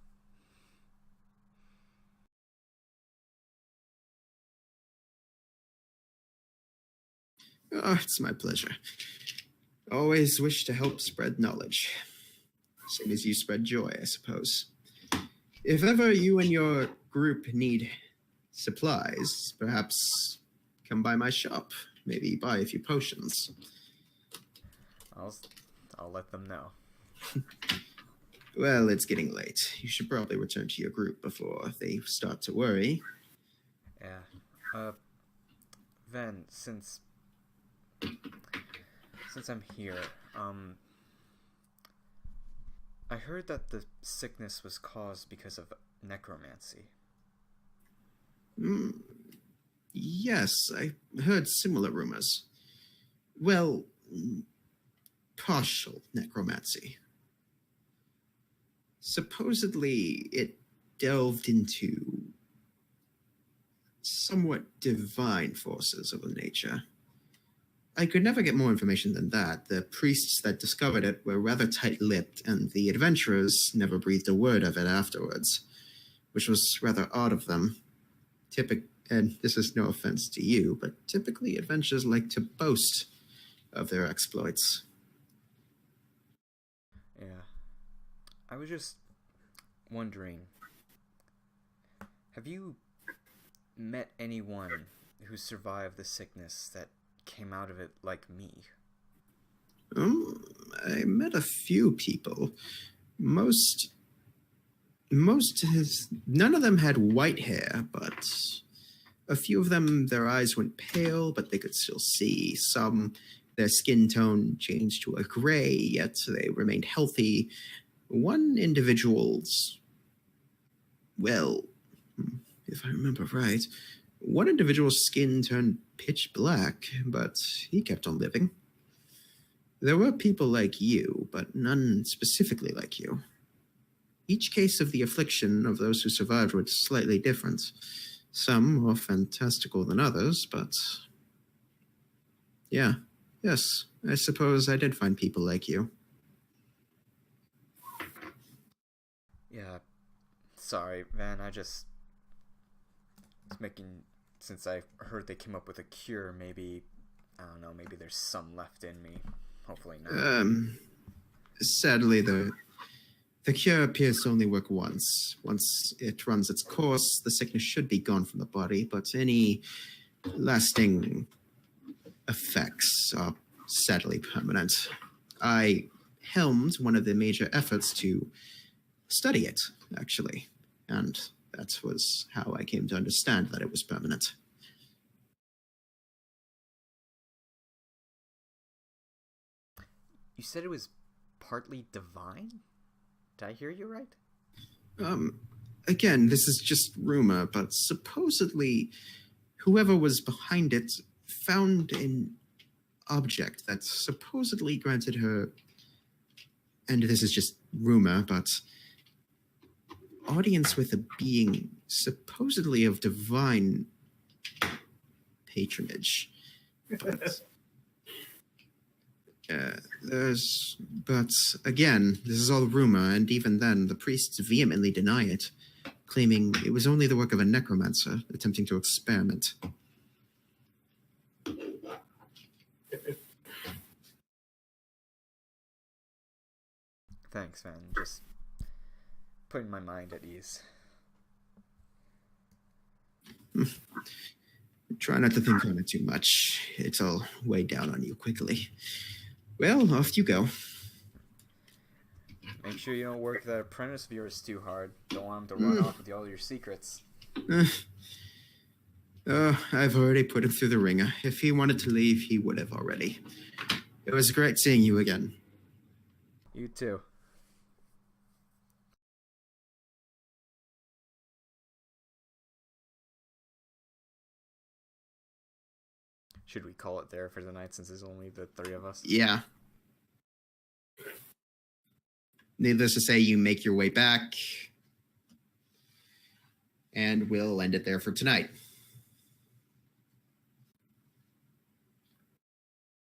Oh, it's my pleasure. Always wish to help spread knowledge. Same as you spread joy, I suppose. If ever you and your group need supplies, perhaps come by my shop. Maybe buy a few potions. I'll let them know. Well, it's getting late. You should probably return to your group before they start to worry. Yeah. Ven, since I'm here, I heard that the sickness was caused because of necromancy. Yes, I heard similar rumors. Well, partial necromancy. Supposedly, it delved into somewhat divine forces of nature. I could never get more information than that. The priests that discovered it were rather tight-lipped, and the adventurers never breathed a word of it afterwards, which was rather odd of them. And this is no offense to you, but typically adventurers like to boast of their exploits. Yeah. I was just wondering, have you met anyone who survived the sickness that came out of it like me? I met a few people. None of them had white hair, but a few of them, their eyes went pale, but they could still see. Some, their skin tone changed to a gray, yet they remained healthy. One individual's, well, if I remember right, one individual's skin turned pitch black, but he kept on living. There were people like you, but none specifically like you. Each case of the affliction of those who survived was slightly different. Some more fantastical than others, but yeah, yes, I suppose I did find people like you. Yeah, sorry, Van, I just was making, since I heard they came up with a cure, maybe, I don't know, maybe there's some left in me. Hopefully not. Sadly, the cure appears to only work once. Once it runs its course, the sickness should be gone from the body, but any lasting effects are sadly permanent. I helmed one of the major efforts to study it, actually, and that was how I came to understand that it was permanent. You said it was partly divine? Did I hear you right? Again, this is just rumor, but supposedly whoever was behind it found an object that supposedly granted her, and this is just rumor, but audience with a being supposedly of divine patronage. But again, this is all rumor, and even then, the priests vehemently deny it, claiming it was only the work of a necromancer attempting to experiment. Thanks, man. Just putting my mind at ease. Try not to think on it too much. It'll weigh down on you quickly. Well, off you go. Make sure you don't work that apprentice of yours too hard. Don't want him to run off with all your secrets. I've already put him through the ringer. If he wanted to leave, he would have already. It was great seeing you again. You too. Should we call it there for the night since there's only the three of us? Yeah. Needless to say, you make your way back, and we'll end it there for tonight.